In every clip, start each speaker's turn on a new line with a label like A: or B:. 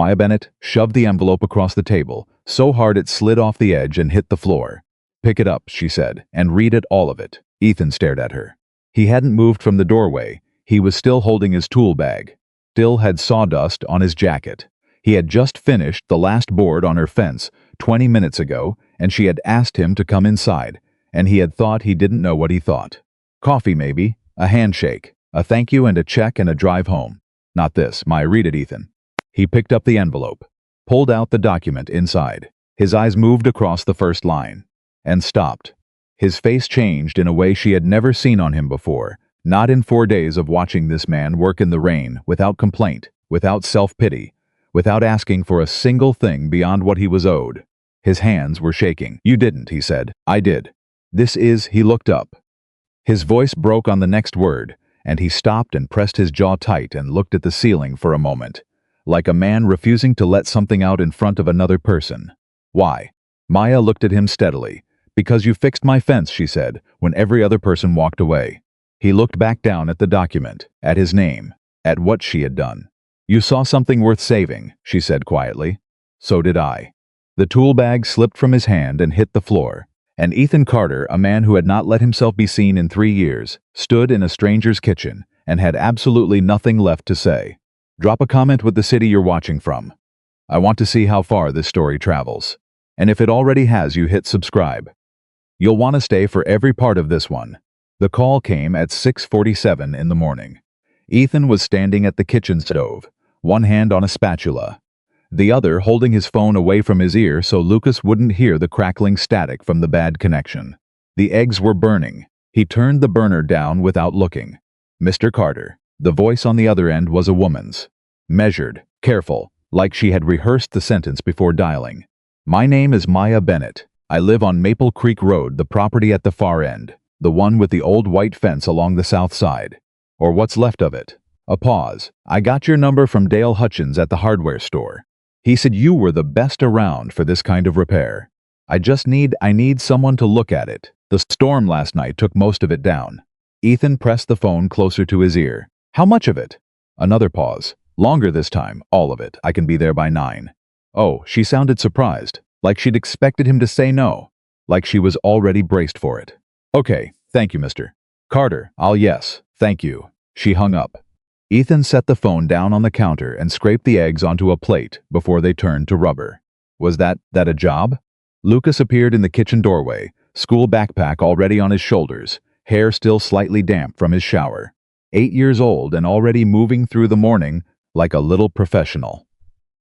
A: Maya Bennett shoved the envelope across the table, so hard it slid off the edge and hit the floor. "Pick it up," she said, "and read it, all of it." Ethan stared at her. He hadn't moved from the doorway. He was still holding his tool bag. Still had sawdust on his jacket. He had just finished the last board on her fence 20 minutes ago, and she had asked him to come inside, and he had thought he didn't know what he thought. Coffee maybe, a handshake, a thank you and a check and a drive home. Not this. Maya, read it, Ethan. He picked up the envelope, pulled out the document inside. His eyes moved across the first line, and stopped. His face changed in a way she had never seen on him before, not in 4 days of watching this man work in the rain, without complaint, without self-pity, without asking for a single thing beyond what he was owed. His hands were shaking. "You didn't," he said. "I did. This is..." He looked up. His voice broke on the next word, and he stopped and pressed his jaw tight and looked at the ceiling for a moment, like a man refusing to let something out in front of another person. "Why?" Maya looked at him steadily. "Because you fixed my fence," she said, when every other person walked away. He looked back down at the document, at his name, at what she had done. "You saw something worth saving," she said quietly. "So did I." The tool bag slipped from his hand and hit the floor, and Ethan Carter, a man who had not let himself be seen in 3 years, stood in a stranger's kitchen and had absolutely nothing left to say. Drop a comment with the city you're watching from. I want to see how far this story travels. And if it already has, you hit subscribe. You'll want to stay for every part of this one. The call came at 6:47 in the morning. Ethan was standing at the kitchen stove, one hand on a spatula, the other holding his phone away from his ear so Lucas wouldn't hear the crackling static from the bad connection. The eggs were burning. He turned the burner down without looking. "Mr. Carter." The voice on the other end was a woman's. Measured, careful, like she had rehearsed the sentence before dialing. "My name is Maya Bennett. I live on Maple Creek Road, the property at the far end, the one with the old white fence along the south side. Or what's left of it." A pause. "I got your number from Dale Hutchins at the hardware store. He said you were the best around for this kind of repair. I need someone to look at it. The storm last night took most of it down." Ethan pressed the phone closer to his ear. "How much of it?" Another pause. "Longer this time. All of it. I can be there by 9. "Oh," she sounded surprised, like she'd expected him to say no, like she was already braced for it. "Okay, thank you, Mr. Carter. Yes, thank you." She hung up. Ethan set the phone down on the counter and scraped the eggs onto a plate before they turned to rubber. Was that a job? Lucas appeared in the kitchen doorway, school backpack already on his shoulders, hair still slightly damp from his shower. 8 years old and already moving through the morning like a little professional.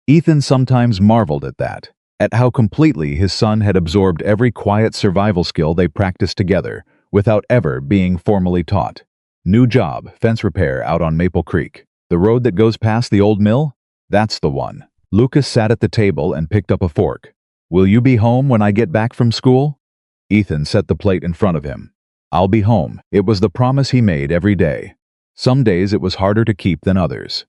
A: Ethan sometimes marveled at that, at how completely his son had absorbed every quiet survival skill they practiced together without ever being formally taught. New job, fence repair out on Maple Creek. The road that goes past the old mill? That's the one. Lucas sat at the table and picked up a fork. "Will you be home when I get back from school?" Ethan set the plate in front of him. "I'll be home." It was the promise he made every day. Some days it was harder to keep than others.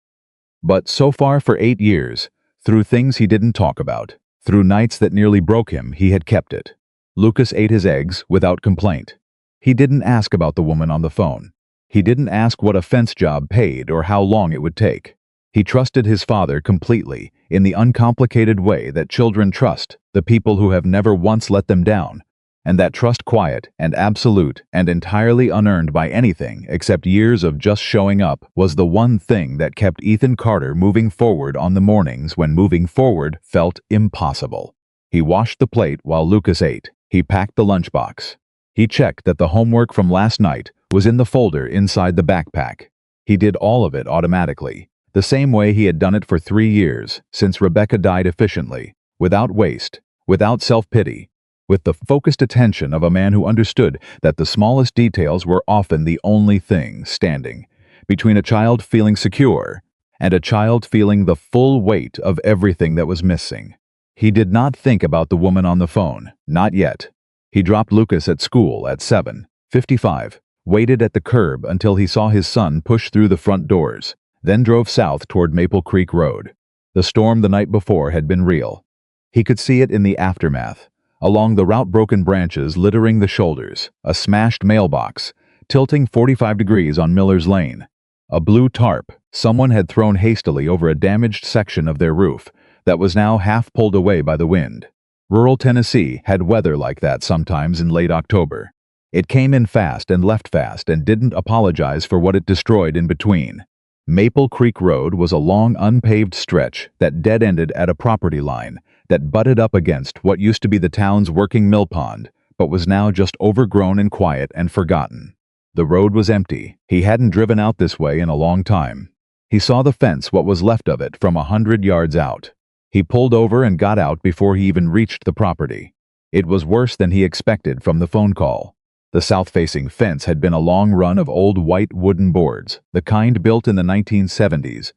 A: But so far for 8 years, through things he didn't talk about, through nights that nearly broke him, he had kept it. Lucas ate his eggs without complaint. He didn't ask about the woman on the phone. He didn't ask what a fence job paid or how long it would take. He trusted his father completely, in the uncomplicated way that children trust the people who have never once let them down, and that trust quiet and absolute and entirely unearned by anything except years of just showing up was the one thing that kept Ethan Carter moving forward on the mornings when moving forward felt impossible. He washed the plate while Lucas ate. He packed the lunchbox. He checked that the homework from last night was in the folder inside the backpack. He did all of it automatically, the same way he had done it for 3 years, since Rebecca died efficiently, without waste, without self-pity, with the focused attention of a man who understood that the smallest details were often the only thing standing between a child feeling secure and a child feeling the full weight of everything that was missing. He did not think about the woman on the phone, not yet. He dropped Lucas at school at 7:55, waited at the curb until he saw his son push through the front doors, then drove south toward Maple Creek Road. The storm the night before had been real. He could see it in the aftermath, along the route-broken branches littering the shoulders, a smashed mailbox, tilting 45 degrees on Miller's Lane, a blue tarp Someone had thrown hastily over a damaged section of their roof that was now half pulled away by the wind. Rural Tennessee had weather like that sometimes in late October. It came in fast and left fast and didn't apologize for what it destroyed in between. Maple Creek Road was a long unpaved stretch that dead-ended at a property line that butted up against what used to be the town's working mill pond, but was now just overgrown and quiet and forgotten. The road was empty. He hadn't driven out this way in a long time. He saw the fence, what was left of it, from 100 yards out. He pulled over and got out before he even reached the property. It was worse than he expected from the phone call. The south-facing fence had been a long run of old white wooden boards, the kind built in the 1970s,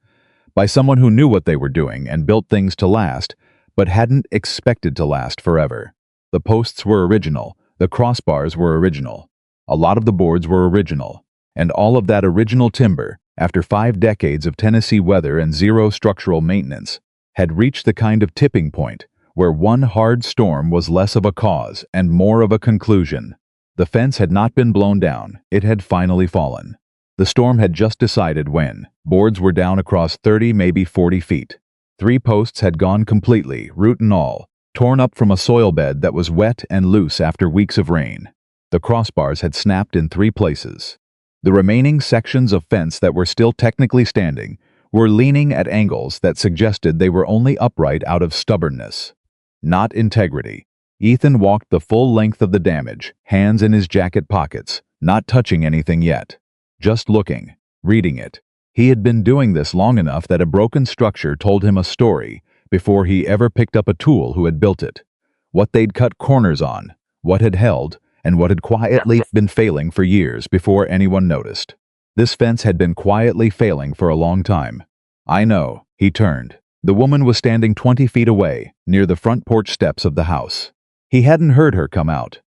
A: by someone who knew what they were doing and built things to last, but hadn't expected to last forever. The posts were original, the crossbars were original, a lot of the boards were original, and all of that original timber, after 5 decades of Tennessee weather and zero structural maintenance, had reached the kind of tipping point where one hard storm was less of a cause and more of a conclusion. The fence had not been blown down, it had finally fallen. The storm had just decided when. Boards were down across 30, maybe 40 feet. 3 posts had gone completely, root and all, torn up from a soil bed that was wet and loose after weeks of rain. The crossbars had snapped in 3 places. The remaining sections of fence that were still technically standing were leaning at angles that suggested they were only upright out of stubbornness, not integrity. Ethan walked the full length of the damage, hands in his jacket pockets, not touching anything yet. Just looking, reading it. He had been doing this long enough that a broken structure told him a story before he ever picked up a tool who had built it. What they'd cut corners on, what had held, and what had quietly been failing for years before anyone noticed. This fence had been quietly failing for a long time. I know, he turned. The woman was standing 20 feet away, near the front porch steps of the house. He hadn't heard her come out.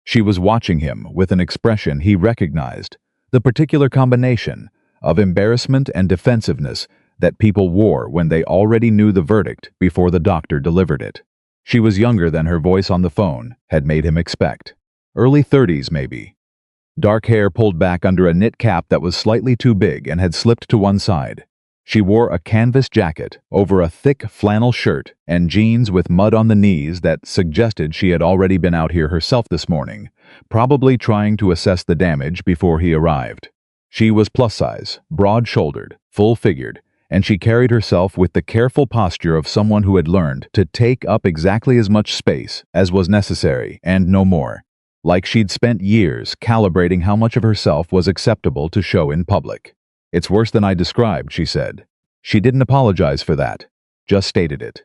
A: She was watching him with an expression he recognized, the particular combination of embarrassment and defensiveness that people wore when they already knew the verdict before the doctor delivered it. She was younger than her voice on the phone had made him expect. Early 30s, maybe. Dark hair pulled back under a knit cap that was slightly too big and had slipped to one side. She wore a canvas jacket over a thick flannel shirt and jeans with mud on the knees that suggested she had already been out here herself this morning, probably trying to assess the damage before he arrived. She was plus-size, broad-shouldered, full-figured, and she carried herself with the careful posture of someone who had learned to take up exactly as much space as was necessary and no more, like she'd spent years calibrating how much of herself was acceptable to show in public. "It's worse than I described," she said. She didn't apologize for that, just stated it.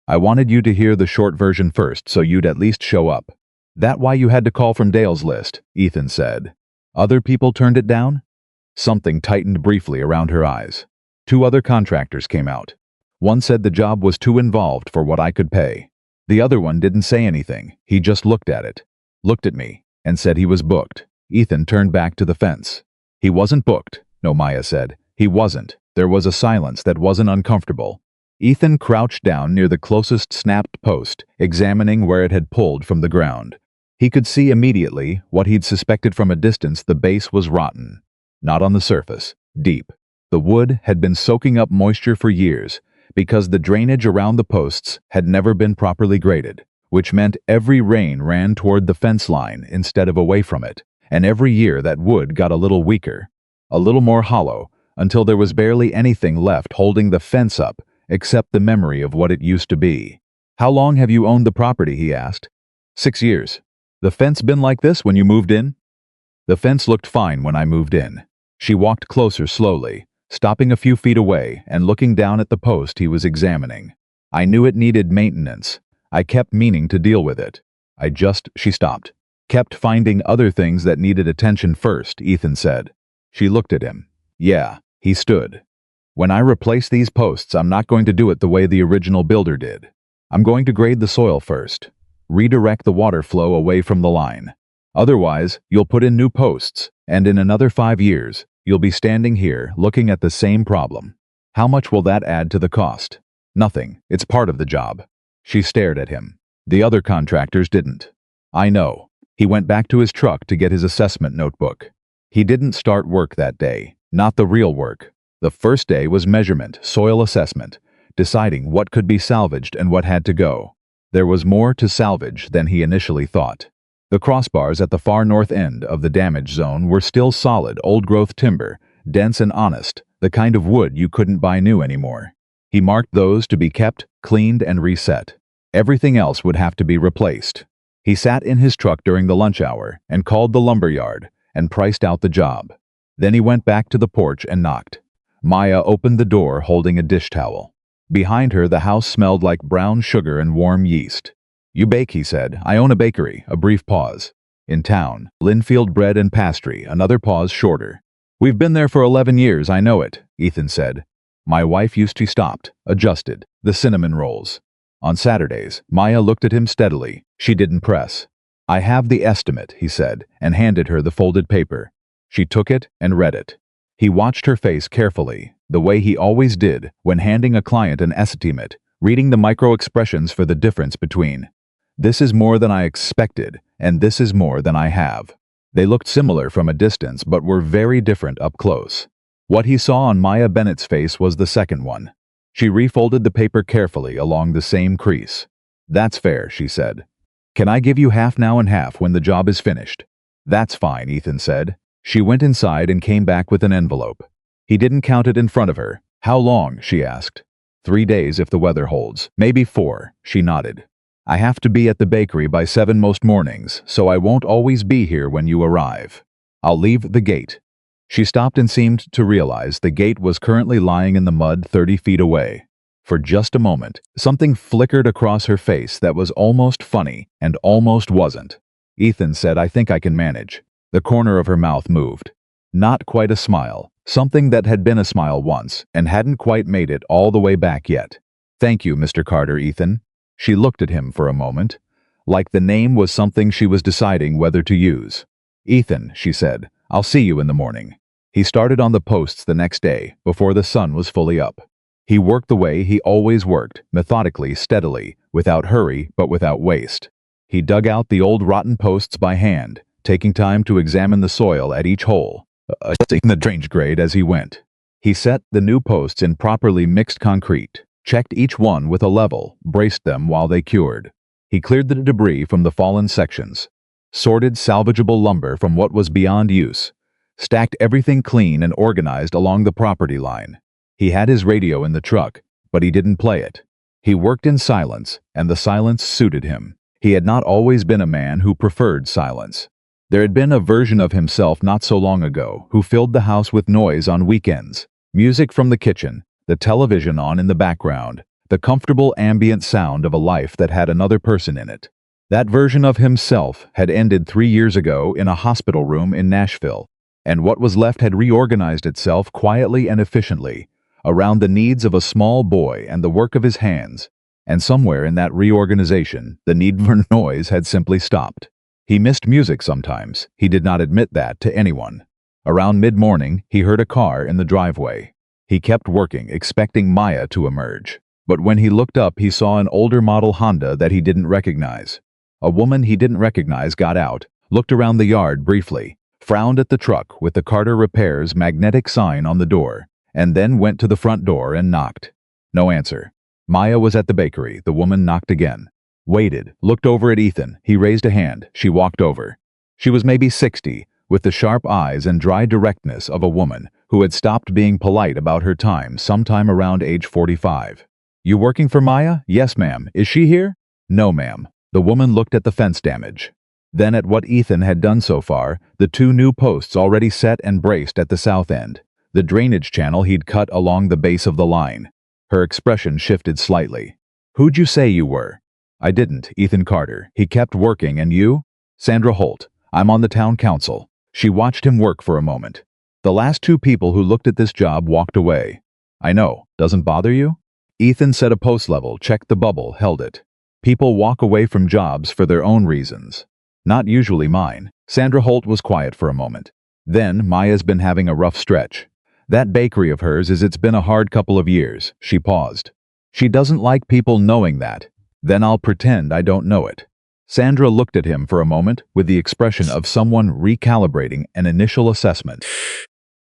A: "I wanted you to hear the short version first so you'd at least show up." "That why you had to call from Dale's list?" Ethan said. "Other people turned it down?" Something tightened briefly around her eyes. 2 other contractors came out. One said the job was too involved for what I could pay. The other one didn't say anything, he just looked at it. Looked at me, and said he was booked. Ethan turned back to the fence. "He wasn't booked," no, Maya said. "He wasn't." There was a silence that wasn't uncomfortable. Ethan crouched down near the closest snapped post, examining where it had pulled from the ground. He could see immediately what he'd suspected from a distance: the base was rotten. Not on the surface, deep. The wood had been soaking up moisture for years because the drainage around the posts had never been properly graded, which meant every rain ran toward the fence line instead of away from it, and every year that wood got a little weaker, a little more hollow, until there was barely anything left holding the fence up except the memory of what it used to be. "How long have you owned the property?" he asked. 6 years. "The fence been like this when you moved in?" "The fence looked fine when I moved in." She walked closer slowly, stopping a few feet away and looking down at the post he was examining. "I knew it needed maintenance. I kept meaning to deal with it. She stopped. "Kept finding other things that needed attention first," Ethan said. She looked at him. "Yeah." He stood. "When I replace these posts, I'm not going to do it the way the original builder did. I'm going to grade the soil first, redirect the water flow away from the line. Otherwise, you'll put in new posts, and in another 5 years, you'll be standing here looking at the same problem. How much will that add to the cost?" "Nothing. It's part of the job." She stared at him. "The other contractors didn't." "I know." He went back to his truck to get his assessment notebook. He didn't start work that day. Not the real work. The first day was measurement, soil assessment, deciding what could be salvaged and what had to go. There was more to salvage than he initially thought. The crossbars at the far north end of the damage zone were still solid, old-growth timber, dense and honest, the kind of wood you couldn't buy new anymore. He marked those to be kept, cleaned, and reset. Everything else would have to be replaced. He sat in his truck during the lunch hour and called the lumber yard and priced out the job. Then he went back to the porch and knocked. Maya opened the door holding a dish towel. Behind her, the house smelled like brown sugar and warm yeast. "You bake," he said. "I own a bakery." A brief pause. "In town. Linfield Bread and Pastry." Another pause shorter. "We've been there for 11 years, I know it," Ethan said. "My wife used to." He stopped, adjusted. "The cinnamon rolls." On Saturdays, Maya looked at him steadily. She didn't press. "I have the estimate," he said, and handed her the folded paper. She took it and read it. He watched her face carefully, the way he always did when handing a client an estimate, reading the micro-expressions for the difference between, "This is more than I expected, and this is more than I have." They looked similar from a distance but were very different up close. What he saw on Maya Bennett's face was the second one. She refolded the paper carefully along the same crease. "That's fair," she said. "Can I give you half now and half when the job is finished?" "That's fine," Ethan said. She went inside and came back with an envelope. He didn't count it in front of her. "How long?" she asked. 3 days if the weather holds. Maybe 4, she nodded. "I have to be at the bakery by 7 most mornings, so I won't always be here when you arrive. I'll leave the gate." She stopped and seemed to realize the gate was currently lying in the mud 30 feet away. For just a moment, something flickered across her face that was almost funny and almost wasn't. Ethan said, "I think I can manage." The corner of her mouth moved. Not quite a smile, something that had been a smile once and hadn't quite made it all the way back yet. "Thank you, Mr. Carter, Ethan." She looked at him for a moment, like the name was something she was deciding whether to use. "Ethan," she said, "I'll see you in the morning." He started on the posts the next day, before the sun was fully up. He worked the way he always worked, methodically, steadily, without hurry but without waste. He dug out the old rotten posts by hand, taking time to examine the soil at each hole, adjusting the drainage grade as he went. He set the new posts in properly mixed concrete, checked each one with a level, braced them while they cured. He cleared the debris from the fallen sections, sorted salvageable lumber from what was beyond use, stacked everything clean and organized along the property line. He had his radio in the truck, but he didn't play it. He worked in silence, and the silence suited him. He had not always been a man who preferred silence. There had been a version of himself not so long ago who filled the house with noise on weekends, music from the kitchen, the television on in the background, the comfortable ambient sound of a life that had another person in it. That version of himself had ended 3 years ago in a hospital room in Nashville, and what was left had reorganized itself quietly and efficiently around the needs of a small boy and the work of his hands, and somewhere in that reorganization, the need for noise had simply stopped. He missed music sometimes. He did not admit that to anyone. Around mid-morning, he heard a car in the driveway. He kept working, expecting Maya to emerge. But when he looked up, he saw an older model Honda that he didn't recognize. A woman he didn't recognize got out, looked around the yard briefly, frowned at the truck with the Carter Repairs magnetic sign on the door, and then went to the front door and knocked. No answer. Maya was at the bakery. The woman knocked again. Waited, looked over at Ethan. He raised a hand. She walked over. She was maybe 60, with the sharp eyes and dry directness of a woman who had stopped being polite about her time sometime around age 45. "You working for Maya?" "Yes, ma'am." "Is she here?" "No, ma'am." The woman looked at the fence damage, then at what Ethan had done so far, the 2 new posts already set and braced at the south end, the drainage channel he'd cut along the base of the line. Her expression shifted slightly. "Who'd you say you were?" "I didn't. Ethan Carter." "He kept working, and you?" "Sandra Holt. I'm on the town council." She watched him work for a moment. "The last 2 people who looked at this job walked away." "I know. Doesn't bother you?" Ethan set a post level, checked the bubble, held it. "People walk away from jobs for their own reasons. Not usually mine." Sandra Holt was quiet for a moment. "Then, Maya's been having a rough stretch. That bakery of hers it's been a hard couple of years." She paused. "She doesn't like people knowing that. Then I'll pretend I don't know it." Sandra looked at him for a moment with the expression of someone recalibrating an initial assessment.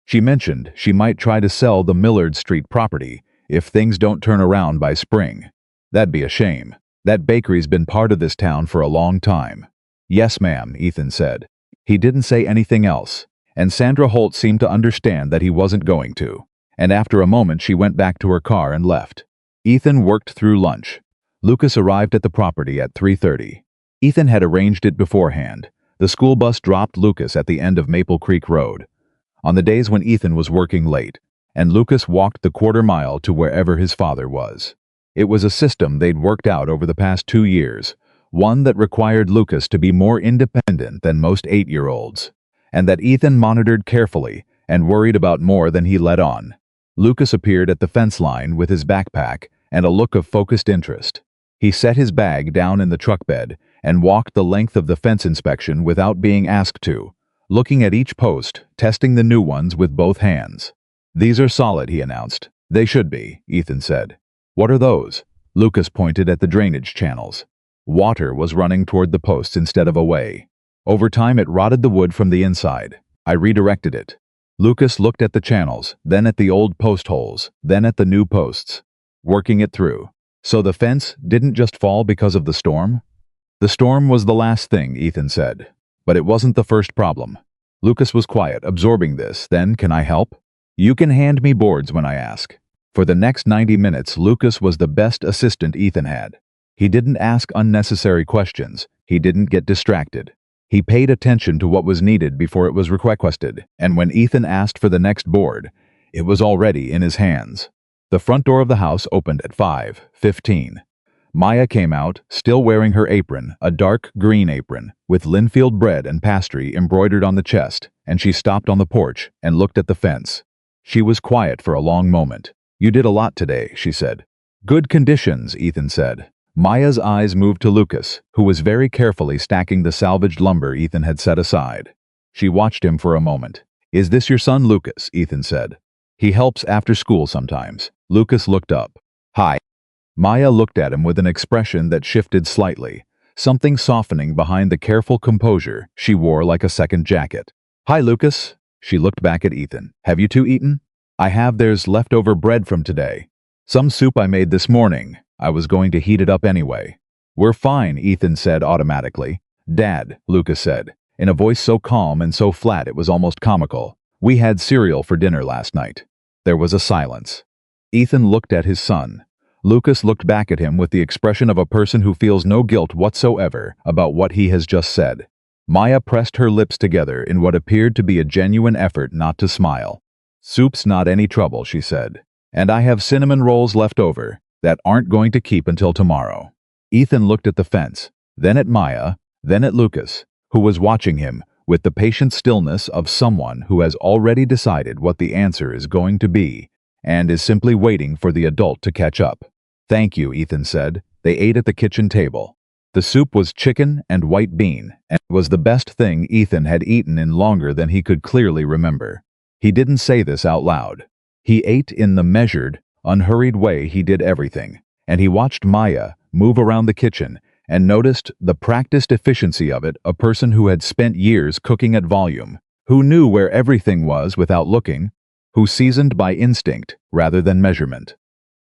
A: She mentioned she might try to sell the Millard Street property if things don't turn around by spring. That'd be a shame. That bakery's been part of this town for a long time. Yes, ma'am, Ethan said. He didn't say anything else, and Sandra Holt seemed to understand that he wasn't going to. And after a moment she went back to her car and left. Ethan worked through lunch. Lucas arrived at the property at 3:30. Ethan had arranged it beforehand. The school bus dropped Lucas at the end of Maple Creek Road. On the days when Ethan was working late, and Lucas walked the quarter-mile to wherever his father was. It was a system they'd worked out over the past 2 years, one that required Lucas to be more independent than most 8-year-olds, and that Ethan monitored carefully and worried about more than he let on. Lucas appeared at the fence line with his backpack and a look of focused interest. He set his bag down in the truck bed and walked the length of the fence inspection without being asked to, looking at each post, testing the new ones with both hands. "These are solid," he announced. "They should be," Ethan said. "What are those?" Lucas pointed at the drainage channels. Water was running toward the posts instead of away. Over time it rotted the wood from the inside. I redirected it. Lucas looked at the channels, then at the old post holes, then at the new posts. Working it through. "So the fence didn't just fall because of the storm?" "The storm was the last thing," Ethan said. "But it wasn't the first problem." Lucas was quiet, absorbing this. "Then, can I help?" "You can hand me boards when I ask." For the next 90 minutes, Lucas was the best assistant Ethan had. He didn't ask unnecessary questions. He didn't get distracted. He paid attention to what was needed before it was requested, and when Ethan asked for the next board, it was already in his hands. The front door of the house opened at 5:15. Maya came out, still wearing her apron, a dark green apron, with Linfield bread and pastry embroidered on the chest, and she stopped on the porch and looked at the fence. She was quiet for a long moment. "You did a lot today," she said. "Good conditions," Ethan said. Maya's eyes moved to Lucas, who was very carefully stacking the salvaged lumber Ethan had set aside. She watched him for a moment. "Is this your son, Lucas?" Ethan said. "He helps after school sometimes." Lucas looked up. "Hi." Maya looked at him with an expression that shifted slightly, something softening behind the careful composure she wore like a second jacket. "Hi, Lucas." She looked back at Ethan. "Have you two eaten?" There's leftover bread from today. Some soup I made this morning. I was going to heat it up anyway." "We're fine," Ethan said automatically. "Dad," Lucas said, in a voice so calm and so flat it was almost comical. "We had cereal for dinner last night." There was a silence. Ethan looked at his son. Lucas looked back at him with the expression of a person who feels no guilt whatsoever about what he has just said. Maya pressed her lips together in what appeared to be a genuine effort not to smile. "Soup's not any trouble," she said. "And I have cinnamon rolls left over that aren't going to keep until tomorrow." Ethan looked at the fence, then at Maya, then at Lucas, who was watching him with the patient stillness of someone who has already decided what the answer is going to be and is simply waiting for the adult to catch up. "Thank you," Ethan said. They ate at the kitchen table. The soup was chicken and white bean, and was the best thing Ethan had eaten in longer than he could clearly remember. He didn't say this out loud. He ate in the measured, unhurried way he did everything, and he watched Maya move around the kitchen and noticed the practiced efficiency of it, a person who had spent years cooking at volume, who knew where everything was without looking, who seasoned by instinct rather than measurement.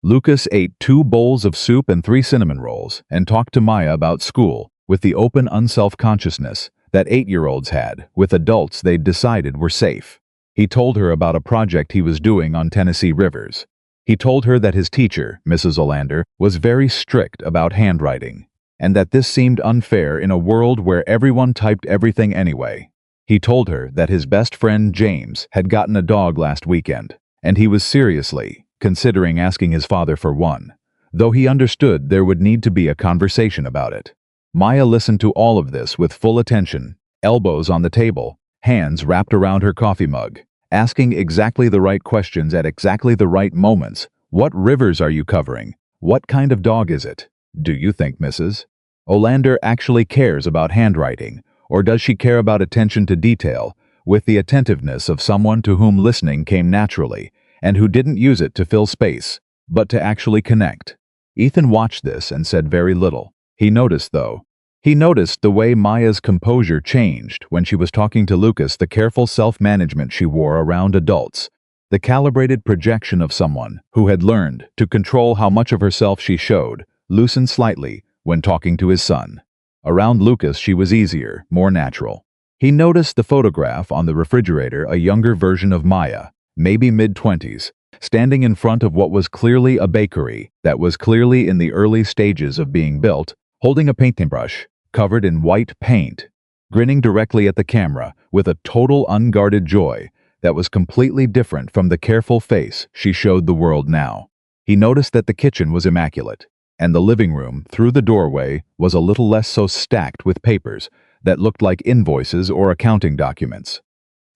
A: Lucas ate 2 bowls of soup and 3 cinnamon rolls and talked to Maya about school with the open unself-consciousness that 8-year-olds had with adults they'd decided were safe. He told her about a project he was doing on Tennessee rivers. He told her that his teacher, Mrs. Olander, was very strict about handwriting, and that this seemed unfair in a world where everyone typed everything anyway. He told her that his best friend James had gotten a dog last weekend, and he was seriously considering asking his father for one, though he understood there would need to be a conversation about it. Maya listened to all of this with full attention, elbows on the table, hands wrapped around her coffee mug, asking exactly the right questions at exactly the right moments. "What rivers are you covering? What kind of dog is it? Do you think Mrs. Olander actually cares about handwriting, or does she care about attention to detail, with the attentiveness of someone to whom listening came naturally, and who didn't use it to fill space, but to actually connect?" Ethan watched this and said very little. He noticed, though. He noticed the way Maya's composure changed when she was talking to Lucas, the careful self-management she wore around adults, the calibrated projection of someone who had learned to control how much of herself she showed, loosened slightly when talking to his son. Around Lucas, she was easier, more natural. He noticed the photograph on the refrigerator, a younger version of Maya, maybe mid-20s, standing in front of what was clearly a bakery that was clearly in the early stages of being built, holding a paintbrush covered in white paint, grinning directly at the camera with a total unguarded joy that was completely different from the careful face she showed the world now. He noticed that the kitchen was immaculate, and the living room, through the doorway, was a little less so, stacked with papers that looked like invoices or accounting documents,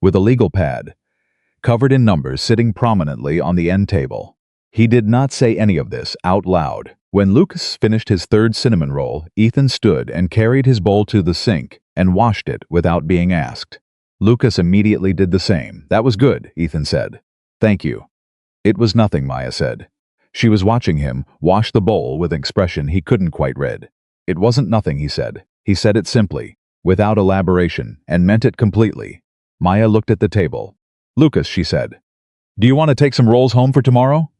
A: with a legal pad covered in numbers sitting prominently on the end table. He did not say any of this out loud. When Lucas finished his third cinnamon roll, Ethan stood and carried his bowl to the sink and washed it without being asked. Lucas immediately did the same. "That was good," Ethan said. "Thank you." "It was nothing," Maya said. She was watching him wash the bowl with an expression he couldn't quite read. "It wasn't nothing," he said. He said it simply, without elaboration, and meant it completely. Maya looked at the table. "Lucas," she said, "do you want to take some rolls home for tomorrow?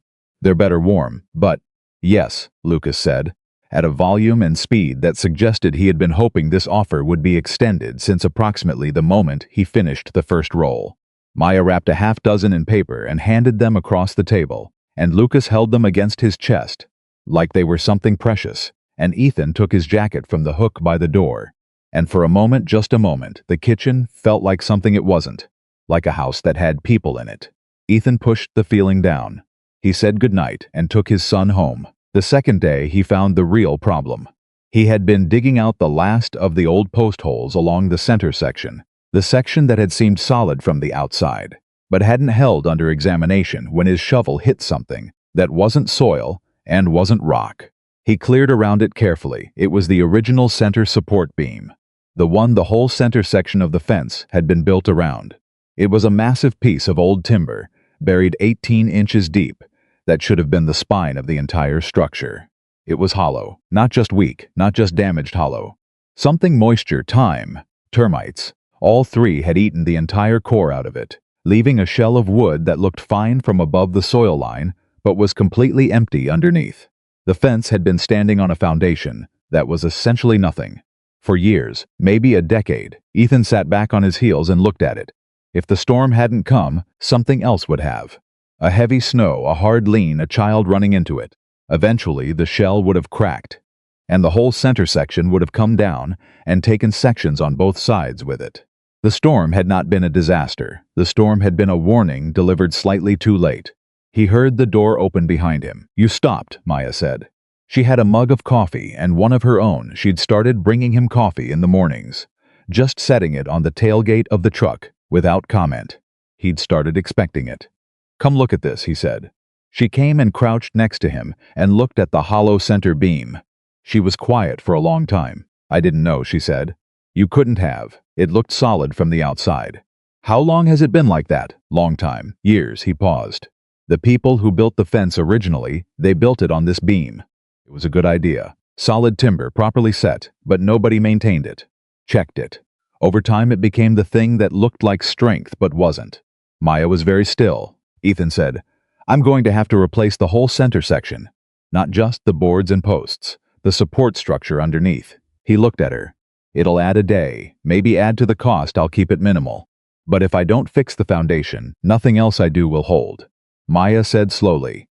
A: They're better warm, but—" "Yes," Lucas said, at a volume and speed that suggested he had been hoping this offer would be extended since approximately the moment he finished the first roll. Maya wrapped a half dozen in paper and handed them across the table, and Lucas held them against his chest, like they were something precious, and Ethan took his jacket from the hook by the door. And for a moment, just a moment, the kitchen felt like something it wasn't, like a house that had people in it. Ethan pushed the feeling down. He said goodnight and took his son home. The second day, he found the real problem. He had been digging out the last of the old post holes along the center section, the section that had seemed solid from the outside, but hadn't held under examination when his shovel hit something that wasn't soil and wasn't rock. He cleared around it carefully. It was the original center support beam, the one the whole center section of the fence had been built around. It was a massive piece of old timber, buried 18 inches deep, that should have been the spine of the entire structure. It was hollow, not just weak, not just damaged hollow. Something, moisture, time, termites, all three had eaten the entire core out of it, leaving a shell of wood that looked fine from above the soil line, but was completely empty underneath. The fence had been standing on a foundation that was essentially nothing. For years, maybe a decade, Ethan sat back on his heels and looked at it. If the storm hadn't come, something else would have. A heavy snow, a hard lean, a child running into it. Eventually, the shell would have cracked, and the whole center section would have come down and taken sections on both sides with it. The storm had not been a disaster. The storm had been a warning delivered slightly too late. He heard the door open behind him. "You stopped," Maya said. She had a mug of coffee and one of her own. She'd started bringing him coffee in the mornings, just setting it on the tailgate of the truck without comment. He'd started expecting it. "Come look at this," he said. She came and crouched next to him and looked at the hollow center beam. She was quiet for a long time. "I didn't know," she said. "You couldn't have. It looked solid from the outside." "How long has it been like that?" "Long time. Years," he paused. "The people who built the fence originally, they built it on this beam. It was a good idea. Solid timber, properly set, but nobody maintained it. Checked it. Over time it became the thing that looked like strength but wasn't." Maya was very still. Ethan said, "I'm going to have to replace the whole center section. Not just the boards and posts, the support structure underneath." He looked at her. "It'll add a day, maybe add to the cost. I'll keep it minimal. But if I don't fix the foundation, nothing else I do will hold." Maya said slowly,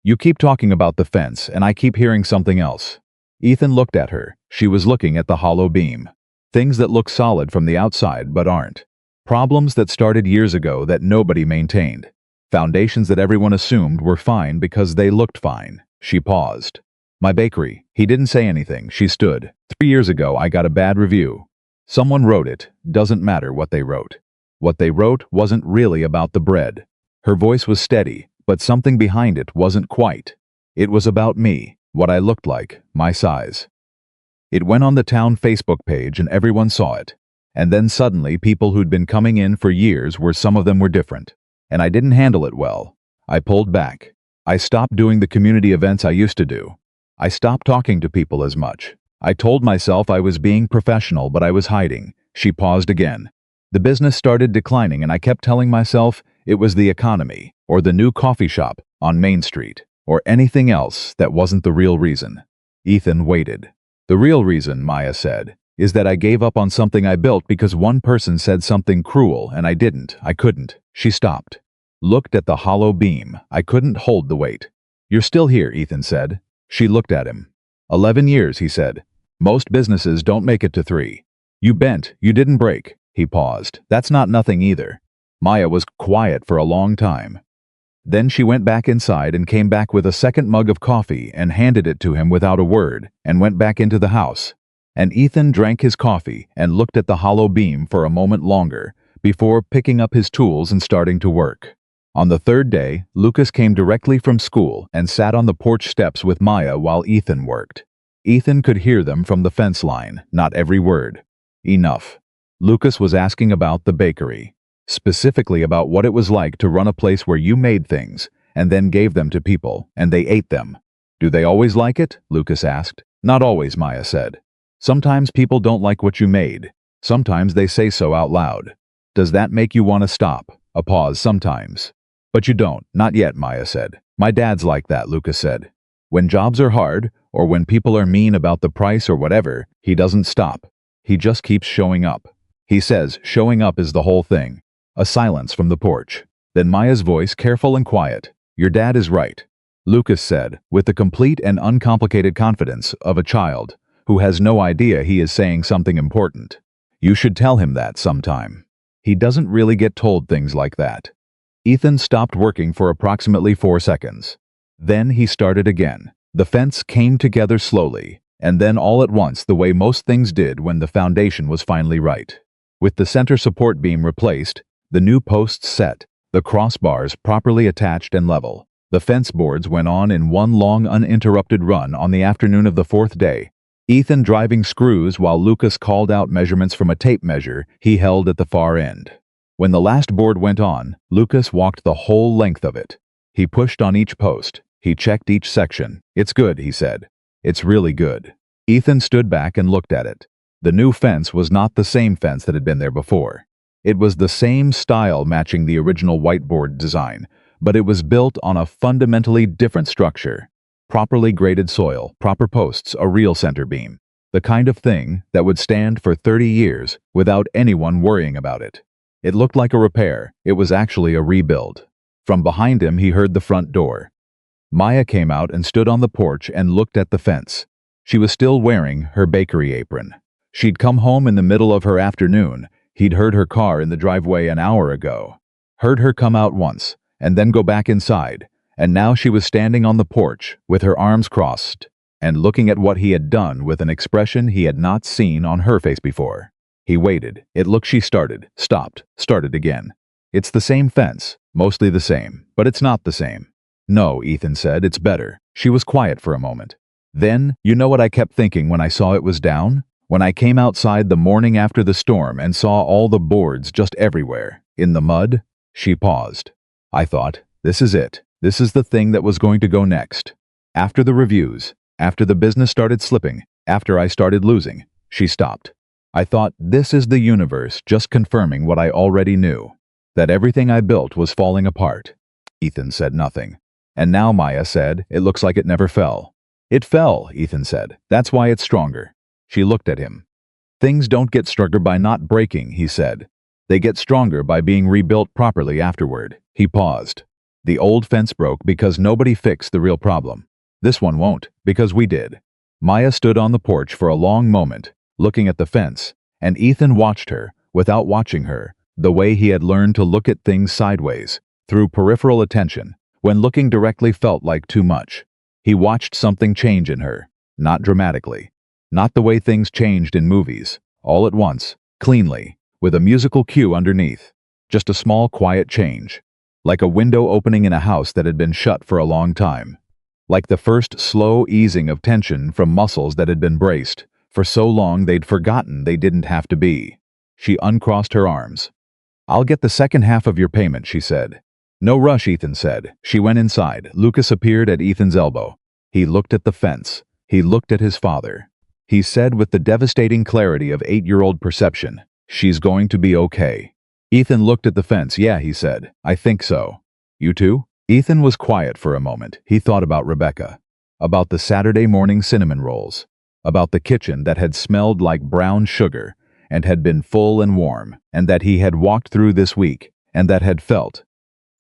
A: "You keep talking about the fence, and I keep hearing something else." Ethan looked at her. She was looking at the hollow beam. Things that look solid from the outside but aren't. Problems that started years ago that nobody maintained. Foundations that everyone assumed were fine because they looked fine. She paused. "My bakery." He didn't say anything. She stood. 3 years ago, I got a bad review. Someone wrote it. Doesn't matter what they wrote. What they wrote wasn't really about the bread. Her voice was steady, but something behind it wasn't quite. It was about me, what I looked like, my size. It went on the town Facebook page and everyone saw it. And then suddenly people who'd been coming in for years some of them were different. And I didn't handle it well. I pulled back. I stopped doing the community events I used to do. I stopped talking to people as much. I told myself I was being professional, but I was hiding. She paused again. The business started declining, and I kept telling myself it was the economy, or the new coffee shop on Main Street, or anything else that wasn't the real reason. Ethan waited. The real reason, Maya said, is that I gave up on something I built because one person said something cruel and I couldn't. She stopped. Looked at the hollow beam. I couldn't hold the weight. You're still here, Ethan said. She looked at him. 11 years, he said. Most businesses don't make it to 3. You bent, you didn't break. He paused. That's not nothing either. Maya was quiet for a long time. Then she went back inside and came back with a second mug of coffee and handed it to him without a word and went back into the house. And Ethan drank his coffee and looked at the hollow beam for a moment longer before picking up his tools and starting to work. On the third day, Lucas came directly from school and sat on the porch steps with Maya while Ethan worked. Ethan could hear them from the fence line, not every word. Enough. Lucas was asking about the bakery, specifically about what it was like to run a place where you made things and then gave them to people and they ate them. Do they always like it? Lucas asked. Not always, Maya said. Sometimes people don't like what you made. Sometimes they say so out loud. Does that make you want to stop? A pause sometimes. But you don't, not yet, Maya said. My dad's like that, Lucas said. When jobs are hard, or when people are mean about the price or whatever, he doesn't stop. He just keeps showing up. He says showing up is the whole thing. A silence from the porch. Then Maya's voice, careful and quiet. Your dad is right, Lucas said, with the complete and uncomplicated confidence of a child who has no idea he is saying something important. You should tell him that sometime. He doesn't really get told things like that. Ethan stopped working for approximately 4 seconds. Then he started again. The fence came together slowly, and then all at once the way most things did when the foundation was finally right. With the center support beam replaced, the new posts set, the crossbars properly attached and level. The fence boards went on in one long uninterrupted run on the afternoon of the 4th day, Ethan driving screws while Lucas called out measurements from a tape measure he held at the far end. When the last board went on, Lucas walked the whole length of it. He pushed on each post. He checked each section. It's good, he said. It's really good. Ethan stood back and looked at it. The new fence was not the same fence that had been there before. It was the same style matching the original whiteboard design, but it was built on a fundamentally different structure. Properly graded soil, proper posts, a real center beam. The kind of thing that would stand for 30 years without anyone worrying about it. It looked like a repair. It was actually a rebuild. From behind him, he heard the front door. Maya came out and stood on the porch and looked at the fence. She was still wearing her bakery apron. She'd come home in the middle of her afternoon. He'd heard her car in the driveway an hour ago. Heard her come out once, and then go back inside. And now she was standing on the porch with her arms crossed and looking at what he had done with an expression he had not seen on her face before. He waited. It looked she started, stopped, started again. It's the same fence, mostly the same, but it's not the same. No, Ethan said, it's better. She was quiet for a moment. Then, you know what I kept thinking when I saw it was down? When I came outside the morning after the storm and saw all the boards just everywhere, in the mud? She paused. I thought, this is it. This is the thing that was going to go next. After the reviews, after the business started slipping, after I started losing, she stopped. I thought, this is the universe just confirming what I already knew, that everything I built was falling apart. Ethan said nothing. And now, Maya said, it looks like it never fell. It fell, Ethan said. That's why it's stronger. She looked at him. Things don't get stronger by not breaking, he said. They get stronger by being rebuilt properly afterward. He paused. The old fence broke because nobody fixed the real problem. This one won't, because we did. Maya stood on the porch for a long moment, looking at the fence, and Ethan watched her, without watching her, the way he had learned to look at things sideways, through peripheral attention, when looking directly felt like too much. He watched something change in her, not dramatically, not the way things changed in movies, all at once, cleanly, with a musical cue underneath, just a small quiet change. Like a window opening in a house that had been shut for a long time. Like the first slow easing of tension from muscles that had been braced for so long they'd forgotten they didn't have to be. She uncrossed her arms. I'll get the second half of your payment, she said. No rush, Ethan said. She went inside. Lucas appeared at Ethan's elbow. He looked at the fence. He looked at his father. He said with the devastating clarity of 8-year-old perception, "She's going to be okay." Ethan looked at the fence. "Yeah," he said. "I think so." "You too?" Ethan was quiet for a moment. He thought about Rebecca, about the Saturday morning cinnamon rolls, about the kitchen that had smelled like brown sugar and had been full and warm, and that he had walked through this week, and that had felt,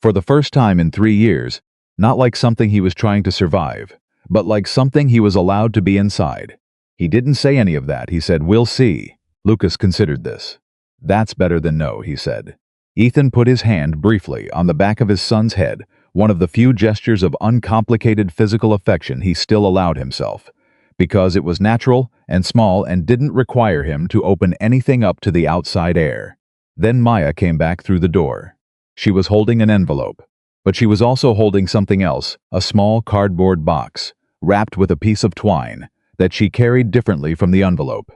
A: for the first time in 3 years, not like something he was trying to survive, but like something he was allowed to be inside. He didn't say any of that. He said, "We'll see." Lucas considered this. "That's better than no," he said. Ethan put his hand briefly on the back of his son's head, one of the few gestures of uncomplicated physical affection he still allowed himself, because it was natural and small and didn't require him to open anything up to the outside air. Then Maya came back through the door. She was holding an envelope, but she was also holding something else, a small cardboard box, wrapped with a piece of twine, that she carried differently from the envelope.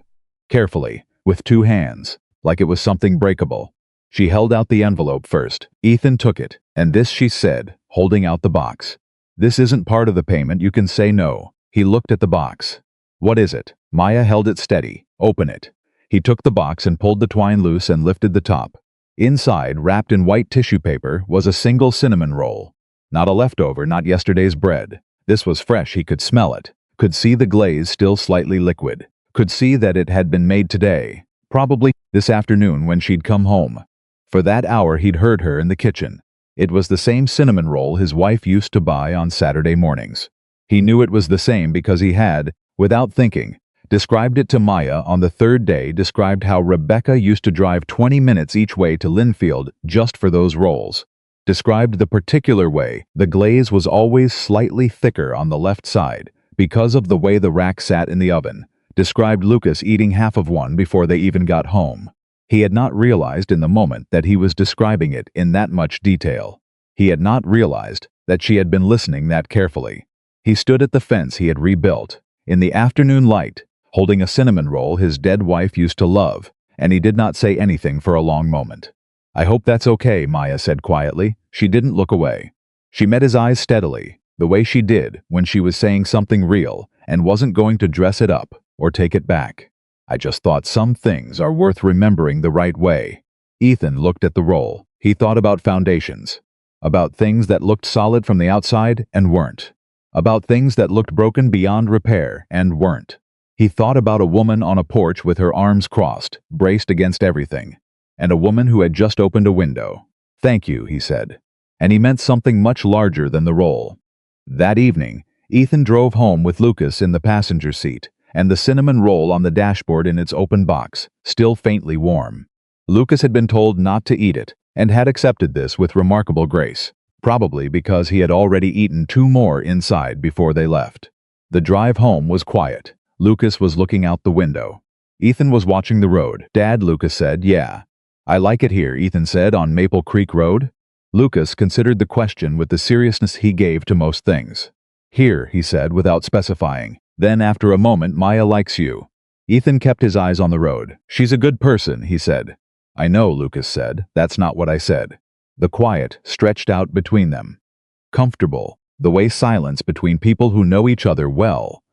A: Carefully, with 2 hands, like it was something breakable. She held out the envelope first. Ethan took it, and this she said, holding out the box. "This isn't part of the payment, you can say no." He looked at the box. "What is it?" Maya held it steady. "Open it." He took the box and pulled the twine loose and lifted the top. Inside, wrapped in white tissue paper, was a single cinnamon roll. Not a leftover, not yesterday's bread. This was fresh. He could smell it, could see the glaze still slightly liquid, could see that it had been made today, probably this afternoon when she'd come home. For that hour he'd heard her in the kitchen. It was the same cinnamon roll his wife used to buy on Saturday mornings. He knew it was the same because he had, without thinking, described it to Maya on the 3rd day, described how Rebecca used to drive 20 minutes each way to Linfield just for those rolls. Described the particular way the glaze was always slightly thicker on the left side because of the way the rack sat in the oven. Described Lucas eating half of one before they even got home. He had not realized in the moment that he was describing it in that much detail. He had not realized that she had been listening that carefully. He stood at the fence he had rebuilt, in the afternoon light, holding a cinnamon roll his dead wife used to love, and he did not say anything for a long moment. "I hope that's okay," Maya said quietly. She didn't look away. She met his eyes steadily, the way she did when she was saying something real and wasn't going to dress it up or take it back. "I just thought some things are worth remembering the right way." Ethan looked at the roll. He thought about foundations, about things that looked solid from the outside and weren't, about things that looked broken beyond repair and weren't. He thought about a woman on a porch with her arms crossed, braced against everything, and a woman who had just opened a window. "Thank you," he said, and he meant something much larger than the roll. That evening, Ethan drove home with Lucas in the passenger seat, and the cinnamon roll on the dashboard in its open box, still faintly warm. Lucas had been told not to eat it, and had accepted this with remarkable grace, probably because he had already eaten 2 more inside before they left. The drive home was quiet. Lucas was looking out the window. Ethan was watching the road. "Dad," Lucas said. "Yeah." "I like it here," Ethan said, "on Maple Creek Road." Lucas considered the question with the seriousness he gave to most things. "Here," he said, without specifying. Then, after a moment, "Maya likes you." Ethan kept his eyes on the road. "She's a good person," he said. "I know," Lucas said. "That's not what I said." The quiet stretched out between them. Comfortable, the way silence between people who know each other well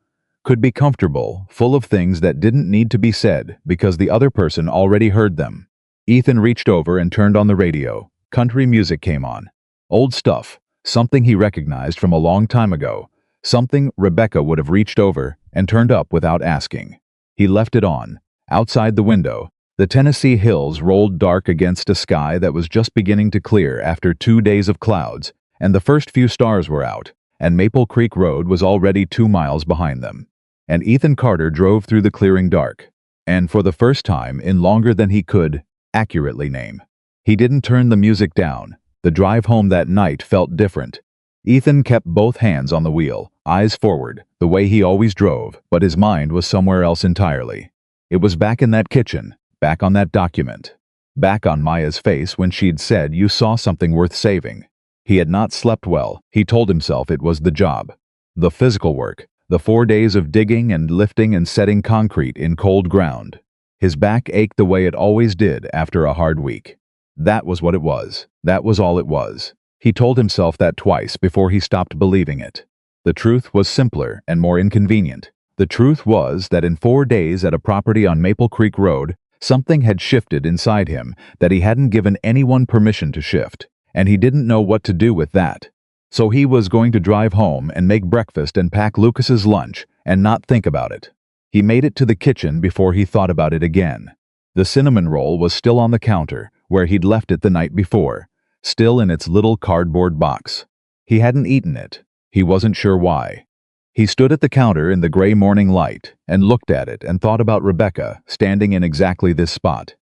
A: could be comfortable, full of things that didn't need to be said because the other person already heard them. Ethan reached over and turned on the radio. Country music came on. Old stuff, something he recognized from a long time ago, something Rebecca would have reached over and turned up without asking. He left it on. Outside the window, the Tennessee hills rolled dark against a sky that was just beginning to clear after 2 days of clouds, and the first few stars were out, and Maple Creek Road was already 2 miles behind them. And Ethan Carter drove through the clearing dark, and for the first time in longer than he could accurately name. He didn't turn the music down. The drive home that night felt different. Ethan kept both hands on the wheel, eyes forward, the way he always drove, but his mind was somewhere else entirely. It was back in that kitchen, back on that document, back on Maya's face when she'd said you saw something worth saving. He had not slept well. He told himself it was the job, the physical work, the 4 days of digging and lifting and setting concrete in cold ground. His back ached the way it always did after a hard week. That was what it was. That was all it was. He told himself that twice before he stopped believing it. The truth was simpler and more inconvenient. The truth was that in 4 days at a property on Maple Creek Road, something had shifted inside him that he hadn't given anyone permission to shift, and he didn't know what to do with that. So he was going to drive home and make breakfast and pack Lucas's lunch and not think about it. He made it to the kitchen before he thought about it again. The cinnamon roll was still on the counter, where he'd left it the night before, still in its little cardboard box. He hadn't eaten it. He wasn't sure why. He stood at the counter in the gray morning light and looked at it and thought about Rebecca standing in exactly this spot.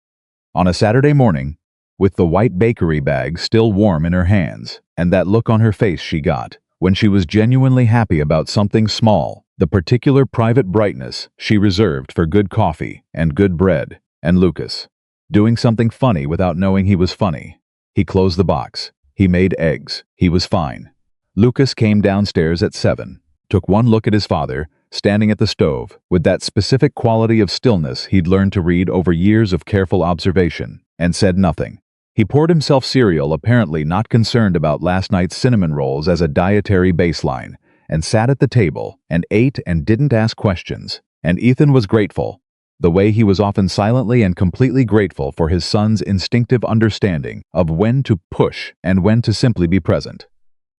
A: On a Saturday morning, with the white bakery bag still warm in her hands, and that look on her face she got when she was genuinely happy about something small, the particular private brightness she reserved for good coffee and good bread, and Lucas, doing something funny without knowing he was funny. He closed the box. He made eggs. He was fine. Lucas came downstairs at 7, took one look at his father, standing at the stove, with that specific quality of stillness he'd learned to read over years of careful observation, and said nothing. He poured himself cereal, apparently not concerned about last night's cinnamon rolls as a dietary baseline, and sat at the table and ate and didn't ask questions. And Ethan was grateful, the way he was often silently and completely grateful for his son's instinctive understanding of when to push and when to simply be present.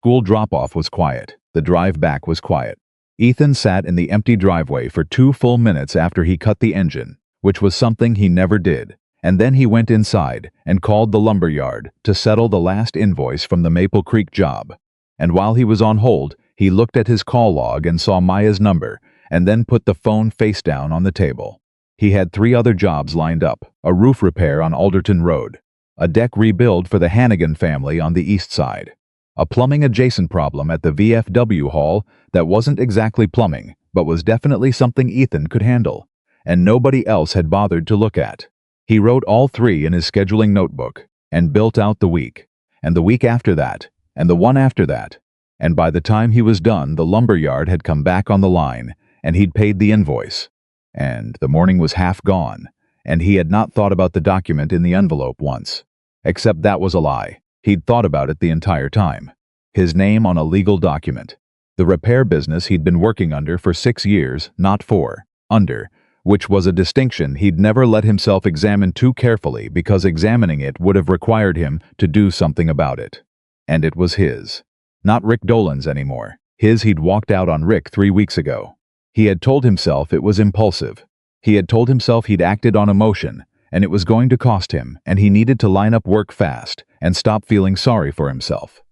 A: School drop-off was quiet. The drive back was quiet. Ethan sat in the empty driveway for 2 full minutes after he cut the engine, which was something he never did, and then he went inside and called the lumber yard to settle the last invoice from the Maple Creek job. And while he was on hold, he looked at his call log and saw Maya's number, and then put the phone face down on the table. He had 3 other jobs lined up: a roof repair on Alderton Road, a deck rebuild for the Hannigan family on the east side, a plumbing adjacent problem at the VFW hall that wasn't exactly plumbing, but was definitely something Ethan could handle, and nobody else had bothered to look at. He wrote all 3 in his scheduling notebook, and built out the week, and the week after that, and the one after that, and by the time he was done, the lumber yard had come back on the line, and he'd paid the invoice. And the morning was half gone, and he had not thought about the document in the envelope once. Except that was a lie. He'd thought about it the entire time. His name on a legal document. The repair business he'd been working under for 6 years, not 4, under, which was a distinction he'd never let himself examine too carefully because examining it would have required him to do something about it. And it was his. Not Rick Dolan's anymore. His he'd walked out on Rick 3 weeks ago. He had told himself it was impulsive. He had told himself he'd acted on emotion, and it was going to cost him, and he needed to line up work fast and stop feeling sorry for himself.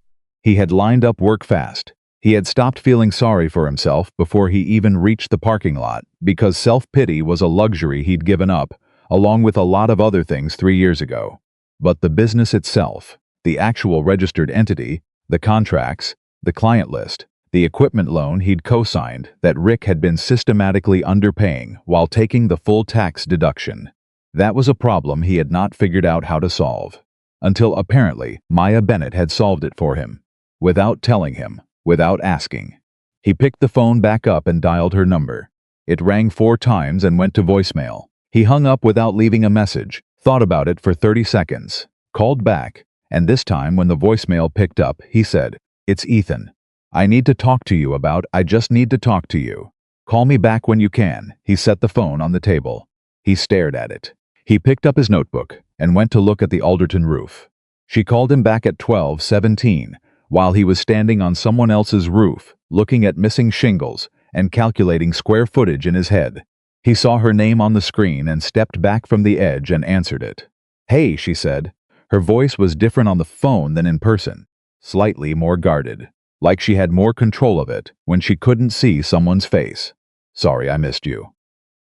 A: He had lined up work fast. He had stopped feeling sorry for himself before he even reached the parking lot because self-pity was a luxury he'd given up, along with a lot of other things 3 years ago. But the business itself, the actual registered entity, the contracts, the client list, the equipment loan he'd co-signed that Rick had been systematically underpaying while taking the full tax deduction. That was a problem he had not figured out how to solve. Until apparently Maya Bennett had solved it for him. Without telling him, without asking. He picked the phone back up and dialed her number. It rang 4 times and went to voicemail. He hung up without leaving a message, thought about it for 30 seconds, called back, and this time when the voicemail picked up, he said, "It's Ethan. I need to talk to you about, I just need to talk to you. Call me back when you can." He set the phone on the table. He stared at it. He picked up his notebook and went to look at the Alderton roof. She called him back at 12:17, while he was standing on someone else's roof, looking at missing shingles and calculating square footage in his head. He saw her name on the screen and stepped back from the edge and answered it. "Hey," she said. Her voice was different on the phone than in person, slightly more guarded, like she had more control of it when she couldn't see someone's face. "Sorry, I missed you.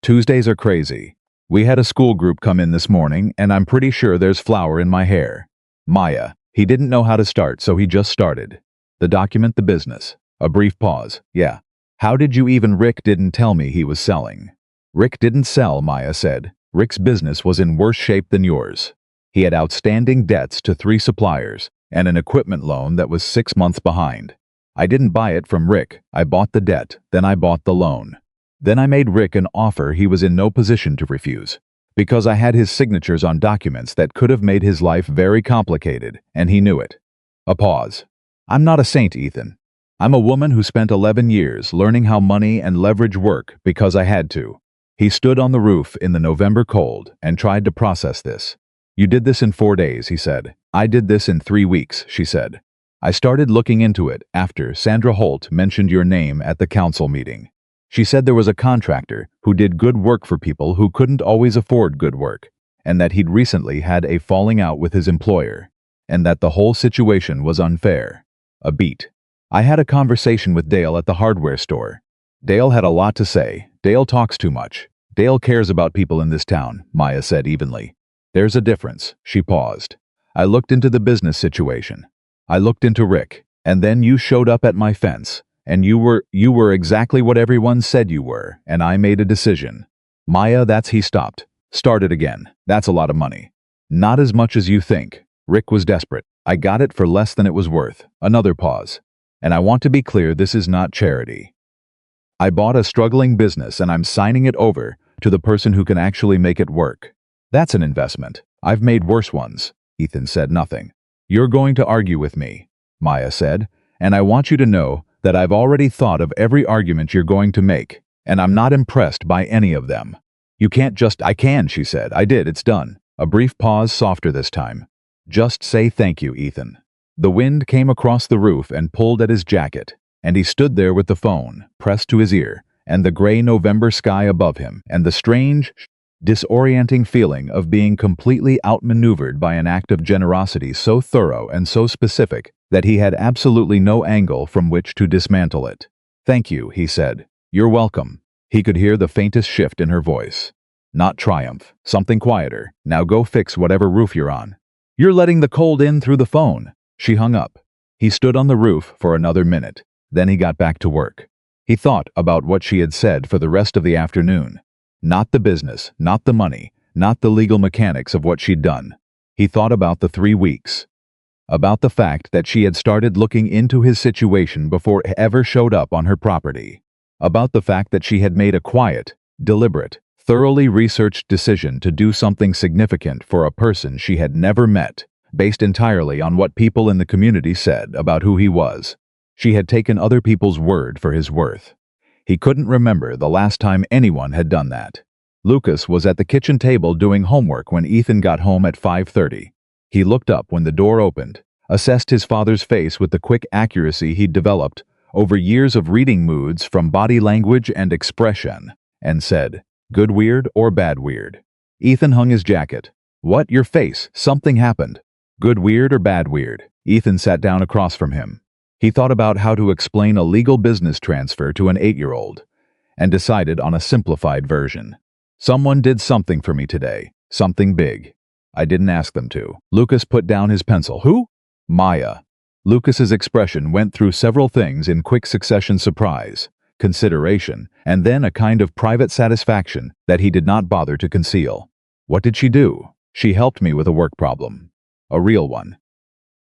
A: Tuesdays are crazy. We had a school group come in this morning, and I'm pretty sure there's flour in my hair." Maya. He didn't know how to start, so he just started. The document, the business. A brief pause. "Yeah. How did you even? Rick didn't tell me he was selling." "Rick didn't sell," Maya said. "Rick's business was in worse shape than yours. He had outstanding debts to 3 suppliers and an equipment loan that was 6 months behind. I didn't buy it from Rick. I bought the debt, then I bought the loan. Then I made Rick an offer he was in no position to refuse, because I had his signatures on documents that could have made his life very complicated, and he knew it." A pause. "I'm not a saint, Ethan. I'm a woman who spent 11 years learning how money and leverage work because I had to. He stood on the roof in the November cold and tried to process this. You did this in 4 days, he said. I did this in 3 weeks, she said. I started looking into it after Sandra Holt mentioned your name at the council meeting. She said there was a contractor who did good work for people who couldn't always afford good work, and that he'd recently had a falling out with his employer, and that the whole situation was unfair. A beat. I had a conversation with Dale at the hardware store. Dale had a lot to say. Dale talks too much. Dale cares about people in this town, Maya said evenly. There's a difference. She paused. I looked into the business situation. I looked into Rick, and then you showed up at my fence, and you were exactly what everyone said you were, and I made a decision. Maya, he stopped. Started again. That's a lot of money. Not as much as you think. Rick was desperate. I got it for less than it was worth. Another pause. And I want to be clear, this is not charity. I bought a struggling business and I'm signing it over to the person who can actually make it work. That's an investment. I've made worse ones. Ethan said nothing. You're going to argue with me, Maya said, and I want you to know that I've already thought of every argument you're going to make, and I'm not impressed by any of them. You can't just— I can, she said. I did, it's done. A brief pause, softer this time. Just say thank you, Ethan. The wind came across the roof and pulled at his jacket, and he stood there with the phone pressed to his ear, and the gray November sky above him, and the strange, disorienting feeling of being completely outmaneuvered by an act of generosity so thorough and so specific that he had absolutely no angle from which to dismantle it. Thank you, he said. You're welcome. He could hear the faintest shift in her voice. Not triumph, something quieter. Now go fix whatever roof you're on. You're letting the cold in through the phone. She hung up. He stood on the roof for another minute. Then he got back to work. He thought about what she had said for the rest of the afternoon. Not the business, not the money, not the legal mechanics of what she'd done. He thought about the 3 weeks. About the fact that she had started looking into his situation before it ever showed up on her property. About the fact that she had made a quiet, deliberate, thoroughly researched decision to do something significant for a person she had never met, based entirely on what people in the community said about who he was. She had taken other people's word for his worth. He couldn't remember the last time anyone had done that. Lucas was at the kitchen table doing homework when Ethan got home at 5:30. He looked up when the door opened, assessed his father's face with the quick accuracy he'd developed over years of reading moods from body language and expression, and said, "Good weird or bad weird?" Ethan hung his jacket. "What? Your face? Something happened. Good weird or bad weird?" Ethan sat down across from him. He thought about how to explain a legal business transfer to an 8-year-old, and decided on a simplified version. Someone did something for me today. Something big. I didn't ask them to. Lucas put down his pencil. Who? Maya. Lucas's expression went through several things in quick succession: surprise, consideration, and then a kind of private satisfaction that he did not bother to conceal. What did she do? She helped me with a work problem. A real one.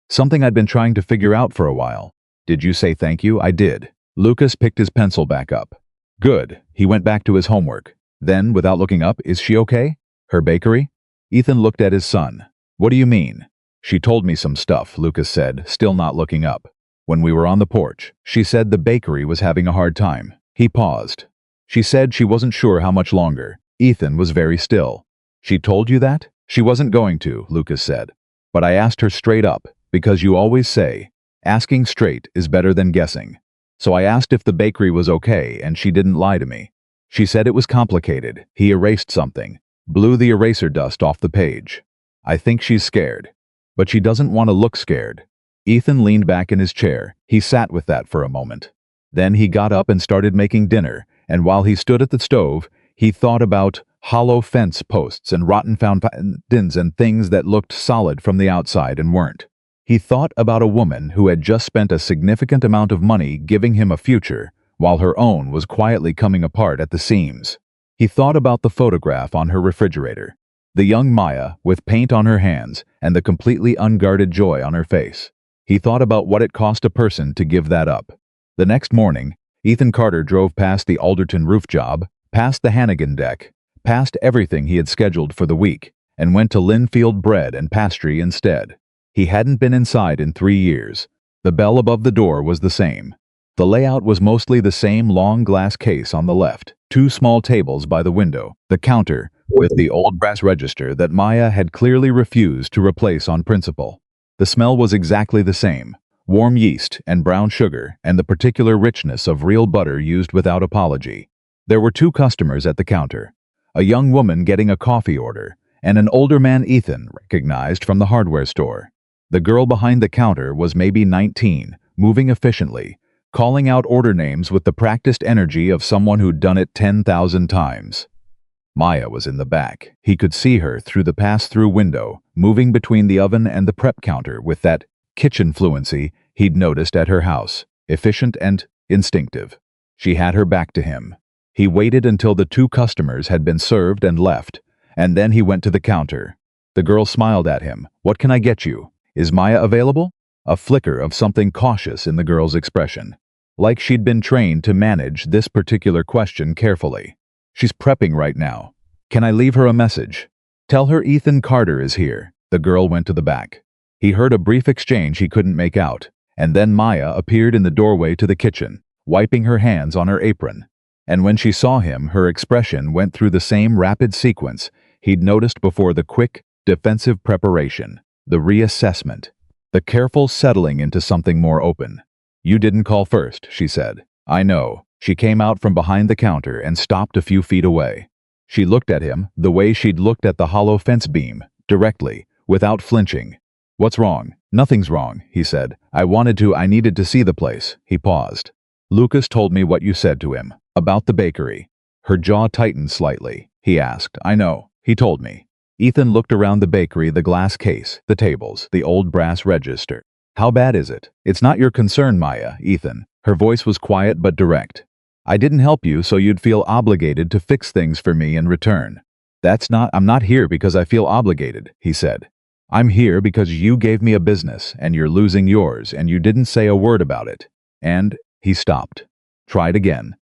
A: Something I'd been trying to figure out for a while. Did you say thank you? I did. Lucas picked his pencil back up. Good. He went back to his homework. Then, without looking up, is she okay? Her bakery? Ethan looked at his son. What do you mean? She told me some stuff, Lucas said, still not looking up. When we were on the porch, she said the bakery was having a hard time. He paused. She said she wasn't sure how much longer. Ethan was very still. She told you that? She wasn't going to, Lucas said. But I asked her straight up, because you always say, asking straight is better than guessing. So I asked if the bakery was okay, and she didn't lie to me. She said it was complicated. He erased something, blew the eraser dust off the page. I think she's scared. But she doesn't want to look scared. Ethan leaned back in his chair. He sat with that for a moment. Then he got up and started making dinner, and while he stood at the stove, he thought about hollow fence posts and rotten fountains and things that looked solid from the outside and weren't. He thought about a woman who had just spent a significant amount of money giving him a future, while her own was quietly coming apart at the seams. He thought about the photograph on her refrigerator, the young Maya with paint on her hands and the completely unguarded joy on her face. He thought about what it cost a person to give that up. The next morning, Ethan Carter drove past the Alderton roof job, past the Hannigan deck, past everything he had scheduled for the week, and went to Linfield Bread and Pastry instead. He hadn't been inside in 3 years. The bell above the door was the same. The layout was mostly the same long glass case on the left, two small tables by the window, the counter, with the old brass register that Maya had clearly refused to replace on principle. The smell was exactly the same, warm yeast and brown sugar and the particular richness of real butter used without apology. There were two customers at the counter, a young woman getting a coffee order, and an older man Ethan recognized from the hardware store. The girl behind the counter was maybe 19, moving efficiently, calling out order names with the practiced energy of someone who'd done it 10,000 times. Maya was in the back. He could see her through the pass-through window, moving between the oven and the prep counter with that kitchen fluency he'd noticed at her house, efficient and instinctive. She had her back to him. He waited until the two customers had been served and left, and then he went to the counter. The girl smiled at him. "What can I get you? Is Maya available?" A flicker of something cautious in the girl's expression, like she'd been trained to manage this particular question carefully. "She's prepping right now. Can I leave her a message?" "Tell her Ethan Carter is here." The girl went to the back. He heard a brief exchange he couldn't make out, and then Maya appeared in the doorway to the kitchen, wiping her hands on her apron. And when she saw him, her expression went through the same rapid sequence he'd noticed before: the quick, defensive preparation, the reassessment, the careful settling into something more open. "You didn't call first," she said. "I know." She came out from behind the counter and stopped a few feet away. She looked at him the way she'd looked at the hollow fence beam, directly, without flinching. "What's wrong?" "Nothing's wrong," he said. I needed to see the place." He paused. "Lucas told me what you said to him. About the bakery." Her jaw tightened slightly. He asked. "I know. He told me." Ethan looked around the bakery, the glass case, the tables, the old brass register. "How bad is it?" "It's not your concern, Maya, Ethan." Her voice was quiet but direct. "I didn't help you so you'd feel obligated to fix things for me in return." I'm not here because I feel obligated," he said. "I'm here because you gave me a business and you're losing yours and you didn't say a word about it." And he stopped. Tried again.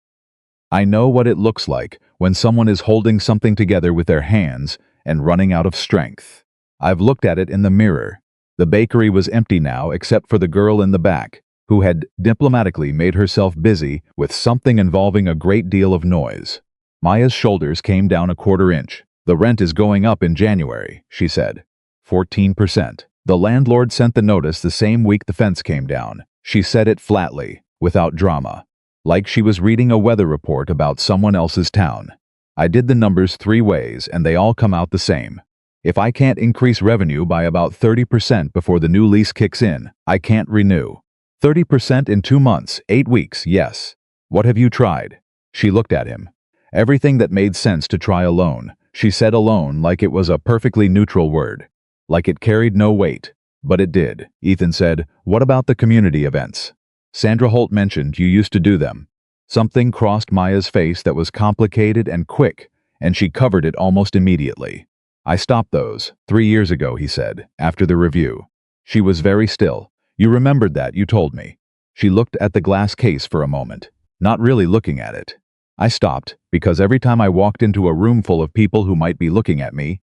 A: "I know what it looks like when someone is holding something together with their hands and running out of strength. I've looked at it in the mirror." The bakery was empty now except for the girl in the back, who had diplomatically made herself busy with something involving a great deal of noise. Maya's shoulders came down a quarter inch. "The rent is going up in January," she said. 14%. "The landlord sent the notice the same week the fence came down." She said it flatly, without drama, like she was reading a weather report about someone else's town. "I did the numbers 3 ways and they all come out the same. If I can't increase revenue by about 30% before the new lease kicks in, I can't renew." 30% in 2 months, 8 weeks, yes. "What have you tried?" She looked at him. Everything that made sense to try alone. She said alone like it was a perfectly neutral word, like it carried no weight. But it did. Ethan said, "What about the community events? Sandra Holt mentioned you used to do them." Something crossed Maya's face that was complicated and quick, and she covered it almost immediately. "I stopped those 3 years ago," he said, after the review. She was very still. "You remembered that, you told me." She looked at the glass case for a moment, not really looking at it. "I stopped because every time I walked into a room full of people who might be looking at me,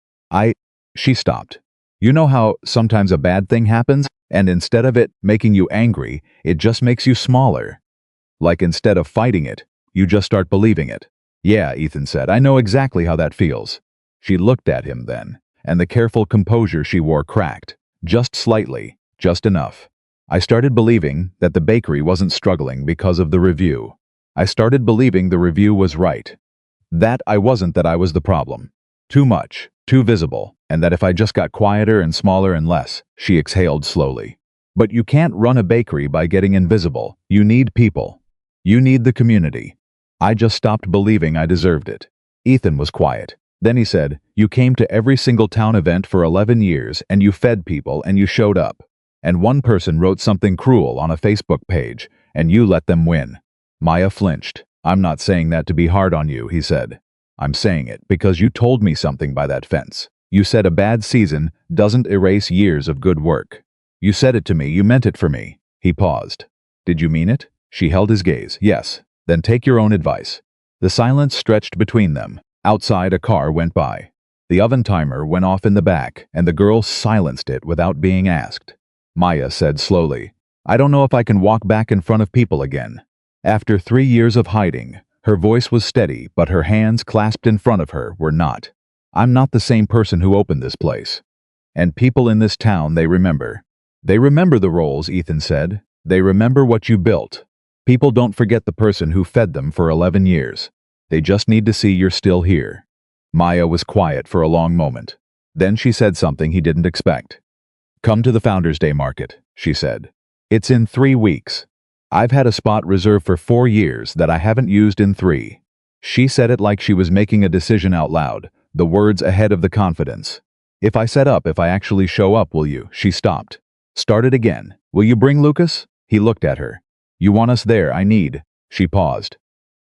A: She stopped. "You know how sometimes a bad thing happens, and instead of it making you angry, it just makes you smaller? Like instead of fighting it, you just start believing it." "Yeah," Ethan said, "I know exactly how that feels." She looked at him then, and the careful composure she wore cracked, just slightly, just enough. "I started believing that the bakery wasn't struggling because of the review. I started believing the review was right. That I was the problem. Too much, too visible, and that if I just got quieter and smaller and less." She exhaled slowly. "But you can't run a bakery by getting invisible. You need people. You need the community." "I just stopped believing I deserved it." Ethan was quiet. Then he said, "You came to every single town event for 11 years, and you fed people, and you showed up. And one person wrote something cruel on a Facebook page, and you let them win." Maya flinched. "I'm not saying that to be hard on you," he said. "I'm saying it because you told me something by that fence. You said a bad season doesn't erase years of good work. You said it to me, you meant it for me." He paused. "Did you mean it?" She held his gaze. "Yes. Then take your own advice." The silence stretched between them. Outside, a car went by. The oven timer went off in the back, and the girl silenced it without being asked. Maya said slowly, "I don't know if I can walk back in front of people again." After 3 years of hiding, her voice was steady, but her hands clasped in front of her were not. I'm not the same person who opened this place. And people in this town, they remember. They remember the roles, Ethan said. They remember what you built. People don't forget the person who fed them for 11 years. They just need to see you're still here. Maya was quiet for a long moment. Then she said something he didn't expect. Come to the Founders Day market, she said. It's in 3 weeks. I've had a spot reserved for 4 years that I haven't used in 3. She said it like she was making a decision out loud, the words ahead of the confidence. If I actually show up, will you? She stopped. Started again. Will you bring Lucas? He looked at her. You want us there, I need. She paused.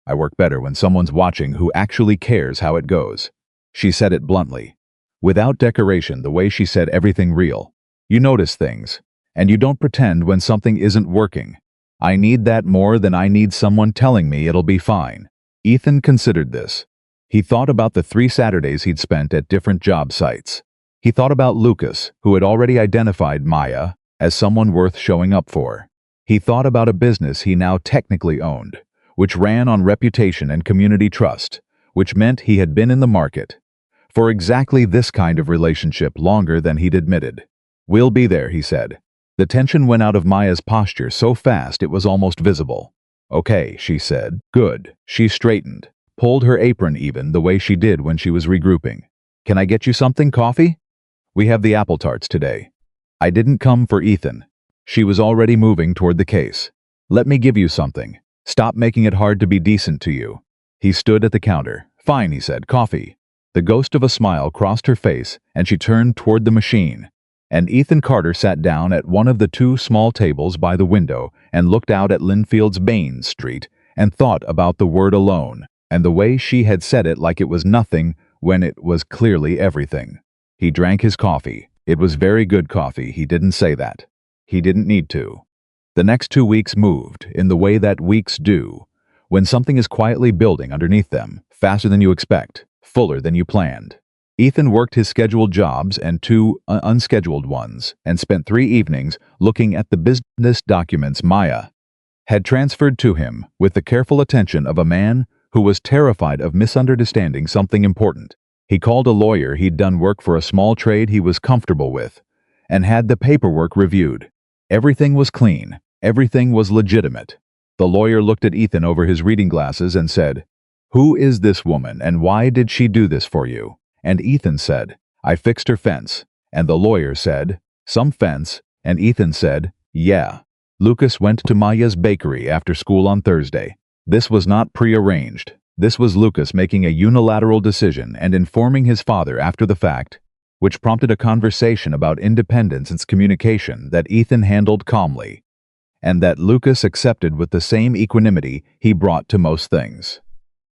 A: I work better when someone's watching who actually cares how it goes. She said it bluntly. Without decoration, the way she said everything real. You notice things. And you don't pretend when something isn't working. I need that more than I need someone telling me it'll be fine. Ethan considered this. He thought about the 3 Saturdays he'd spent at different job sites. He thought about Lucas, who had already identified Maya as someone worth showing up for. He thought about a business he now technically owned, which ran on reputation and community trust, which meant he had been in the market for exactly this kind of relationship longer than he'd admitted. We'll be there, he said. The tension went out of Maya's posture so fast it was almost visible. Okay, she said. Good. She straightened, pulled her apron even the way she did when she was regrouping. Can I get you something, coffee? We have the apple tarts today. I didn't come for Ethan. She was already moving toward the case. Let me give you something. Stop making it hard to be decent to you. He stood at the counter. Fine, he said. Coffee. The ghost of a smile crossed her face and she turned toward the machine. And Ethan Carter sat down at one of the 2 small tables by the window and looked out at Linfield's Bain Street and thought about the word alone and the way she had said it like it was nothing when it was clearly everything. He drank his coffee. It was very good coffee. He didn't say that. He didn't need to. The next 2 weeks moved in the way that weeks do, when something is quietly building underneath them, faster than you expect, fuller than you planned. Ethan worked his scheduled jobs and 2 unscheduled ones and spent 3 evenings looking at the business documents Maya had transferred to him with the careful attention of a man who was terrified of misunderstanding something important. He called a lawyer he'd done work for a small trade he was comfortable with and had the paperwork reviewed. Everything was clean. Everything was legitimate. The lawyer looked at Ethan over his reading glasses and said, Who is this woman and why did she do this for you? And Ethan said, I fixed her fence. And the lawyer said, Some fence? And Ethan said, Yeah. Lucas went to Maya's bakery after school on Thursday. This was not prearranged. This was Lucas making a unilateral decision and informing his father after the fact, which prompted a conversation about independence and communication that Ethan handled calmly, and that Lucas accepted with the same equanimity he brought to most things.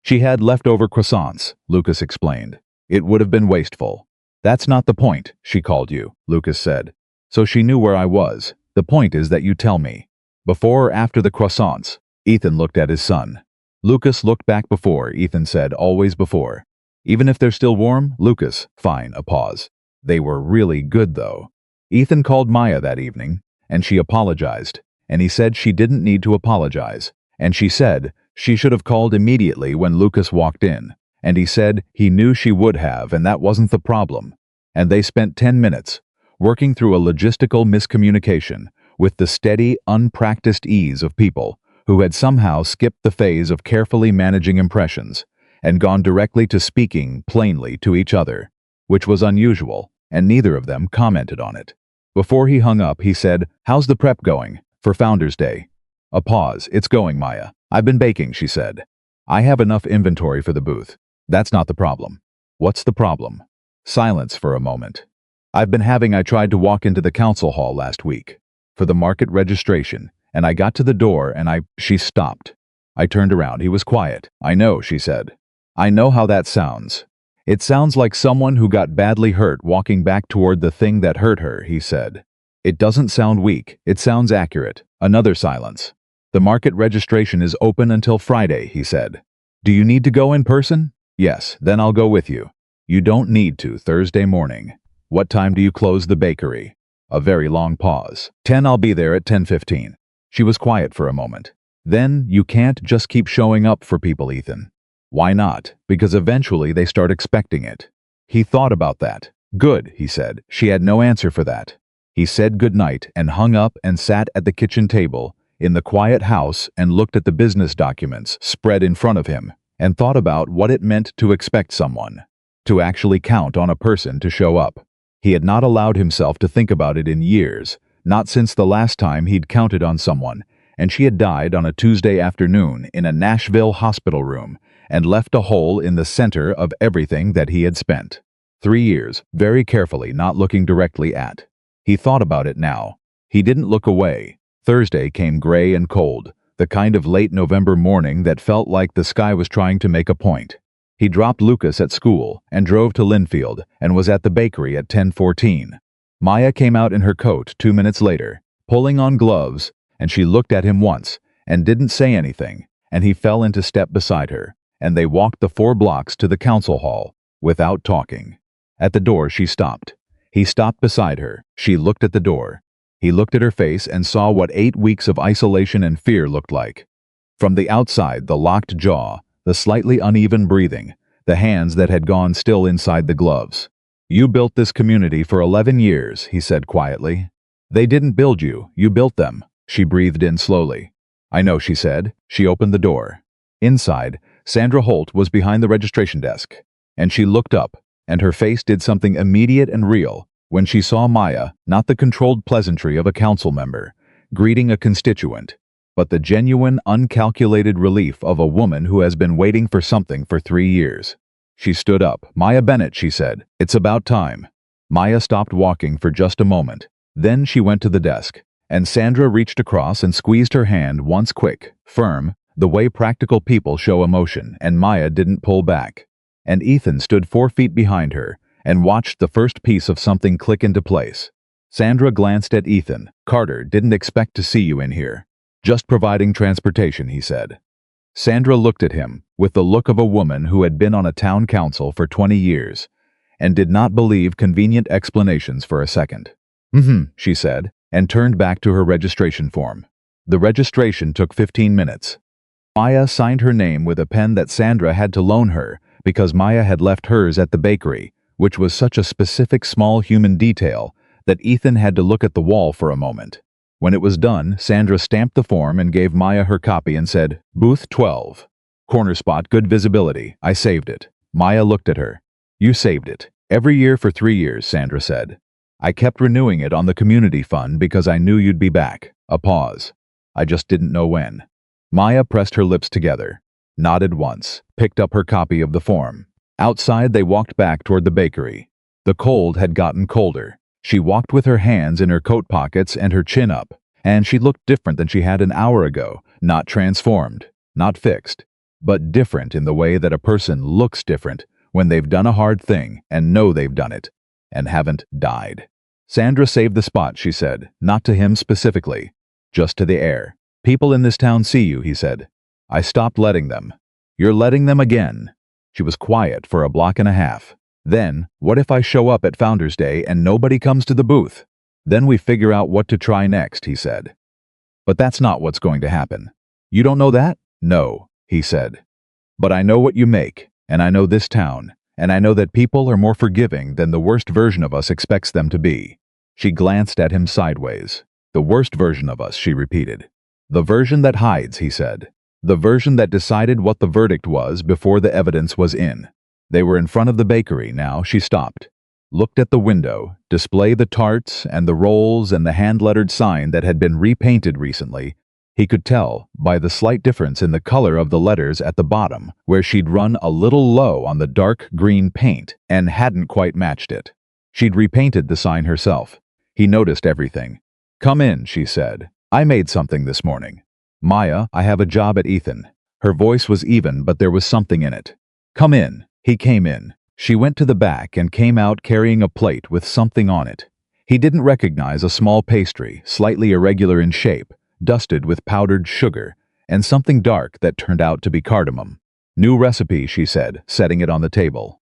A: She had leftover croissants, Lucas explained. It would have been wasteful. That's not the point, she called you, Lucas said. So she knew where I was. The point is that you tell me. Before or after the croissants? Ethan looked at his son. Lucas looked back before, Ethan said, always before. Even if they're still warm, Lucas, fine, a pause. They were really good though. Ethan called Maya that evening, and she apologized, and he said she didn't need to apologize, and she said she should have called immediately when Lucas walked in. And he said he knew she would have, and that wasn't the problem. And they spent 10 minutes, working through a logistical miscommunication, with the steady, unpracticed ease of people who had somehow skipped the phase of carefully managing impressions, and gone directly to speaking plainly to each other, which was unusual, and neither of them commented on it. Before he hung up, he said, How's the prep going for Founders Day? A pause. It's going, Maya. I've been baking, she said. I have enough inventory for the booth. That's not the problem. What's the problem? Silence for a moment. I tried to walk into the council hall last week for the market registration, and I got to the door and she stopped. I turned around. He was quiet. I know, she said. I know how that sounds. It sounds like someone who got badly hurt walking back toward the thing that hurt her, he said. It doesn't sound weak. It sounds accurate. Another silence. The market registration is open until Friday, he said. Do you need to go in person? Yes, then I'll go with you. You don't need to Thursday morning. What time do you close the bakery? A very long pause. 10. I'll be there at 10:15. She was quiet for a moment. Then you can't just keep showing up for people, Ethan. Why not? Because eventually they start expecting it. He thought about that. Good, he said. She had no answer for that. He said goodnight and hung up and sat at the kitchen table in the quiet house and looked at the business documents spread in front of him and thought about what it meant to expect someone, to actually count on a person to show up. He had not allowed himself to think about it in years, not since the last time he'd counted on someone, and she had died on a Tuesday afternoon in a Nashville hospital room and left a hole in the center of everything that he had spent 3 years very carefully not looking directly at. He thought about it now. He didn't look away. Thursday came gray and cold, the kind of late November morning that felt like the sky was trying to make a point. He dropped Lucas at school and drove to Linfield and was at the bakery at 10:14. Maya came out in her coat 2 minutes later, pulling on gloves, and she looked at him once and didn't say anything, and he fell into step beside her, and they walked the 4 blocks to the council hall without talking. At the door she stopped. He stopped beside her. She looked at the door. He looked at her face and saw what 8 weeks of isolation and fear looked like. From the outside, the locked jaw, the slightly uneven breathing, the hands that had gone still inside the gloves. "You built this community for 11 years, he said quietly. "They didn't build you, you built them." She breathed in slowly. "I know," she said. She opened the door. Inside, Sandra Holt was behind the registration desk, and she looked up, and her face did something immediate and real when she saw Maya, not the controlled pleasantry of a council member, greeting a constituent, but the genuine, uncalculated relief of a woman who has been waiting for something for 3 years. She stood up. "Maya Bennett," she said. "It's about time." Maya stopped walking for just a moment. Then she went to the desk, and Sandra reached across and squeezed her hand once quick, firm, the way practical people show emotion, and Maya didn't pull back. And Ethan stood 4 feet behind her and watched the first piece of something click into place. Sandra glanced at Ethan. "Carter didn't expect to see you in here." "Just providing transportation," he said. Sandra looked at him with the look of a woman who had been on a town council for 20 years and did not believe convenient explanations for a second. She said, and turned back to her registration form. The registration took 15 minutes. Maya signed her name with a pen that Sandra had to loan her because Maya had left hers at the bakery, which was such a specific small human detail that Ethan had to look at the wall for a moment. When it was done, Sandra stamped the form and gave Maya her copy and said, "Booth 12. Corner spot, good visibility. I saved it." Maya looked at her. "You saved it. Every year for 3 years, Sandra said. "I kept renewing it on the community fund because I knew you'd be back." A pause. "I just didn't know when." Maya pressed her lips together, nodded once, picked up her copy of the form. Outside, they walked back toward the bakery. The cold had gotten colder. She walked with her hands in her coat pockets and her chin up, and she looked different than she had an hour ago, not transformed, not fixed, but different in the way that a person looks different when they've done a hard thing and know they've done it, and haven't died. "Sandra saved the spot," she said, not to him specifically, just to the air. "People in this town see you," he said. "I stopped letting them." "You're letting them again." She was quiet for a block and a half. "Then, what if I show up at Founders Day and nobody comes to the booth? Then we figure out what to try next," he said. "But that's not what's going to happen." "You don't know that?" "No," he said. "But I know what you make, and I know this town, and I know that people are more forgiving than the worst version of us expects them to be." She glanced at him sideways. "The worst version of us," she repeated. "The version that hides," he said. "The version that decided what the verdict was before the evidence was in." They were in front of the bakery now. She stopped, looked at the window, display the tarts and the rolls and the hand-lettered sign that had been repainted recently. He could tell by the slight difference in the color of the letters at the bottom, where she'd run a little low on the dark green paint and hadn't quite matched it. She'd repainted the sign herself. He noticed everything. "Come in," she said. "I made something this morning. Maya, I have a job at Ethan." Her voice was even, but there was something in it. "Come in." He came in. She went to the back and came out carrying a plate with something on it. He didn't recognize a small pastry, slightly irregular in shape, dusted with powdered sugar, and something dark that turned out to be cardamom. "New recipe," she said, setting it on the table.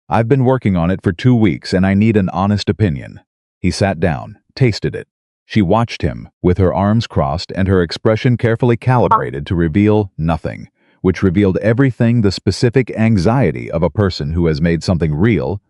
A: "I've been working on it for 2 weeks and I need an honest opinion." He sat down, tasted it. She watched him, with her arms crossed and her expression carefully calibrated to reveal nothing, which revealed everything: the specific anxiety of a person who has made something real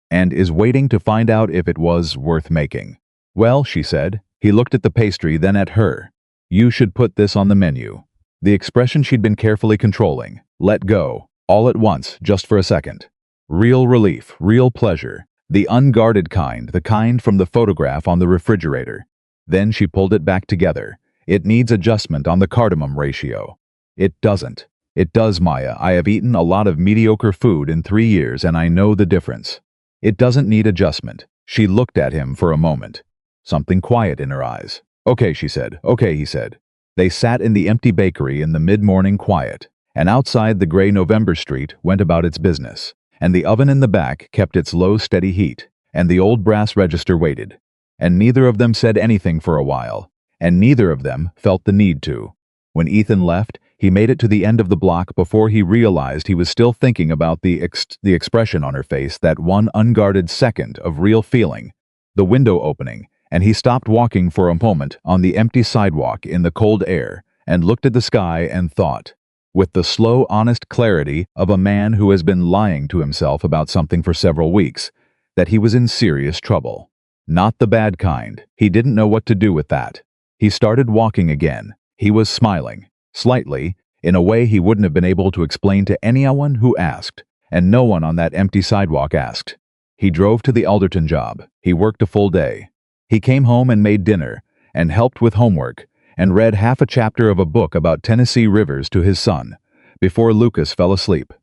A: and is waiting to find out if it was worth making. "Well," she said. He looked at the pastry, then at her. "You should put this on the menu." The expression she'd been carefully controlling let go, all at once, just for a second. Real relief, real pleasure. The unguarded kind, the kind from the photograph on the refrigerator. Then she pulled it back together. "It needs adjustment on the cardamom ratio." "It doesn't." "It does, Maya. I have eaten a lot of mediocre food in 3 years and I know the difference. It doesn't need adjustment." She looked at him for a moment, something quiet in her eyes. "Okay," she said. "Okay," he said. They sat in the empty bakery in the mid-morning quiet, and outside the gray November street went about its business, and the oven in the back kept its low, steady heat, and the old brass register waited. And neither of them said anything for a while, and neither of them felt the need to. When Ethan left, he made it to the end of the block before he realized he was still thinking about the expression on her face, that one unguarded second of real feeling, the window opening, and he stopped walking for a moment on the empty sidewalk in the cold air and looked at the sky and thought, with the slow, honest clarity of a man who has been lying to himself about something for several weeks, that he was in serious trouble. Not the bad kind. He didn't know what to do with that. He started walking again. He was smiling, slightly, in a way he wouldn't have been able to explain to anyone who asked, and no one on that empty sidewalk asked. He drove to the Alderton job. He worked a full day. He came home and made dinner, and helped with homework, and read half a chapter of a book about Tennessee rivers to his son, before Lucas fell asleep.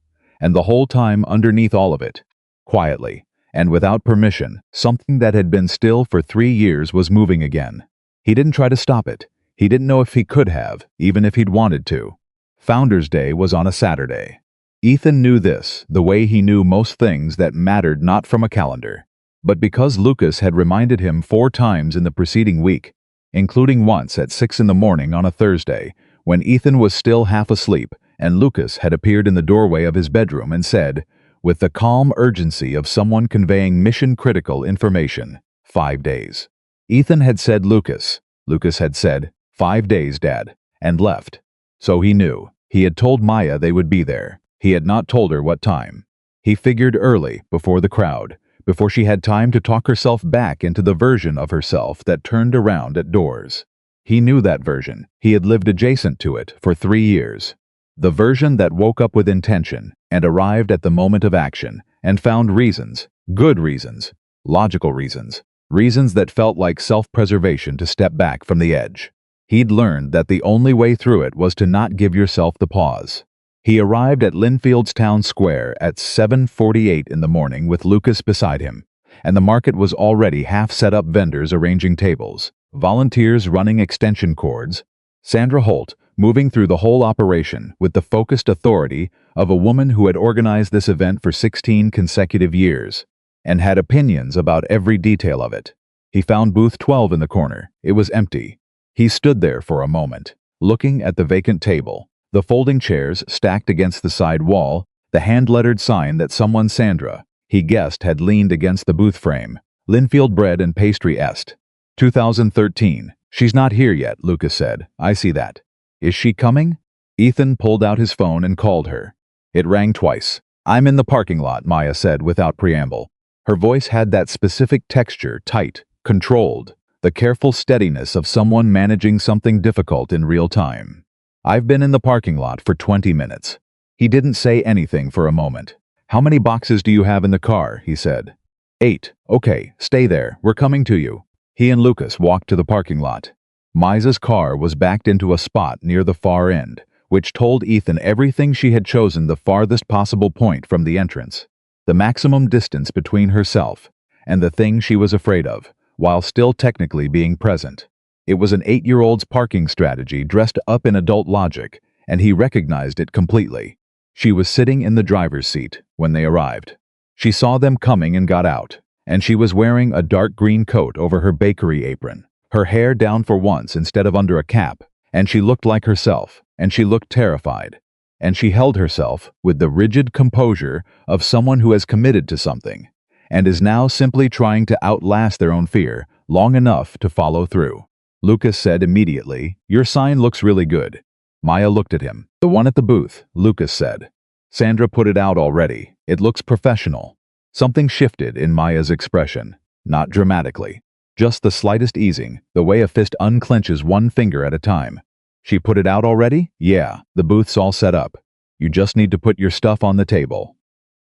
A: And the whole time, underneath all of it, quietly, and without permission, something that had been still for 3 years was moving again. He didn't try to stop it. He didn't know if he could have, even if he'd wanted to. Founder's Day was on a Saturday. Ethan knew this, the way he knew most things that mattered not from a calendar. But because Lucas had reminded him 4 times in the preceding week, including once at 6 in the morning on a Thursday, when Ethan was still half asleep, and Lucas had appeared in the doorway of his bedroom and said, with the calm urgency of someone conveying mission-critical information, 5 days. Ethan had said Lucas. Lucas had said, 5 days, Dad, and left. So he knew. He had told Maya they would be there. He had not told her what time. He figured early, before the crowd, before she had time to talk herself back into the version of herself that turned around at doors. He knew that version. He had lived adjacent to it for 3 years. The version that woke up with intention and arrived at the moment of action and found reasons, good reasons, logical reasons, reasons that felt like self-preservation to step back from the edge. He'd learned that the only way through it was to not give yourself the pause. He arrived at Linfield's Town Square at 7:48 in the morning with Lucas beside him, and the market was already half set up, vendors arranging tables, volunteers running extension cords, Sandra Holt moving through the whole operation with the focused authority of a woman who had organized this event for 16 consecutive years and had opinions about every detail of it. He found booth 12 in the corner. It was empty. He stood there for a moment, looking at the vacant table, the folding chairs stacked against the side wall, the hand-lettered sign that someone Sandra, he guessed, had leaned against the booth frame. Linfield Bread and Pastry Est. 2013. She's not here yet, Lucas said. I see that. Is she coming? Ethan pulled out his phone and called her. It rang twice. I'm in the parking lot, Maya said without preamble. Her voice had that specific texture, tight, controlled, the careful steadiness of someone managing something difficult in real time. I've been in the parking lot for 20 minutes. He didn't say anything for a moment. How many boxes do you have in the car? He said. 8. Okay, stay there. We're coming to you. He and Lucas walked to the parking lot. Maya's car was backed into a spot near the far end, which told Ethan everything. She had chosen the farthest possible point from the entrance, the maximum distance between herself and the thing she was afraid of, while still technically being present. It was an 8-year-old's parking strategy dressed up in adult logic, and he recognized it completely. She was sitting in the driver's seat when they arrived. She saw them coming and got out, and she was wearing a dark green coat over her bakery apron, her hair down for once instead of under a cap, and she looked like herself, and she looked terrified, and she held herself with the rigid composure of someone who has committed to something and is now simply trying to outlast their own fear long enough to follow through. Lucas said immediately, "Your sign looks really good." Maya looked at him. "The one at the booth," Lucas said. "Sandra put it out already. It looks professional." Something shifted in Maya's expression. Not dramatically. Just the slightest easing, the way a fist unclenches one finger at a time. "She put it out already?" "Yeah, the booth's all set up. You just need to put your stuff on the table."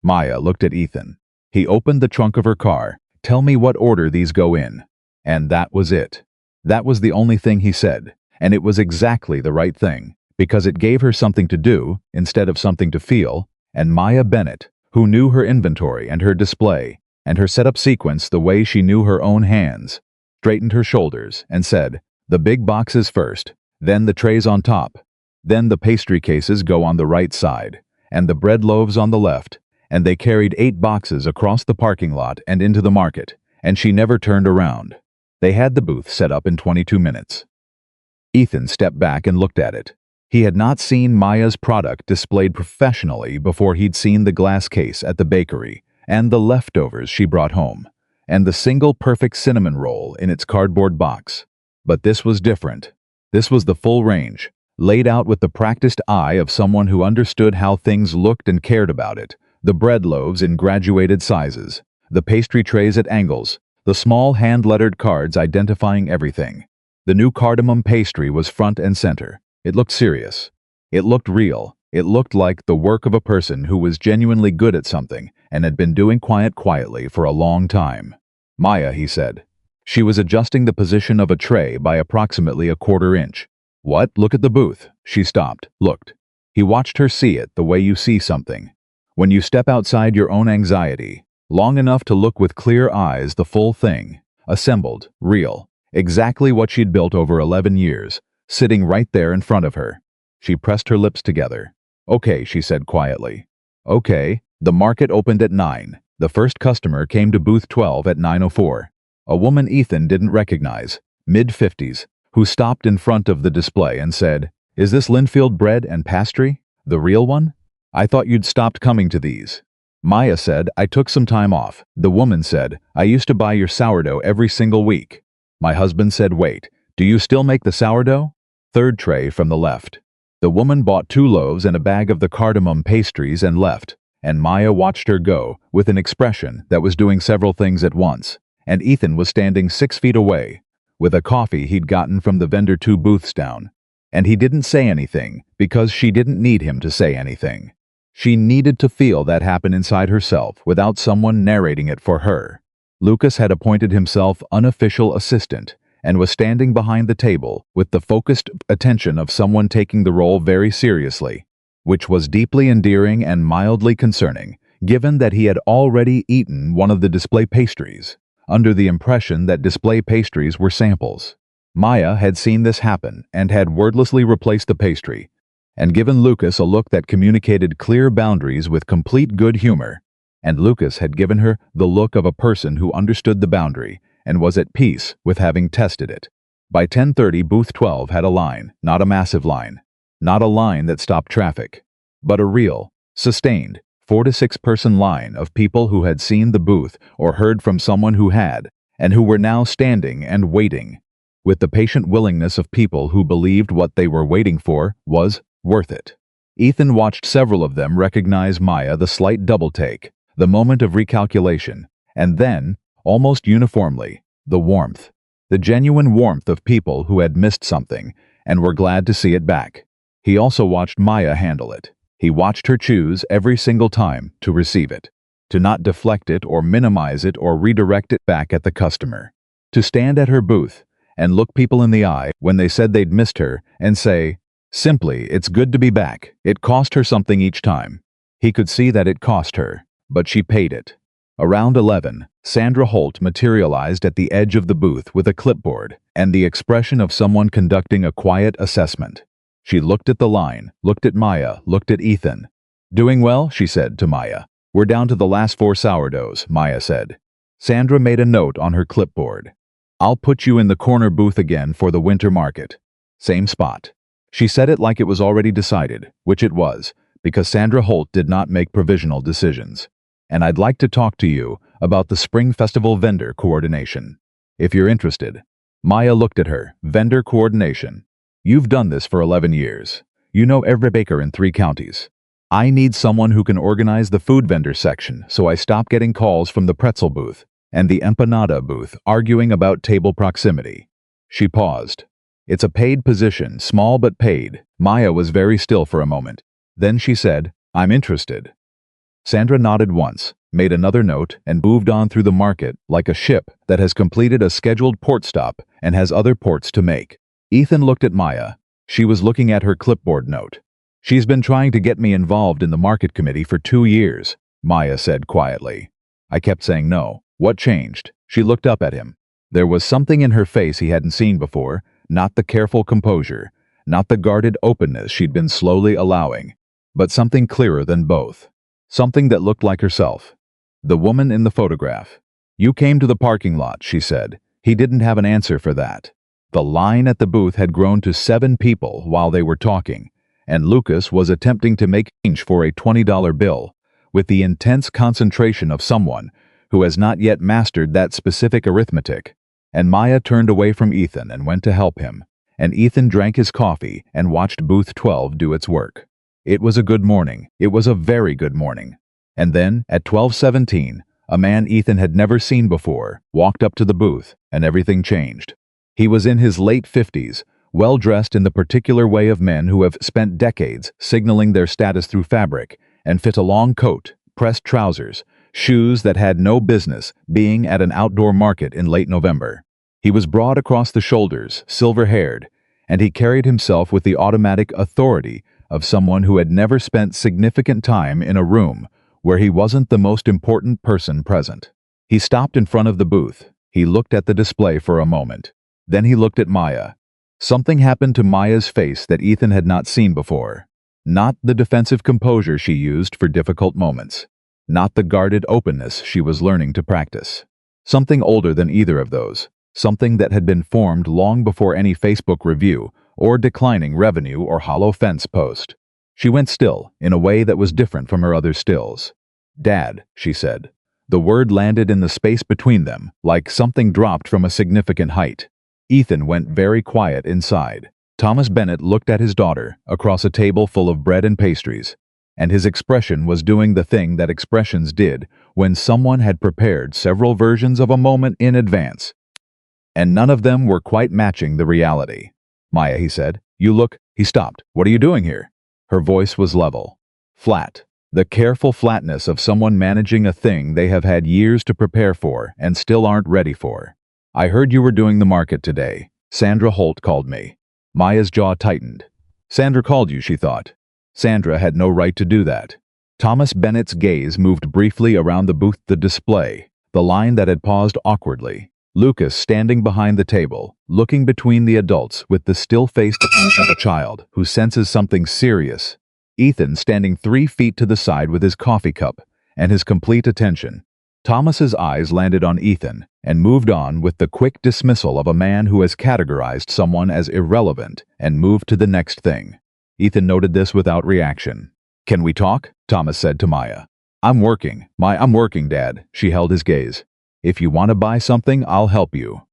A: Maya looked at Ethan. He opened the trunk of her car. "Tell me what order these go in." And that was it. That was the only thing he said, and it was exactly the right thing, because it gave her something to do instead of something to feel, and Maya Bennett, who knew her inventory and her display, and her setup sequence the way she knew her own hands, straightened her shoulders and said, "The big boxes first, then the trays on top, then the pastry cases go on the right side, and the bread loaves on the left," and they carried 8 boxes across the parking lot and into the market, and she never turned around. They had the booth set up in 22 minutes. Ethan stepped back and looked at it. He had not seen Maya's product displayed professionally before he'd seen the glass case at the bakery, and the leftovers she brought home, and the single perfect cinnamon roll in its cardboard box. But this was different. This was the full range, laid out with the practiced eye of someone who understood how things looked and cared about it. The bread loaves in graduated sizes, the pastry trays at angles, the small hand-lettered cards identifying everything. The new cardamom pastry was front and center. It looked serious. It looked real. It looked like the work of a person who was genuinely good at something and had been doing quietly for a long time. "Maya," he said. She was adjusting the position of a tray by approximately a quarter inch. "What? Look at the booth." She stopped, looked. He watched her see it the way you see something. When you step outside your own anxiety, long enough to look with clear eyes the full thing, assembled, real, exactly what she'd built over 11 years, sitting right there in front of her. She pressed her lips together. "Okay," she said quietly. "Okay." The market opened at 9. The first customer came to booth 12 at 9:04. A woman Ethan didn't recognize, mid-50s, who stopped in front of the display and said, "Is this Linfield bread and pastry? The real one? I thought you'd stopped coming to these." Maya said, "I took some time off." The woman said, "I used to buy your sourdough every single week." My husband said, "Wait, do you still make the sourdough?" Third tray from the left. The woman bought 2 loaves and a bag of the cardamom pastries and left, and Maya watched her go with an expression that was doing several things at once, and Ethan was standing 6 feet away, with a coffee he'd gotten from the vendor 2 booths down. And he didn't say anything because she didn't need him to say anything. She needed to feel that happen inside herself without someone narrating it for her. Lucas had appointed himself unofficial assistant and was standing behind the table with the focused attention of someone taking the role very seriously, which was deeply endearing and mildly concerning, given that he had already eaten one of the display pastries, under the impression that display pastries were samples. Maya had seen this happen and had wordlessly replaced the pastry, and given Lucas a look that communicated clear boundaries with complete good humor, and Lucas had given her the look of a person who understood the boundary and was at peace with having tested it. By 10:30, booth 12 had a line, not a massive line, not a line that stopped traffic, but a real, sustained, 4 to 6 person line of people who had seen the booth or heard from someone who had, and who were now standing and waiting, with the patient willingness of people who believed what they were waiting for was worth it. Ethan watched several of them recognize Maya, the slight double take, the moment of recalculation, and then, almost uniformly, the warmth, the genuine warmth of people who had missed something and were glad to see it back. He also watched Maya handle it. He watched her choose every single time to receive it, to not deflect it or minimize it or redirect it back at the customer, to stand at her booth and look people in the eye when they said they'd missed her and say, simply, "It's good to be back." It cost her something each time. He could see that it cost her, but she paid it. Around 11, Sandra Holt materialized at the edge of the booth with a clipboard and the expression of someone conducting a quiet assessment. She looked at the line, looked at Maya, looked at Ethan. "Doing well?" she said to Maya. "We're down to the last 4 sourdoughs," Maya said. Sandra made a note on her clipboard. "I'll put you in the corner booth again for the winter market. Same spot." She said it like it was already decided, which it was, because Sandra Holt did not make provisional decisions. "And I'd like to talk to you about the Spring Festival vendor coordination, if you're interested." Maya looked at her. Vendor coordination. You've done this for 11 years. You know every baker in 3 counties. I need someone who can organize the food vendor section, so I stop getting calls from the pretzel booth and the empanada booth arguing about table proximity. She paused. It's a paid position, small but paid. Maya was very still for a moment. Then she said, I'm interested. Sandra nodded once, made another note, and moved on through the market like a ship that has completed a scheduled port stop and has other ports to make. Ethan looked at Maya. She was looking at her clipboard note. She's been trying to get me involved in the market committee for 2 years, Maya said quietly. I kept saying no. What changed? She looked up at him. There was something in her face he hadn't seen before, not the careful composure, not the guarded openness she'd been slowly allowing, but something clearer than both. Something that looked like herself. The woman in the photograph. You came to the parking lot, she said. He didn't have an answer for that. The line at the booth had grown to 7 people while they were talking, and Lucas was attempting to make change for a $20 bill, with the intense concentration of someone who has not yet mastered that specific arithmetic. And Maya turned away from Ethan and went to help him, and Ethan drank his coffee and watched booth 12 do its work. It was a good morning. It was a very good morning. And then, at 12:17, a man Ethan had never seen before walked up to the booth, and everything changed. He was in his late 50s, well-dressed in the particular way of men who have spent decades signaling their status through fabric, and fit a long coat, pressed trousers, shoes that had no business being at an outdoor market in late November. He was broad across the shoulders, silver-haired, and he carried himself with the automatic authority of someone who had never spent significant time in a room where he wasn't the most important person present. He stopped in front of the booth. He looked at the display for a moment. Then he looked at Maya. Something happened to Maya's face that Ethan had not seen before. Not the defensive composure she used for difficult moments. Not the guarded openness she was learning to practice. Something older than either of those. Something that had been formed long before any Facebook review or declining revenue or hollow fence post. She went still, in a way that was different from her other stills. Dad, she said. The word landed in the space between them, like something dropped from a significant height. Ethan went very quiet inside. Thomas Bennett looked at his daughter across a table full of bread and pastries, and his expression was doing the thing that expressions did when someone had prepared several versions of a moment in advance, and none of them were quite matching the reality. Maya, he said, you look... He stopped. What are you doing here? Her voice was level. Flat. The careful flatness of someone managing a thing they have had years to prepare for and still aren't ready for. I heard you were doing the market today. Sandra Holt called me. Maya's jaw tightened. Sandra called you, she thought. Sandra had no right to do that. Thomas Bennett's gaze moved briefly around the booth, the display, the line that had paused awkwardly. Lucas standing behind the table, looking between the adults with the still-faced of a child who senses something serious. Ethan standing 3 feet to the side with his coffee cup and his complete attention. Thomas's eyes landed on Ethan and moved on with the quick dismissal of a man who has categorized someone as irrelevant and moved to the next thing. Ethan noted this without reaction. Can we talk? Thomas said to Maya. I'm working, Dad. She held his gaze. If you want to buy something, I'll help you.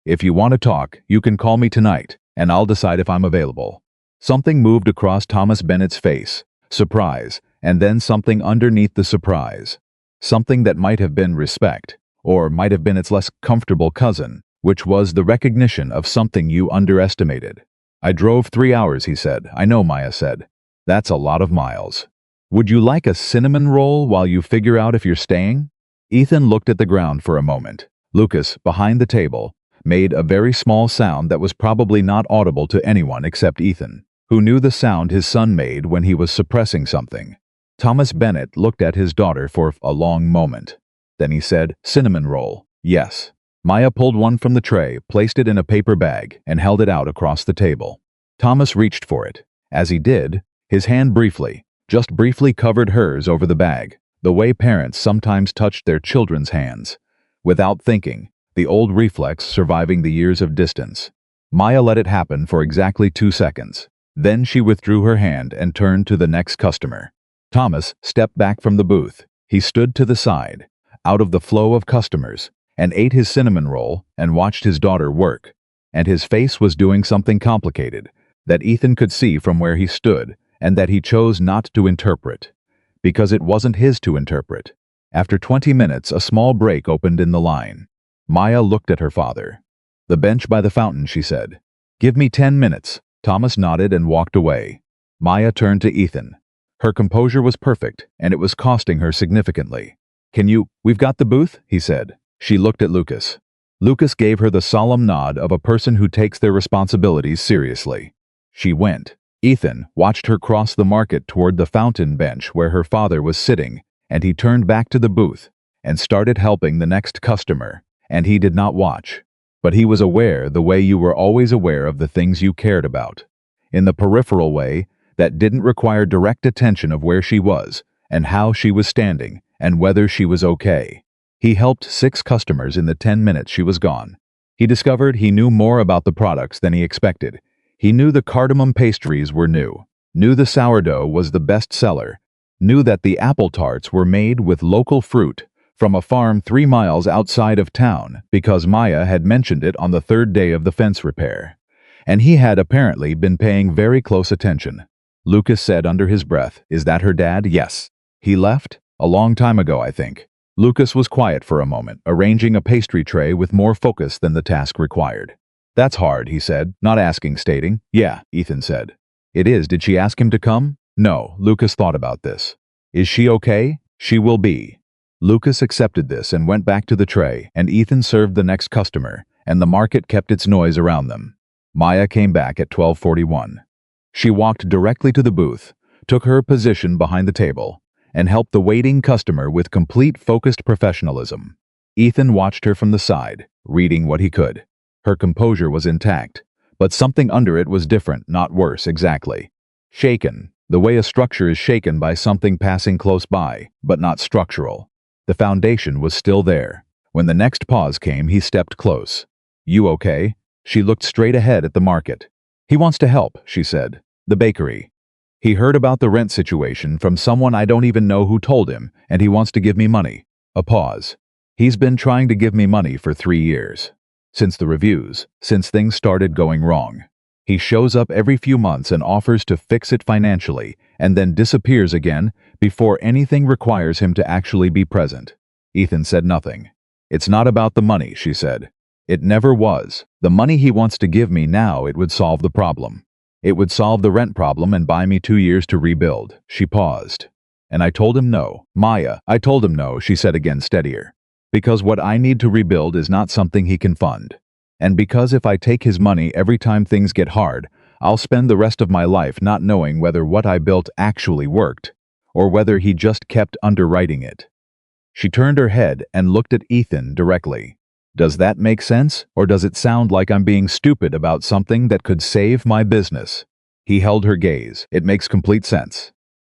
A: If you want to talk, you can call me tonight, and I'll decide if I'm available. Something moved across Thomas Bennett's face. Surprise, and then something underneath the surprise. Something that might have been respect, or might have been its less comfortable cousin, which was the recognition of something you underestimated. I drove 3 hours, he said. I know, Maya said. That's a lot of miles. Would you like a cinnamon roll while you figure out if you're staying? Ethan looked at the ground for a moment. Lucas, behind the table, made a very small sound that was probably not audible to anyone except Ethan, who knew the sound his son made when he was suppressing something. Thomas Bennett looked at his daughter for a long moment. Then he said, cinnamon roll. Yes. Maya pulled one from the tray, placed it in a paper bag, and held it out across the table. Thomas reached for it. As he did, his hand just briefly covered hers over the bag, the way parents sometimes touched their children's hands. Without thinking, the old reflex surviving the years of distance. Maya let it happen for exactly 2 seconds. Then she withdrew her hand and turned to the next customer. Thomas stepped back from the booth. He stood to the side, out of the flow of customers, and ate his cinnamon roll and watched his daughter work. and his face was doing something complicated that Ethan could see from where he stood and that he chose not to interpret. Because it wasn't his to interpret. After 20 minutes, a small break opened in the line. Maya looked at her father. "The bench by the fountain," she said. "Give me 10 minutes." Thomas nodded and walked away. Maya turned to Ethan. Her composure was perfect, and it was costing her significantly. "We've got the booth," he said. She looked at Lucas. Lucas gave her the solemn nod of a person who takes their responsibilities seriously. She went. Ethan watched her cross the market toward the fountain bench where her father was sitting, and he turned back to the booth and started helping the next customer, and he did not watch. But he was aware the way you were always aware of the things you cared about. In the peripheral way that didn't require direct attention of where she was, and how she was standing, and whether she was okay. He helped 6 customers in the 10 minutes she was gone. He discovered he knew more about the products than he expected. He knew the cardamom pastries were new, knew the sourdough was the best seller, knew that the apple tarts were made with local fruit from a farm 3 miles outside of town because Maya had mentioned it on the 3rd day of the fence repair. And he had apparently been paying very close attention. Lucas said under his breath, "Is that her dad?" "Yes." "He left? A long time ago, I think." Lucas was quiet for a moment, arranging a pastry tray with more focus than the task required. "That's hard," he said, not asking, stating. "Yeah," Ethan said. "It is. Did she ask him to come?" "No." Lucas thought about this. "Is she okay?" "She will be." Lucas accepted this and went back to the tray, and Ethan served the next customer, and the market kept its noise around them. Maya came back at 12:41. She walked directly to the booth, took her position behind the table, and helped the waiting customer with complete focused professionalism. Ethan watched her from the side, reading what he could. Her composure was intact, but something under it was different, not worse exactly. Shaken, the way a structure is shaken by something passing close by, but not structural. The foundation was still there. When the next pause came, he stepped close. "You okay?" She looked straight ahead at the market. "He wants to help," she said. "The bakery. He heard about the rent situation from someone I don't even know who told him, and he wants to give me money." A pause. "He's been trying to give me money for 3 years. Since the reviews, since things started going wrong. He shows up every few months and offers to fix it financially, and then disappears again before anything requires him to actually be present." Ethan said nothing. "It's not about the money," she said. "It never was. The money he wants to give me now, it would solve the problem. It would solve the rent problem and buy me 2 years to rebuild." She paused. "And I told him no." "Maya, I told him no," she said again, steadier. "Because what I need to rebuild is not something he can fund. And because if I take his money every time things get hard, I'll spend the rest of my life not knowing whether what I built actually worked, or whether he just kept underwriting it." She turned her head and looked at Ethan directly. "Does that make sense, or does it sound like I'm being stupid about something that could save my business?" He held her gaze. "It makes complete sense."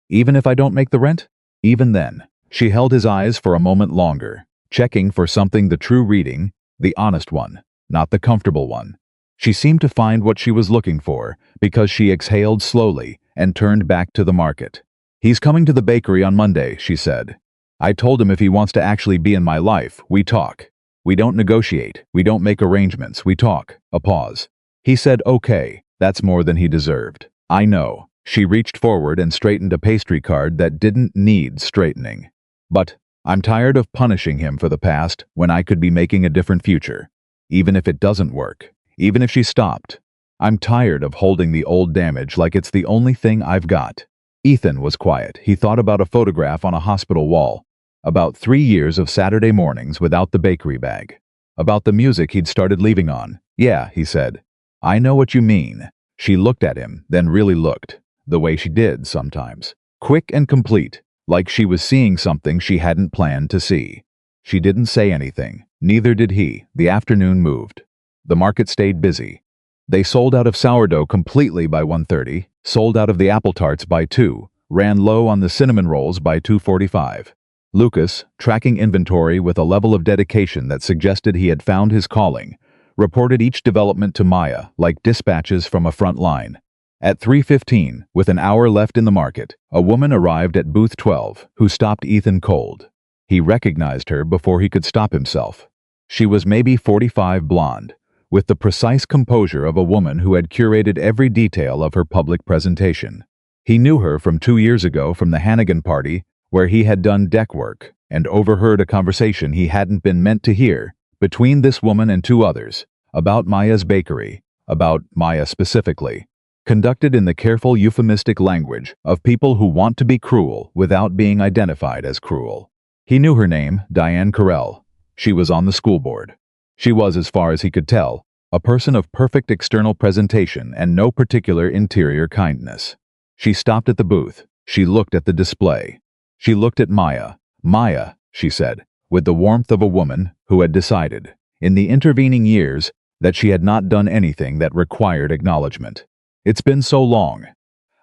A: "Even if I don't make the rent?" "Even then." She held his eyes for a moment longer, checking for something, the true reading, the honest one, not the comfortable one. She seemed to find what she was looking for, because she exhaled slowly and turned back to the market. "He's coming to the bakery on Monday," she said. "I told him if he wants to actually be in my life, we talk. We don't negotiate, we don't make arrangements, we talk." A pause. He said, "Okay, that's more than he deserved." "I know." She reached forward and straightened a pastry card that didn't need straightening. "But I'm tired of punishing him for the past when I could be making a different future. Even if it doesn't work. Even if she stopped. I'm tired of holding the old damage like it's the only thing I've got." Ethan was quiet. He thought about a photograph on a hospital wall. About 3 years of Saturday mornings without the bakery bag. About the music he'd started leaving on. "Yeah," he said. "I know what you mean." She looked at him, then really looked. The way she did sometimes. Quick and complete, like she was seeing something she hadn't planned to see. She didn't say anything. Neither did he. The afternoon moved. The market stayed busy. They sold out of sourdough completely by 1:30, sold out of the apple tarts by 2, ran low on the cinnamon rolls by 2:45. Lucas, tracking inventory with a level of dedication that suggested he had found his calling, reported each development to Maya like dispatches from a front line. At 3:15, with an hour left in the market, a woman arrived at booth 12 who stopped Ethan cold. He recognized her before he could stop himself. She was maybe 45, blonde, with the precise composure of a woman who had curated every detail of her public presentation. He knew her from 2 years ago from the Hannigan party, where he had done deck work, and overheard a conversation he hadn't been meant to hear, between this woman and two others, about Maya's bakery, about Maya specifically, conducted in the careful euphemistic language of people who want to be cruel without being identified as cruel. He knew her name, Diane Carell. She was on the school board. She was, as far as he could tell, a person of perfect external presentation and no particular interior kindness. She stopped at the booth. She looked at the display. She looked at Maya. "Maya," she said, with the warmth of a woman who had decided, in the intervening years, that she had not done anything that required acknowledgement. "It's been so long.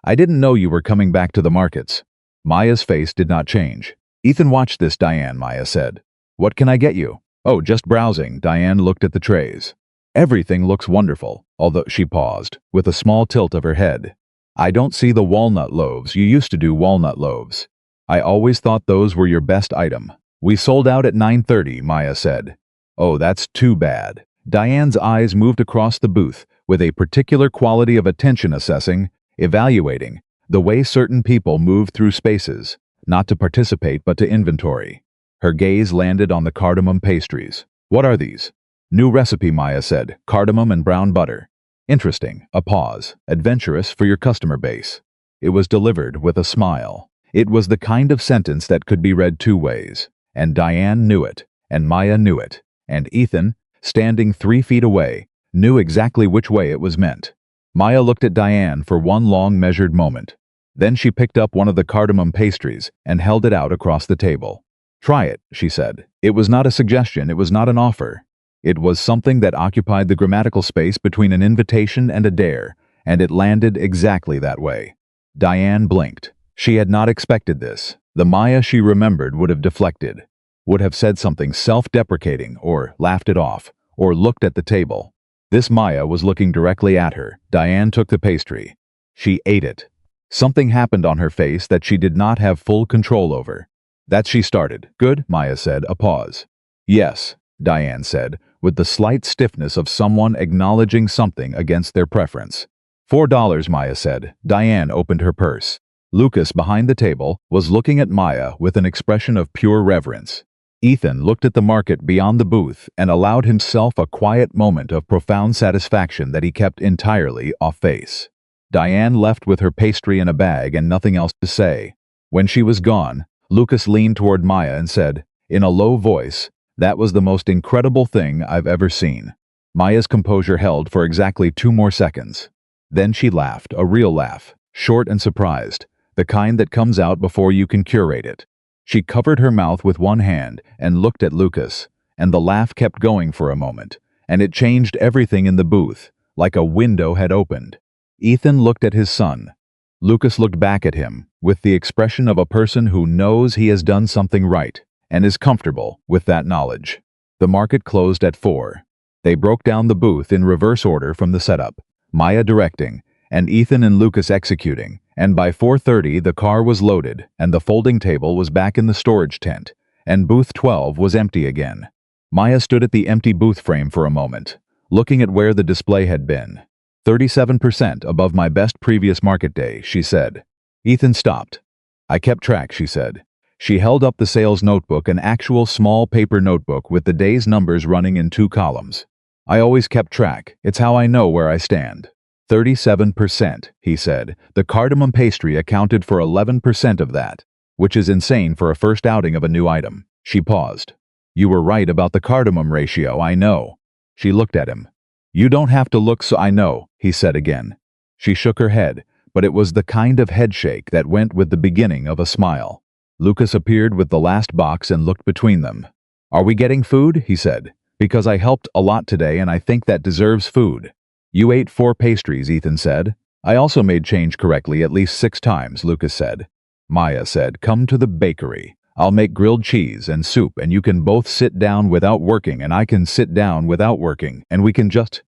A: I didn't know you were coming back to the markets." Maya's face did not change. "Ethan, watch this, Diane," Maya said. "What can I get you?" "Oh, just browsing." Diane looked at the trays. "Everything looks wonderful," although she paused, with a small tilt of her head. "I don't see the walnut loaves. You used to do walnut loaves. I always thought those were your best item." "We sold out at 9:30, Maya said. "Oh, that's too bad." Diane's eyes moved across the booth with a particular quality of attention assessing, evaluating, the way certain people move through spaces, not to participate but to inventory. Her gaze landed on the cardamom pastries. "What are these?" "New recipe," Maya said. "Cardamom and brown butter." "Interesting." A pause. "Adventurous for your customer base." It was delivered with a smile. It was the kind of sentence that could be read two ways, and Diane knew it, and Maya knew it, and Ethan, standing 3 feet away, knew exactly which way it was meant. Maya looked at Diane for one long measured moment. Then she picked up one of the cardamom pastries and held it out across the table. "Try it," she said. It was not a suggestion, it was not an offer. It was something that occupied the grammatical space between an invitation and a dare, and it landed exactly that way. Diane blinked. She had not expected this. The Maya she remembered would have deflected, would have said something self-deprecating or laughed it off, or looked at the table. This Maya was looking directly at her. Diane took the pastry. She ate it. Something happened on her face that she did not have full control over. That she started. "Good," Maya said, a pause. "Yes," Diane said, with the slight stiffness of someone acknowledging something against their preference. $4, Maya said. Diane opened her purse. Lucas, behind the table, was looking at Maya with an expression of pure reverence. Ethan looked at the market beyond the booth and allowed himself a quiet moment of profound satisfaction that he kept entirely off face. Diane left with her pastry in a bag and nothing else to say. When she was gone, Lucas leaned toward Maya and said, in a low voice, "That was the most incredible thing I've ever seen." Maya's composure held for exactly 2 more seconds. Then she laughed, a real laugh, short and surprised, the kind that comes out before you can curate it. She covered her mouth with one hand and looked at Lucas, and the laugh kept going for a moment, and it changed everything in the booth, like a window had opened. Ethan looked at his son. Lucas looked back at him, with the expression of a person who knows he has done something right, and is comfortable with that knowledge. The market closed at 4. They broke down the booth in reverse order from the setup, Maya directing, and Ethan and Lucas executing, and by 4:30 the car was loaded, and the folding table was back in the storage tent, and booth 12 was empty again. Maya stood at the empty booth frame for a moment, looking at where the display had been. 37% above my best previous market day, she said. Ethan stopped. I kept track, she said. She held up the sales notebook, an actual small paper notebook with the day's numbers running in 2 columns. I always kept track. It's how I know where I stand. 37%, he said. The cardamom pastry accounted for 11% of that, which is insane for a first outing of a new item. She paused. You were right about the cardamom ratio, I know. She looked at him. You don't have to look, so I know, he said again. She shook her head, but it was the kind of headshake that went with the beginning of a smile. Lucas appeared with the last box and looked between them. Are we getting food? He said. Because I helped a lot today and I think that deserves food. You ate 4 pastries, Ethan said. I also made change correctly at least 6 times, Lucas said. Maya said, come to the bakery. I'll make grilled cheese and soup and you can both sit down without working and I can sit down without working and we can just...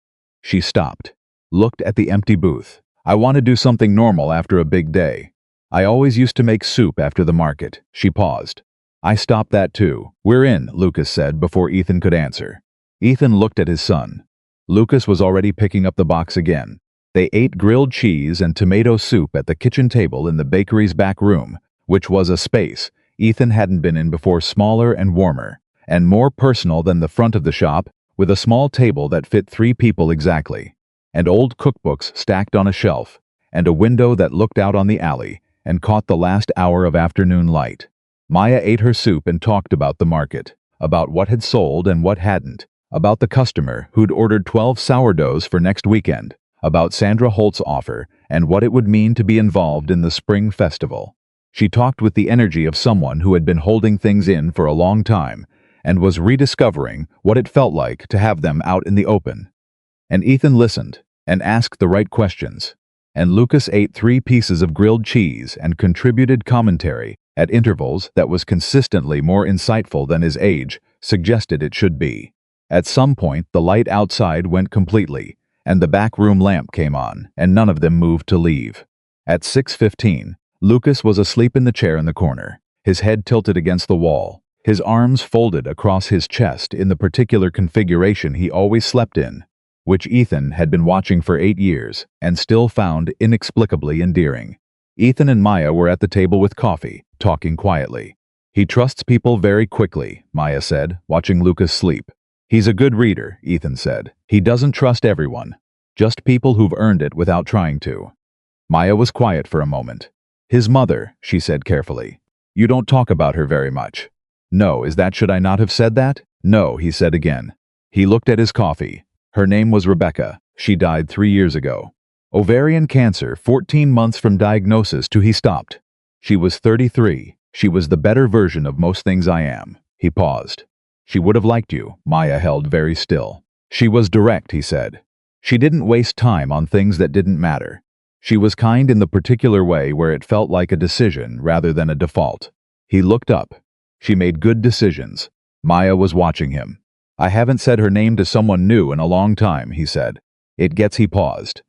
A: She stopped, looked at the empty booth. I want to do something normal after a big day. I always used to make soup after the market. She paused. I stopped that too. We're in, Lucas said before Ethan could answer. Ethan looked at his son. Lucas was already picking up the box again. They ate grilled cheese and tomato soup at the kitchen table in the bakery's back room, which was a space Ethan hadn't been in before, smaller and warmer, and more personal than the front of the shop, with a small table that fit 3 people exactly, and old cookbooks stacked on a shelf, and a window that looked out on the alley and caught the last hour of afternoon light. Maya ate her soup and talked about the market, about what had sold and what hadn't, about the customer who'd ordered 12 sourdoughs for next weekend, about Sandra Holt's offer and what it would mean to be involved in the spring festival. She talked with the energy of someone who had been holding things in for a long time and was rediscovering what it felt like to have them out in the open. And Ethan listened and asked the right questions. And Lucas ate 3 pieces of grilled cheese and contributed commentary at intervals that was consistently more insightful than his age suggested it should be. At some point, the light outside went completely, and the back room lamp came on, and none of them moved to leave. At 6:15, Lucas was asleep in the chair in the corner, his head tilted against the wall, his arms folded across his chest in the particular configuration he always slept in, which Ethan had been watching for 8 years and still found inexplicably endearing. Ethan and Maya were at the table with coffee, talking quietly. "He trusts people very quickly," Maya said, watching Lucas sleep. "He's a good reader," Ethan said. "He doesn't trust everyone, just people who've earned it without trying to." Maya was quiet for a moment. "His mother," she said carefully. "You don't talk about her very much." "No, should I not have said that?" "No," he said again. He looked at his coffee. "Her name was Rebecca. She died 3 years ago. Ovarian cancer, 14 months from diagnosis to," he stopped. "She was 33. She was the better version of most things I am." He paused. "She would have liked you." Maya held very still. "She was direct," he said. "She didn't waste time on things that didn't matter. She was kind in the particular way where it felt like a decision rather than a default." He looked up. "She made good decisions." Maya was watching him. "I haven't said her name to someone new in a long time," he said. He paused.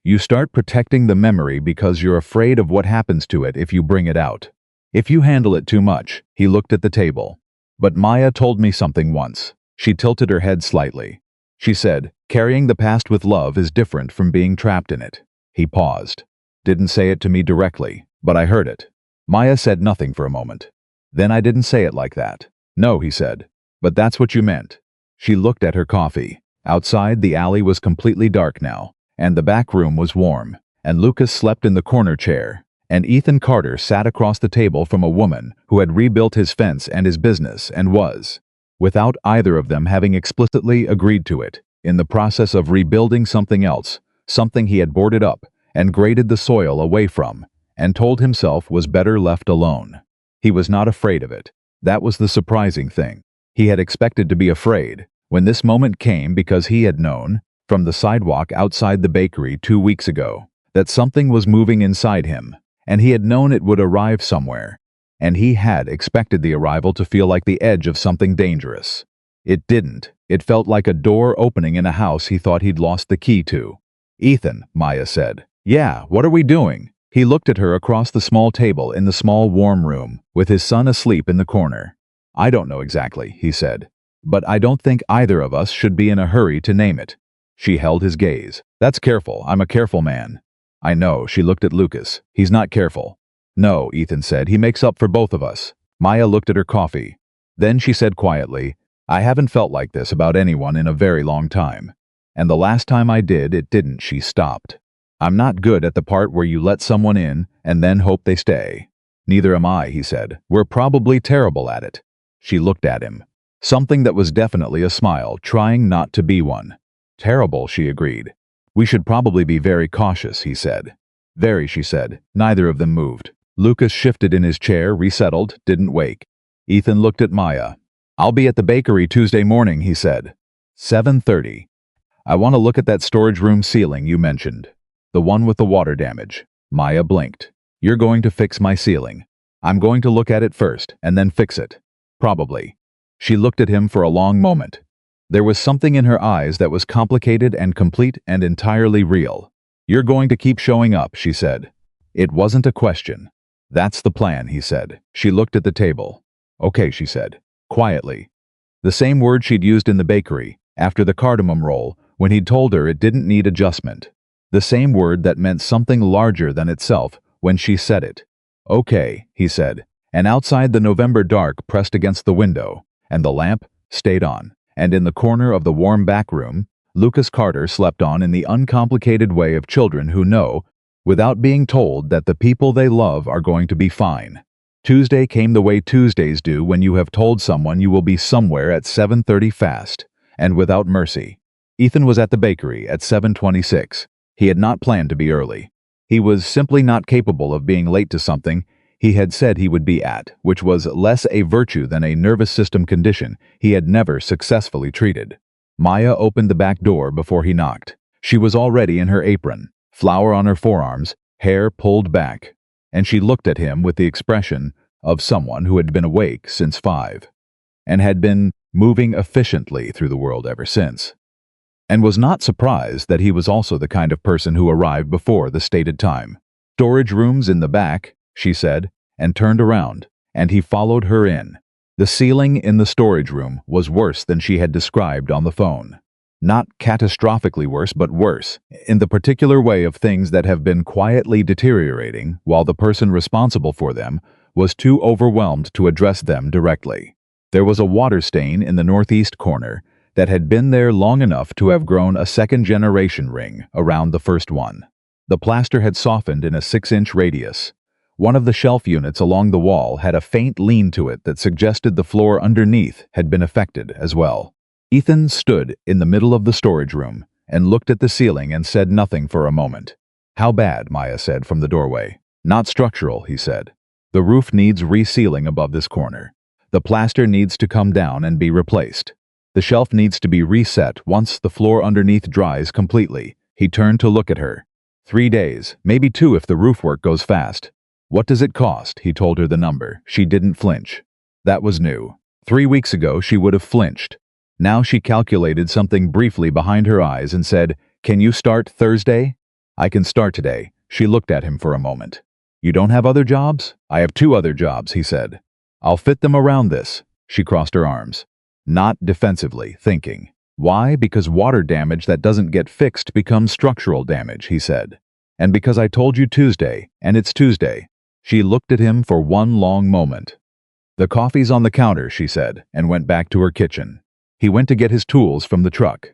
A: "You start protecting the memory because you're afraid of what happens to it if you bring it out. If you handle it too much." He looked at the table. "But Maya told me something once." She tilted her head slightly. She said, "Carrying the past with love is different from being trapped in it." He paused. "Didn't say it to me directly, but I heard it." Maya said nothing for a moment. "Then I didn't say it like that." "No," he said. "But that's what you meant." She looked at her coffee. Outside, the alley was completely dark now, and the back room was warm, and Lucas slept in the corner chair, and Ethan Carter sat across the table from a woman who had rebuilt his fence and his business and was, without either of them having explicitly agreed to it, in the process of rebuilding something else, something he had boarded up and graded the soil away from, and told himself was better left alone. He was not afraid of it. That was the surprising thing. He had expected to be afraid when this moment came because he had known, from the sidewalk outside the bakery 2 weeks ago, that something was moving inside him, and he had known it would arrive somewhere, and he had expected the arrival to feel like the edge of something dangerous. It didn't. It felt like a door opening in a house he thought he'd lost the key to. "Ethan," Maya said. "Yeah, what are we doing?" He looked at her across the small table in the small warm room, with his son asleep in the corner. "I don't know exactly," he said. "But I don't think either of us should be in a hurry to name it." She held his gaze. "That's careful. I'm a careful man." "I know." She looked at Lucas. "He's not careful." "No," Ethan said. "He makes up for both of us." Maya looked at her coffee. Then she said quietly, "I haven't felt like this about anyone in a very long time. And the last time I did, it didn't." She stopped. "I'm not good at the part where you let someone in and then hope they stay." "Neither am I," he said. "We're probably terrible at it." She looked at him. Something that was definitely a smile, trying not to be one. "Terrible," she agreed. "We should probably be very cautious," he said. "Very," she said. Neither of them moved. Lucas shifted in his chair, resettled, didn't wake. Ethan looked at Maya. "I'll be at the bakery Tuesday morning," he said. 7:30. "I want to look at that storage room ceiling you mentioned. The one with the water damage." Maya blinked. "You're going to fix my ceiling." "I'm going to look at it first, and then fix it." "Probably." She looked at him for a long moment. There was something in her eyes that was complicated and complete and entirely real. "You're going to keep showing up," she said. It wasn't a question. "That's the plan," he said. She looked at the table. "Okay," she said, quietly. The same word she'd used in the bakery, after the cardamom roll, when he'd told her it didn't need adjustment. The same word that meant something larger than itself when she said it. "Okay," he said, and outside the November dark pressed against the window, and the lamp stayed on, and in the corner of the warm back room, Lucas Carter slept on in the uncomplicated way of children who know, without being told, that the people they love are going to be fine. Tuesday came the way Tuesdays do when you have told someone you will be somewhere at 7:30 fast, and without mercy. Ethan was at the bakery at 7:26. He had not planned to be early. He was simply not capable of being late to something he had said he would be at, which was less a virtue than a nervous system condition he had never successfully treated. Maya opened the back door before he knocked. She was already in her apron, flour on her forearms, hair pulled back, and she looked at him with the expression of someone who had been awake since 5, and had been moving efficiently through the world ever since, and was not surprised that he was also the kind of person who arrived before the stated time. "Storage rooms in the back," she said, and turned around, and he followed her in. The ceiling in the storage room was worse than she had described on the phone. Not catastrophically worse, but worse, in the particular way of things that have been quietly deteriorating while the person responsible for them was too overwhelmed to address them directly. There was a water stain in the northeast corner that had been there long enough to have grown a second-generation ring around the first one. The plaster had softened in a 6-inch radius. One of the shelf units along the wall had a faint lean to it that suggested the floor underneath had been affected as well. Ethan stood in the middle of the storage room and looked at the ceiling and said nothing for a moment. "How bad?" Maya said from the doorway. "Not structural," he said. "The roof needs resealing above this corner. The plaster needs to come down and be replaced. The shelf needs to be reset once the floor underneath dries completely." He turned to look at her. 3 days, maybe 2 if the roof work goes fast. "What does it cost?" He told her the number. She didn't flinch. That was new. 3 weeks ago she would have flinched. Now she calculated something briefly behind her eyes and said, "Can you start Thursday?" "I can start today." She looked at him for a moment. "You don't have other jobs?" "I have 2 other jobs," he said. "I'll fit them around this." She crossed her arms. Not defensively, thinking. "Why? Because water damage that doesn't get fixed becomes structural damage," he said. "And because I told you Tuesday, and it's Tuesday." She looked at him for one long moment. "The coffee's on the counter," she said, and went back to her kitchen. He went to get his tools from the truck.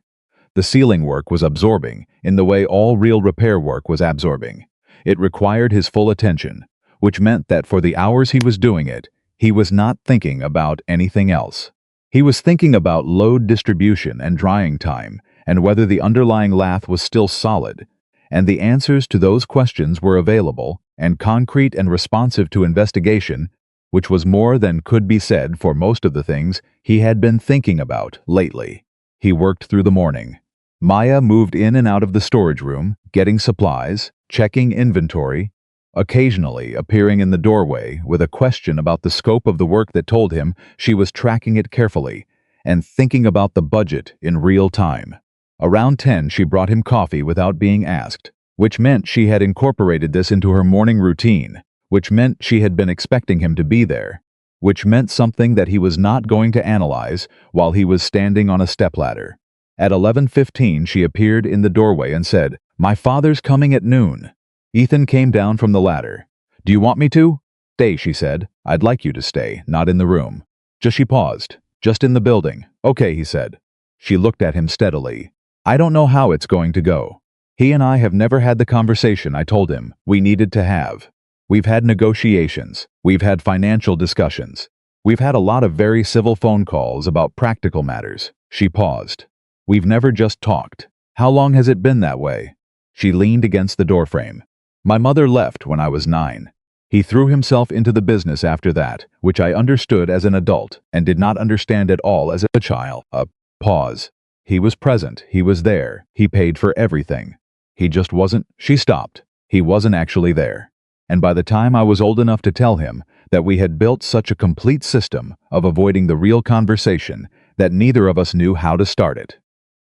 A: The ceiling work was absorbing, in the way all real repair work was absorbing. It required his full attention, which meant that for the hours he was doing it, he was not thinking about anything else. He was thinking about load distribution and drying time, and whether the underlying lath was still solid, and the answers to those questions were available, and concrete and responsive to investigation, which was more than could be said for most of the things he had been thinking about lately. He worked through the morning. Maya moved in and out of the storage room, getting supplies, checking inventory, occasionally appearing in the doorway with a question about the scope of the work that told him she was tracking it carefully, and thinking about the budget in real time. Around 10 she brought him coffee without being asked, which meant she had incorporated this into her morning routine, which meant she had been expecting him to be there, which meant something that he was not going to analyze while he was standing on a stepladder. At 11:15 she appeared in the doorway and said, "My father's coming at noon." Ethan came down from the ladder. "Do you want me to?" "Stay," she said. "I'd like you to stay, not in the room." She paused. "Just in the building." "Okay," he said. She looked at him steadily. "I don't know how it's going to go. He and I have never had the conversation I told him we needed to have. We've had negotiations. We've had financial discussions. We've had a lot of very civil phone calls about practical matters." She paused. "We've never just talked. How long has it been that way?" She leaned against the doorframe. "My mother left when I was 9. He threw himself into the business after that, which I understood as an adult and did not understand at all as a child." A pause. "He was present. He was there. He paid for everything. He just wasn't." She stopped. "He wasn't actually there. And by the time I was old enough to tell him that we had built such a complete system of avoiding the real conversation that neither of us knew how to start it."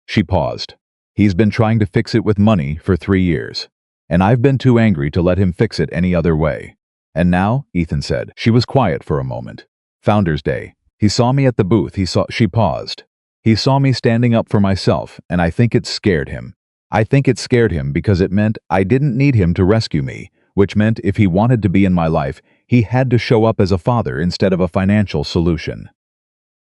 A: She paused. "He's been trying to fix it with money for 3 years. And I've been too angry to let him fix it any other way. And now," Ethan said. She was quiet for a moment. "Founders Day. He saw me at the booth. She paused. He saw me standing up for myself, and I think it scared him. I think it scared him because it meant I didn't need him to rescue me, which meant if he wanted to be in my life, he had to show up as a father instead of a financial solution.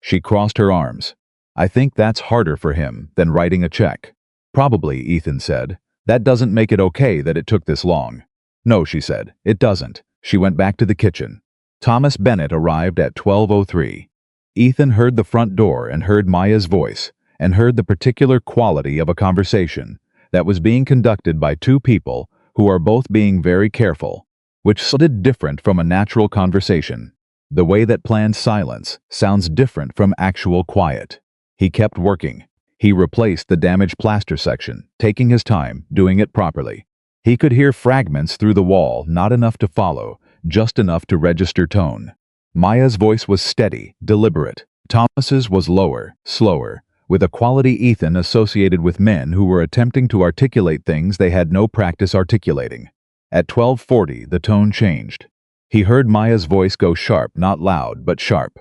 A: She crossed her arms. I think that's harder for him than writing a check. Probably, Ethan said. That doesn't make it okay that it took this long. No, she said, it doesn't. She went back to the kitchen. Thomas Bennett arrived at 12:03. Ethan heard the front door and heard Maya's voice, and heard the particular quality of a conversation that was being conducted by two people who are both being very careful, which sounded different from a natural conversation. The way that planned silence sounds different from actual quiet. He kept working. He replaced the damaged plaster section, taking his time, doing it properly. He could hear fragments through the wall, not enough to follow, just enough to register tone. Maya's voice was steady, deliberate. Thomas's was lower, slower, with a quality Ethan associated with men who were attempting to articulate things they had no practice articulating. At 12:40, the tone changed. He heard Maya's voice go sharp, not loud, but sharp.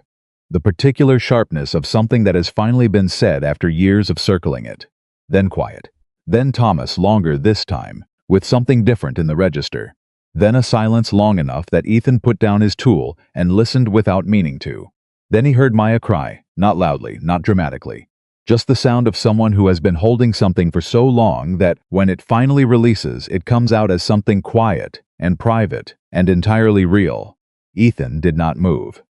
A: The particular sharpness of something that has finally been said after years of circling it. Then quiet. Then Thomas, longer this time, with something different in the register. Then a silence long enough that Ethan put down his tool and listened without meaning to. Then he heard Maya cry, not loudly, not dramatically. Just the sound of someone who has been holding something for so long that, when it finally releases, it comes out as something quiet and private and entirely real. Ethan did not move.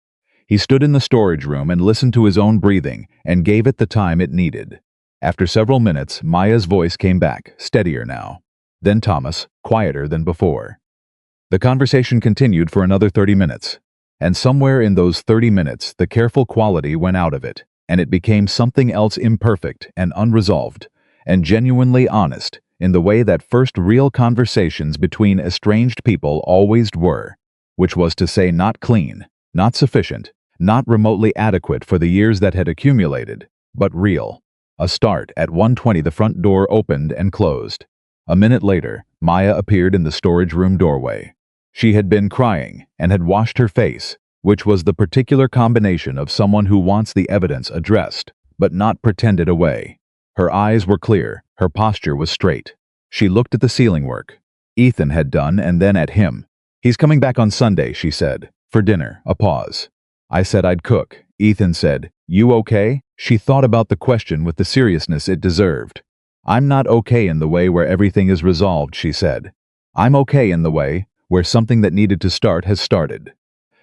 A: He stood in the storage room and listened to his own breathing and gave it the time it needed. After several minutes, Maya's voice came back, steadier now. Then Thomas, quieter than before. The conversation continued for another 30 minutes, and somewhere in those 30 minutes the careful quality went out of it, and it became something else imperfect and unresolved, and genuinely honest, in the way that first real conversations between estranged people always were, which was to say not clean, not sufficient, not remotely adequate for the years that had accumulated, but real. A start. At 1:20 the front door opened and closed. A minute later, Maya appeared in the storage room doorway. She had been crying and had washed her face, which was the particular combination of someone who wants the evidence addressed, but not pretended away. Her eyes were clear, her posture was straight. She looked at the ceiling work Ethan had done and then at him. He's coming back on Sunday, she said, for dinner. A pause. I said I'd cook. Ethan said, you okay? She thought about the question with the seriousness it deserved. I'm not okay in the way where everything is resolved, she said. I'm okay in the way where something that needed to start has started.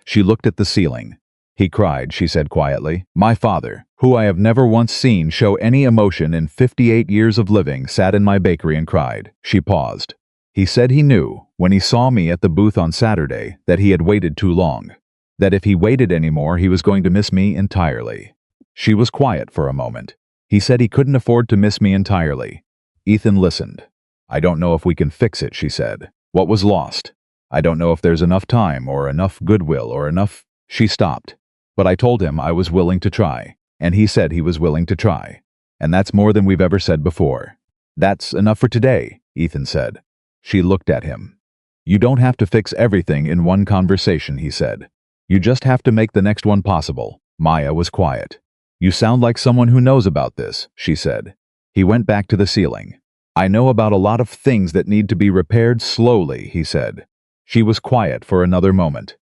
A: She looked at the ceiling. He cried, she said quietly. My father, who I have never once seen show any emotion in 58 years of living, sat in my bakery and cried. She paused. He said he knew, when he saw me at the booth on Saturday, that he had waited too long. That if he waited anymore, he was going to miss me entirely. She was quiet for a moment. He said he couldn't afford to miss me entirely. Ethan listened. I don't know if we can fix it, she said. What was lost? I don't know if there's enough time or enough goodwill or enough... She stopped. But I told him I was willing to try, and he said he was willing to try. And that's more than we've ever said before. That's enough for today, Ethan said. She looked at him. You don't have to fix everything in one conversation, he said. You just have to make the next one possible. Maya was quiet. You sound like someone who knows about this, she said. He went back to the ceiling. I know about a lot of things that need to be repaired slowly, he said. She was quiet for another moment.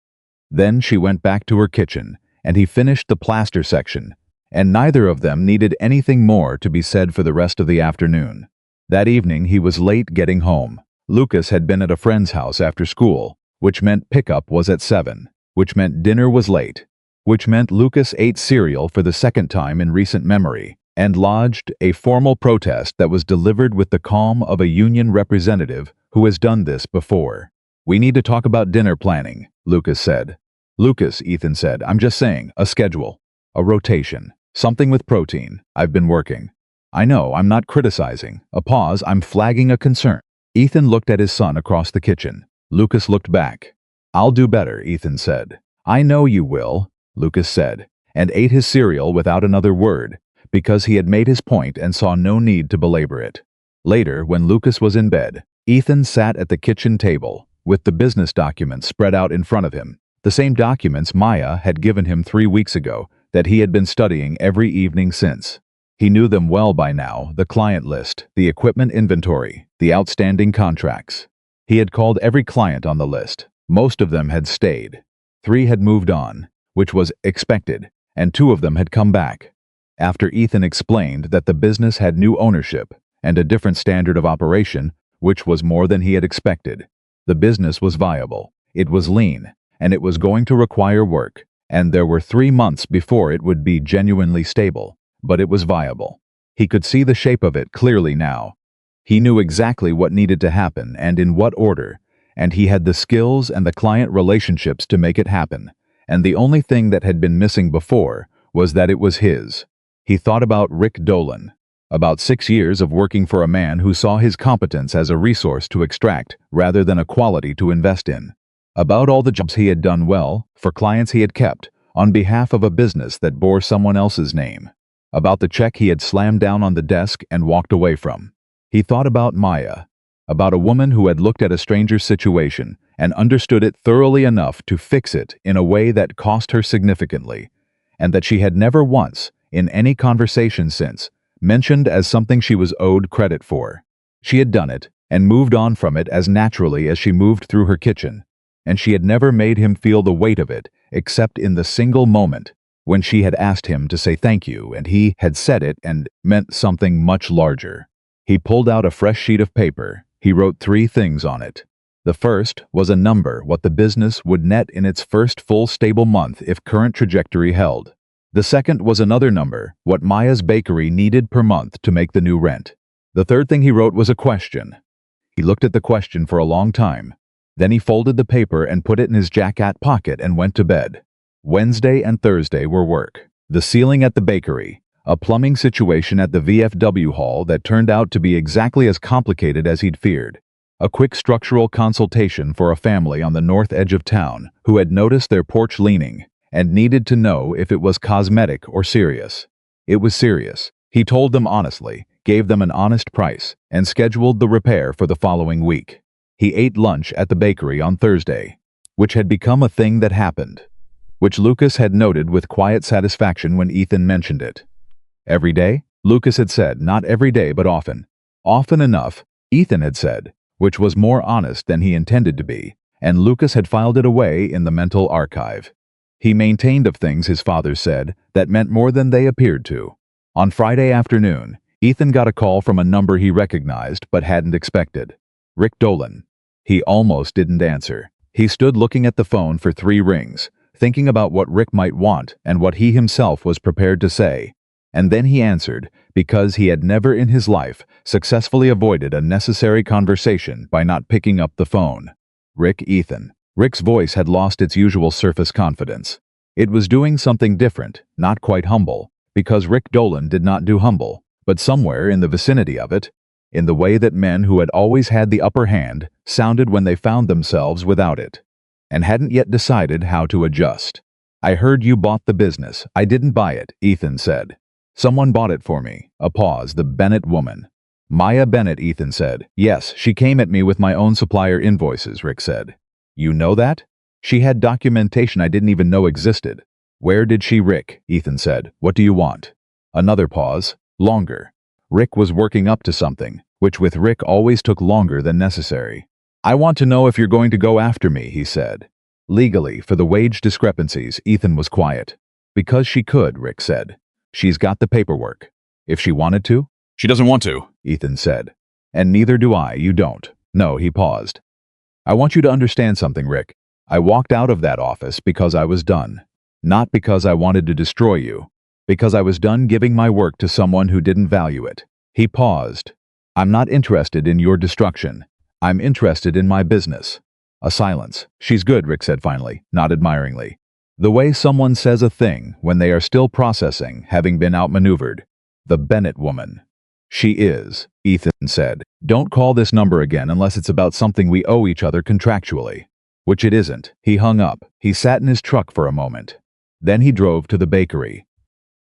A: Then she went back to her kitchen, and he finished the plaster section, and neither of them needed anything more to be said for the rest of the afternoon. That evening he was late getting home. Lucas had been at a friend's house after school, which meant pickup was at 7, which meant dinner was late, which meant Lucas ate cereal for the second time in recent memory, and lodged a formal protest that was delivered with the calm of a union representative who has done this before. We need to talk about dinner planning, Lucas said. Lucas, Ethan said, I'm just saying, a schedule, a rotation, something with protein. I've been working. I know, I'm not criticizing. A pause, I'm flagging a concern. Ethan looked at his son across the kitchen. Lucas looked back. I'll do better, Ethan said. I know you will, Lucas said, and ate his cereal without another word, because he had made his point and saw no need to belabor it. Later, when Lucas was in bed, Ethan sat at the kitchen table, with the business documents spread out in front of him, the same documents Maya had given him 3 weeks ago that he had been studying every evening since. He knew them well by now, the client list, the equipment inventory, the outstanding contracts. He had called every client on the list. Most of them had stayed. 3 had moved on, which was expected, and 2 of them had come back. After Ethan explained that the business had new ownership and a different standard of operation, which was more than he had expected. The business was viable, it was lean, and it was going to require work, and there were 3 months before it would be genuinely stable, but it was viable. He could see the shape of it clearly now. He knew exactly what needed to happen and in what order, and he had the skills and the client relationships to make it happen, and the only thing that had been missing before was that it was his. He thought about Rick Dolan. About 6 years of working for a man who saw his competence as a resource to extract rather than a quality to invest in. About all the jobs he had done well, for clients he had kept, on behalf of a business that bore someone else's name. About the check he had slammed down on the desk and walked away from. He thought about Maya. About a woman who had looked at a stranger's situation and understood it thoroughly enough to fix it in a way that cost her significantly, and that she had never once, in any conversation since, mentioned as something she was owed credit for. She had done it, and moved on from it as naturally as she moved through her kitchen, and she had never made him feel the weight of it, except in the single moment when she had asked him to say thank you and he had said it and meant something much larger. He pulled out a fresh sheet of paper. He wrote 3 things on it. The first was a number, what the business would net in its first full stable month if current trajectory held. The second was another number, what Maya's bakery needed per month to make the new rent. The third thing he wrote was a question. He looked at the question for a long time. Then he folded the paper and put it in his jacket pocket and went to bed. Wednesday and Thursday were work. The ceiling at the bakery, a plumbing situation at the VFW hall that turned out to be exactly as complicated as he'd feared. A quick structural consultation for a family on the north edge of town who had noticed their porch leaning and needed to know if it was cosmetic or serious. It was serious. He told them honestly, gave them an honest price, and scheduled the repair for the following week. He ate lunch at the bakery on Thursday, which had become a thing that happened, which Lucas had noted with quiet satisfaction when Ethan mentioned it. Every day? Lucas had said, not every day but often. Often enough, Ethan had said, which was more honest than he intended to be, and Lucas had filed it away in the mental archive. He maintained of things his father said that meant more than they appeared to. On Friday afternoon, Ethan got a call from a number he recognized but hadn't expected. Rick Dolan. He almost didn't answer. He stood looking at the phone for 3 rings, thinking about what Rick might want and what he himself was prepared to say. And then he answered, because he had never in his life successfully avoided a necessary conversation by not picking up the phone. Rick Ethan. Rick's voice had lost its usual surface confidence. It was doing something different, not quite humble, because Rick Dolan did not do humble, but somewhere in the vicinity of it, in the way that men who had always had the upper hand sounded when they found themselves without it, and hadn't yet decided how to adjust. I heard you bought the business. I didn't buy it, Ethan said. Someone bought it for me. A pause. The Bennett woman. Maya Bennett, Ethan said. Yes, she came at me with my own supplier invoices, Rick said. You know that? She had documentation I didn't even know existed. Where did she, Rick? Ethan said. What do you want? Another pause. Longer. Rick was working up to something, which with Rick always took longer than necessary. I want to know if you're going to go after me, he said. Legally, for the wage discrepancies, Ethan was quiet. Because she could, Rick said. She's got the paperwork. If she wanted to?
B: She doesn't want to,
A: Ethan said. And neither do I, you don't. No, he paused. I want you to understand something, Rick. I walked out of that office because I was done. Not because I wanted to destroy you. Because I was done giving my work to someone who didn't value it. He paused. I'm not interested in your destruction. I'm interested in my business. A silence. She's good, Rick said finally, not admiringly. The way someone says a thing when they are still processing, having been outmaneuvered. The Bennett woman. She is, Ethan said. Don't call this number again unless it's about something we owe each other contractually. Which it isn't. He hung up. He sat in his truck for a moment. Then he drove to the bakery.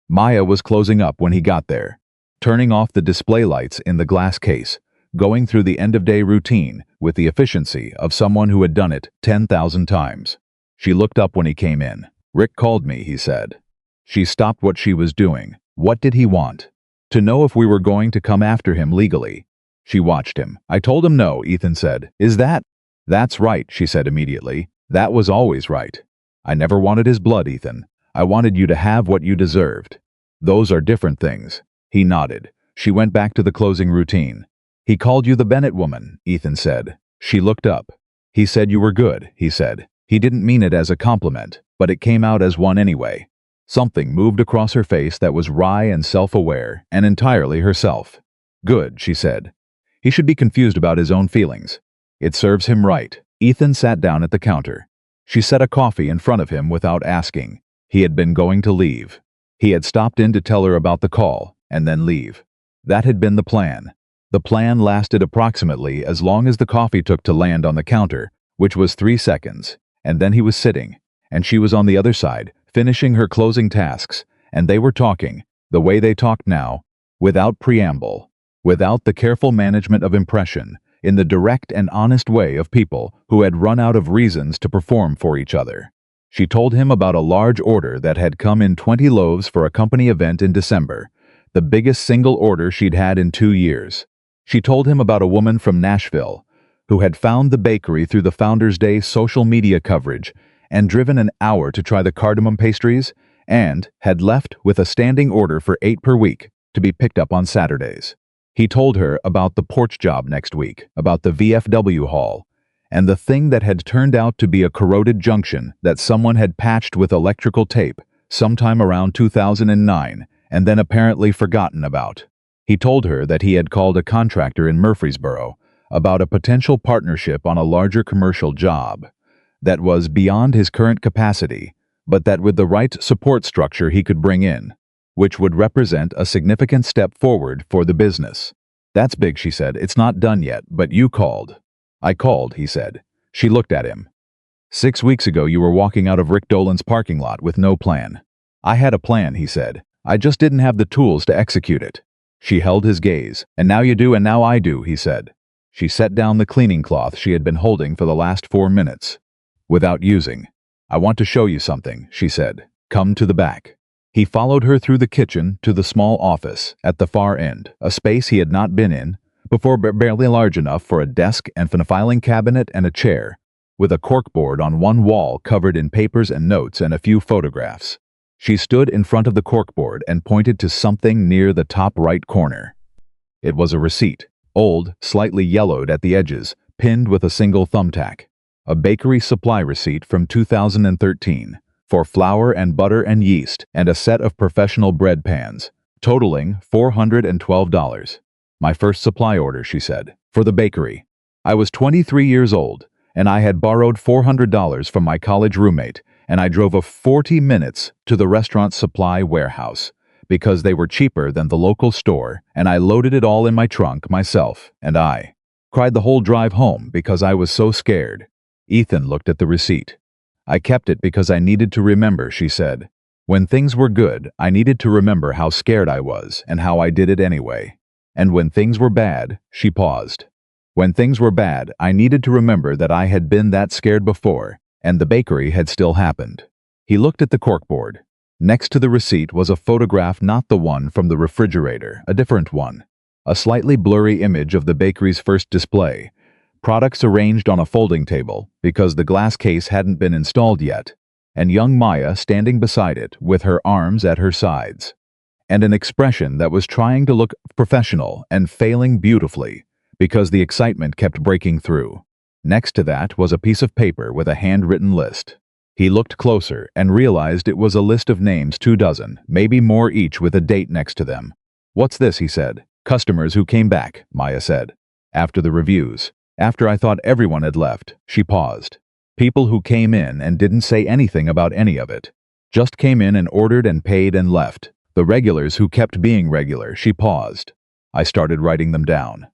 A: Maya was closing up when he got there, turning off the display lights in the glass case, going through the end-of-day routine with the efficiency of someone who had done it 10,000 times. She looked up when he came in. Rick called me, he said. She stopped what she was doing. What did he want? To know if we were going to come after him legally. She watched him. I told him no, Ethan said. Is that? That's right, she said immediately. That was always right. I never wanted his blood, Ethan. I wanted you to have what you deserved. Those are different things. He nodded. She went back to the closing routine. He called you the Bennett woman, Ethan said. She looked up. He said you were good, he said. He didn't mean it as a compliment, but it came out as one anyway. Something moved across her face that was wry and self-aware, and entirely herself. Good, she said. He should be confused about his own feelings. It serves him right. Ethan sat down at the counter. She set a coffee in front of him without asking. He had been going to leave. He had stopped in to tell her about the call, and then leave. That had been the plan. The plan lasted approximately as long as the coffee took to land on the counter, which was 3 seconds, and then he was sitting, and she was on the other side, finishing her closing tasks, and they were talking, the way they talked now, without preamble, without the careful management of impression, in the direct and honest way of people who had run out of reasons to perform for each other. She told him about a large order that had come in 20 loaves for a company event in December, the biggest single order she'd had in 2 years. She told him about a woman from Nashville who had found the bakery through the Founders Day social media coverage and driven an hour to try the cardamom pastries, and had left with a standing order for 8 per week to be picked up on Saturdays. He told her about the porch job next week, about the VFW hall, and the thing that had turned out to be a corroded junction that someone had patched with electrical tape sometime around 2009 and then apparently forgotten about. He told her that he had called a contractor in Murfreesboro about a potential partnership on a larger commercial job that was beyond his current capacity, but that with the right support structure he could bring in, which would represent a significant step forward for the business. That's big, she said. It's not done yet, but you called. I called, he said. She looked at him. 6 weeks ago you were walking out of Rick Dolan's parking lot with no plan. I had a plan, he said. I just didn't have the tools to execute it. She held his gaze. And now you do, and now I do, he said. She set down the cleaning cloth she had been holding for the last 4 minutes. Without using. I want to show you something, she said. Come to the back. He followed her through the kitchen to the small office at the far end, a space he had not been in before, barely large enough for a desk and a filing cabinet and a chair, with a corkboard on one wall covered in papers and notes and a few photographs. She stood in front of the corkboard and pointed to something near the top right corner. It was a receipt, old, slightly yellowed at the edges, pinned with a single thumbtack. A bakery supply receipt from 2013 for flour and butter and yeast and a set of professional bread pans, totaling $412. My first supply order, she said, for the bakery. I was 23 years old, and I had borrowed $400 from my college roommate, and I drove 40 minutes to the restaurant supply warehouse because they were cheaper than the local store, and I loaded it all in my trunk myself, and I cried the whole drive home because I was so scared. Ethan looked at the receipt. I kept it because I needed to remember, she said. When things were good, I needed to remember how scared I was and how I did it anyway. And when things were bad, she paused. When things were bad, I needed to remember that I had been that scared before, and the bakery had still happened. He looked at the corkboard. Next to the receipt was a photograph, not the one from the refrigerator, a different one. A slightly blurry image of the bakery's first display. Products arranged on a folding table because the glass case hadn't been installed yet, and young Maya standing beside it with her arms at her sides, and an expression that was trying to look professional and failing beautifully because the excitement kept breaking through. Next to that was a piece of paper with a handwritten list. He looked closer and realized it was a list of names, 24, maybe more each with a date next to them. What's this, he said. Customers who came back, Maya said. After the reviews. After I thought everyone had left, she paused. People who came in and didn't say anything about any of it. Just came in and ordered and paid and left. The regulars who kept being regular, she paused. I started writing them down.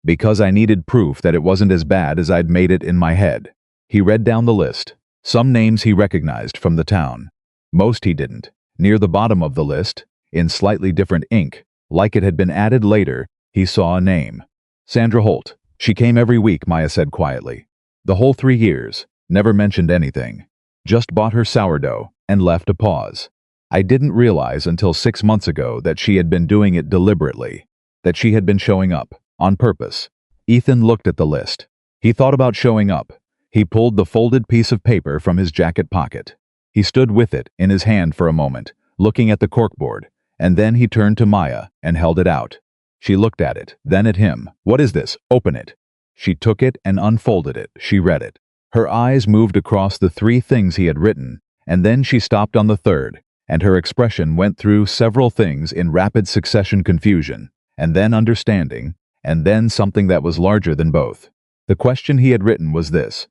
A: Because I needed proof that it wasn't as bad as I'd made it in my head. He read down the list. Some names he recognized from the town. Most he didn't. Near the bottom of the list, in slightly different ink, like it had been added later, he saw a name. Sandra Holt. She came every week, Maya said quietly. The whole 3 years. Never mentioned anything. Just bought her sourdough and left a pause. I didn't realize until 6 months ago that she had been doing it deliberately, that she had been showing up, on purpose. Ethan looked at the list. He thought about showing up. He pulled the folded piece of paper from his jacket pocket. He stood with it in his hand for a moment, looking at the corkboard, and then he turned to Maya and held it out. She looked at it, then at him. "What is this? Open it." She took it and unfolded it. She read it. Her eyes moved across the 3 things he had written, and then she stopped on the third, and her expression went through several things in rapid succession: confusion, and then understanding, and then something that was larger than both. The question he had written was this: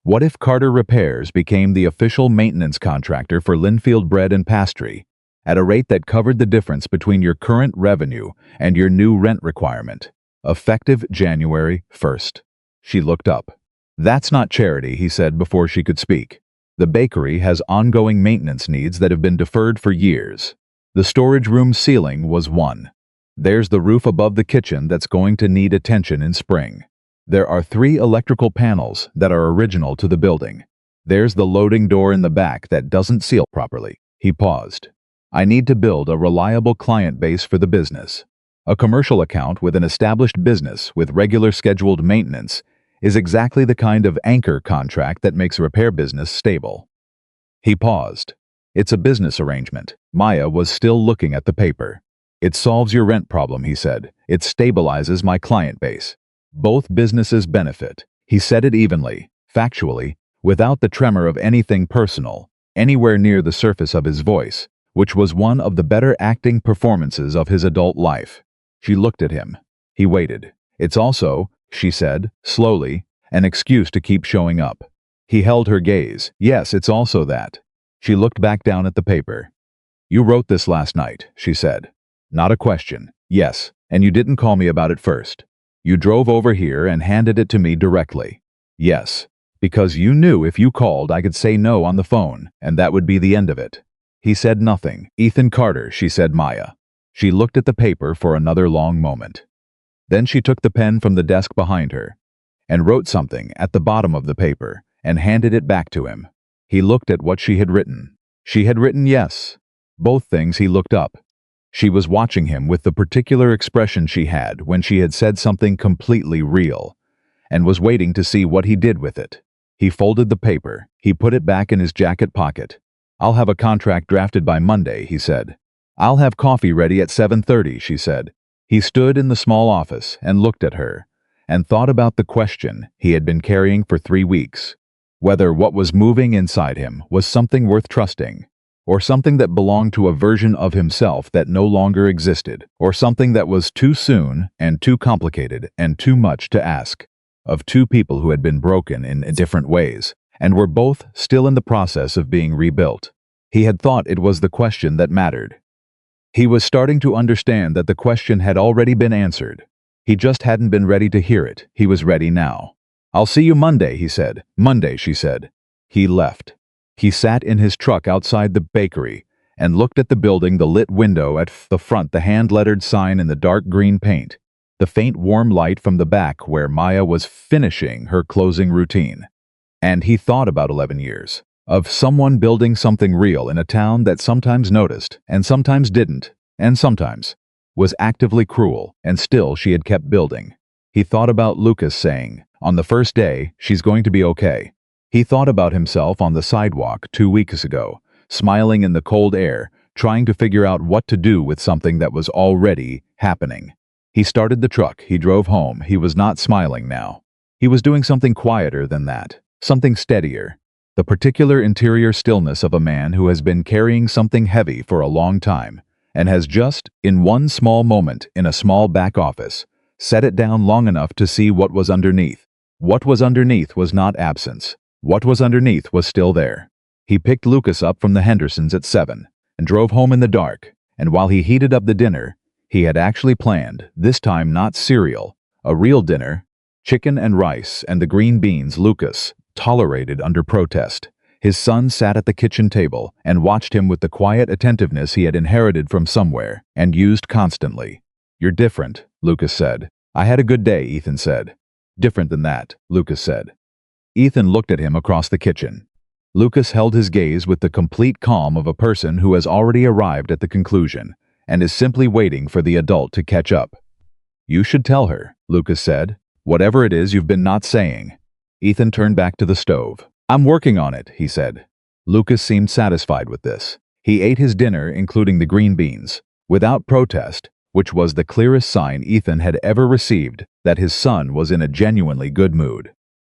A: what if Carter Repairs became the official maintenance contractor for Linfield Bread and Pastry, at a rate that covered the difference between your current revenue and your new rent requirement, effective January 1st? She looked up. "That's not charity," he said before she could speak. "The bakery has ongoing maintenance needs that have been deferred for years. The storage room ceiling was one. There's the roof above the kitchen that's going to need attention in spring. There are 3 electrical panels that are original to the building. There's the loading door in the back that doesn't seal properly." He paused. "I need to build a reliable client base for the business. A commercial account with an established business with regular scheduled maintenance is exactly the kind of anchor contract that makes a repair business stable." He paused. "It's a business arrangement." Maya was still looking at the paper. "It solves your rent problem," he said. "It stabilizes my client base. Both businesses benefit." He said it evenly, factually, without the tremor of anything personal, anywhere near the surface of his voice, which was one of the better acting performances of his adult life. She looked at him. He waited. "It's also," she said, slowly, "an excuse to keep showing up." He held her gaze. "Yes, it's also that." She looked back down at the paper. "You wrote this last night," she said. "Not a question." "Yes, and you didn't call me about it first. You drove over here and handed it to me directly." "Yes, because you knew if you called I could say no on the phone, and that would be the end of it." He said nothing. "Ethan Carter," she said. Maya. She looked at the paper for another long moment. Then she took the pen from the desk behind her and wrote something at the bottom of the paper and handed it back to him. He looked at what she had written. She had written yes. Both things he looked up. She was watching him with the particular expression she had when she had said something completely real, and was waiting to see what he did with it. He folded the paper. He put it back in his jacket pocket. "I'll have a contract drafted by Monday," he said. "I'll have coffee ready at 7:30, she said. He stood in the small office and looked at her, and thought about the question he had been carrying for 3 weeks, whether what was moving inside him was something worth trusting, or something that belonged to a version of himself that no longer existed, or something that was too soon and too complicated and too much to ask of 2 people who had been broken in different ways, and were both still in the process of being rebuilt. He had thought it was the question that mattered. He was starting to understand that the question had already been answered. He just hadn't been ready to hear it. He was ready now. "I'll see you Monday," he said. "Monday," she said. He left. He sat in his truck outside the bakery and looked at the building, the lit window at the front, the hand-lettered sign in the dark green paint, the faint warm light from the back where Maya was finishing her closing routine. And he thought about 11 years, of someone building something real in a town that sometimes noticed, and sometimes didn't, and sometimes was actively cruel, and still she had kept building. He thought about Lucas saying, on the first day, "She's going to be okay." He thought about himself on the sidewalk 2 weeks ago, smiling in the cold air, trying to figure out what to do with something that was already happening. He started the truck. He drove home. He was not smiling now. He was doing something quieter than that, something steadier. The particular interior stillness of a man who has been carrying something heavy for a long time, and has just, in one small moment in a small back office, set it down long enough to see what was underneath. What was underneath was not absence. What was underneath was still there. He picked Lucas up from the Hendersons at 7 and drove home in the dark, and while he heated up the dinner, he had actually planned, this time not cereal, a real dinner, chicken and rice and the green beans Lucas tolerated under protest. His son sat at the kitchen table and watched him with the quiet attentiveness he had inherited from somewhere and used constantly. "You're different," Lucas said. "I had a good day," Ethan said. "Different than that," Lucas said. Ethan looked at him across the kitchen. Lucas held his gaze with the complete calm of a person who has already arrived at the conclusion and is simply waiting for the adult to catch up. "You should tell her," Lucas said. "Whatever it is you've been not saying." Ethan turned back to the stove. "I'm working on it," he said. Lucas seemed satisfied with this. He ate his dinner, including the green beans, without protest, which was the clearest sign Ethan had ever received that his son was in a genuinely good mood.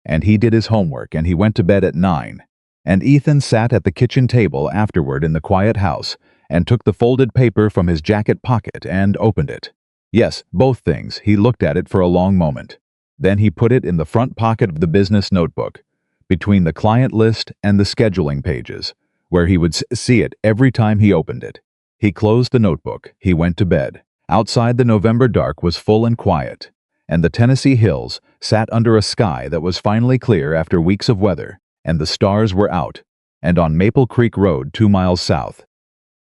A: And he did his homework and he went to bed at 9. And Ethan sat at the kitchen table afterward in the quiet house and took the folded paper from his jacket pocket and opened it. Yes, both things. He looked at it for a long moment. Then he put it in the front pocket of the business notebook, between the client list and the scheduling pages, where he would see it every time he opened it. He closed the notebook. He went to bed. Outside, the November dark was full and quiet, and the Tennessee hills sat under a sky that was finally clear after weeks of weather, and the stars were out. And on Maple Creek Road, 2 miles south,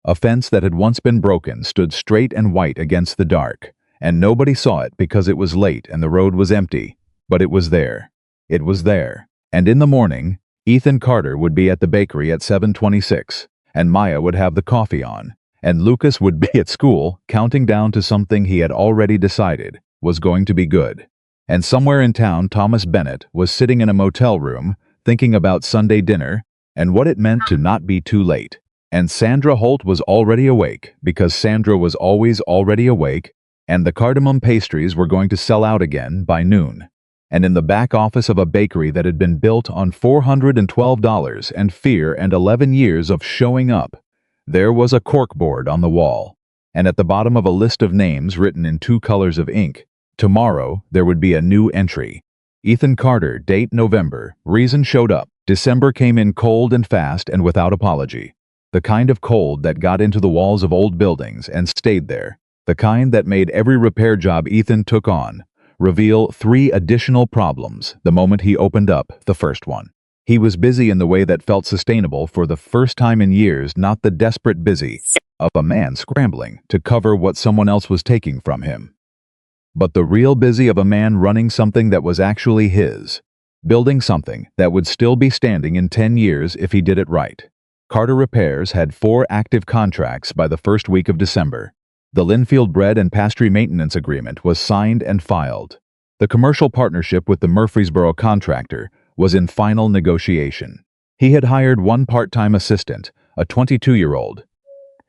A: a fence that had once been broken stood straight and white against the dark, and nobody saw it because it was late and the road was empty, but it was there. It was there. And in the morning, Ethan Carter would be at the bakery at 7:26, and Maya would have the coffee on, and Lucas would be at school counting down to something he had already decided was going to be good. And somewhere in town, Thomas Bennett was sitting in a motel room thinking about Sunday dinner and what it meant to not be too late. And Sandra Holt was already awake, because Sandra was always already awake, and the cardamom pastries were going to sell out again by noon. And in the back office of a bakery that had been built on $412 and fear and 11 years of showing up, there was a corkboard on the wall. And at the bottom of a list of names written in 2 colors of ink, tomorrow there would be a new entry. Ethan Carter, date November, reason showed up. December came in cold and fast and without apology. The kind of cold that got into the walls of old buildings and stayed there. The kind that made every repair job Ethan took on reveal 3 additional problems the moment he opened up the first one. He was busy in the way that felt sustainable for the first time in years, not the desperate busy of a man scrambling to cover what someone else was taking from him, but the real busy of a man running something that was actually his, building something that would still be standing in 10 years if he did it right. Carter Repairs had 4 active contracts by the first week of December. The Linfield Bread and Pastry Maintenance Agreement was signed and filed. The commercial partnership with the Murfreesboro contractor was in final negotiation. He had hired one part-time assistant, a 22-year-old,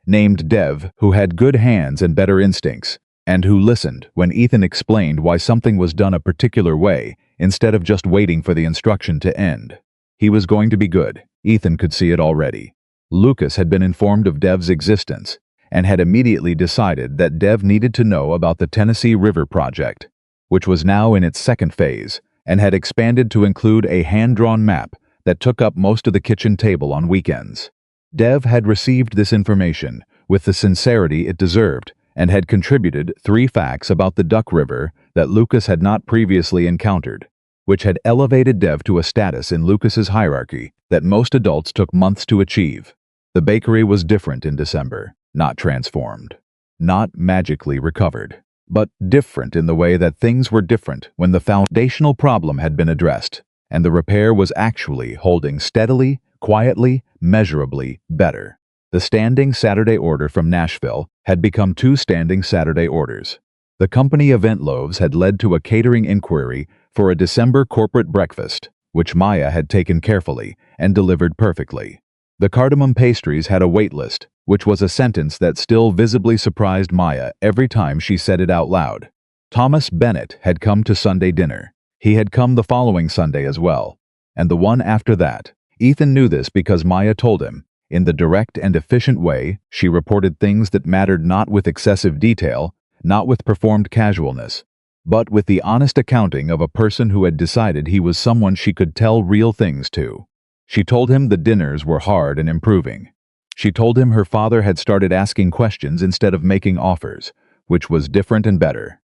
A: named Dev, who had good hands and better instincts, and who listened when Ethan explained why something was done a particular way instead of just waiting for the instruction to end. He was going to be good. Ethan could see it already. Lucas had been informed of Dev's existence and had immediately decided that Dev needed to know about the Tennessee River Project, which was now in its second phase, and had expanded to include a hand-drawn map that took up most of the kitchen table on weekends. Dev had received this information with the sincerity it deserved and had contributed 3 facts about the Duck River that Lucas had not previously encountered, which had elevated Dev to a status in Lucas's hierarchy that most adults took months to achieve. The bakery was different in December, not transformed, not magically recovered, but different in the way that things were different when the foundational problem had been addressed, and the repair was actually holding steadily, quietly, measurably better. The standing Saturday order from Nashville had become 2 standing Saturday orders. The company event loaves had led to a catering inquiry for a December corporate breakfast, which Maya had taken carefully and delivered perfectly. The cardamom pastries had a wait list, which was a sentence that still visibly surprised Maya every time she said it out loud. Thomas Bennett had come to Sunday dinner. He had come the following Sunday as well, and the one after that. Ethan knew this because Maya told him. In the direct and efficient way, she reported things that mattered not with excessive detail, not with performed casualness, but with the honest accounting of a person who had decided he was someone she could tell real things to. She told him the dinners were hard and improving. She told him her father had started asking questions instead of making offers, which was different and better,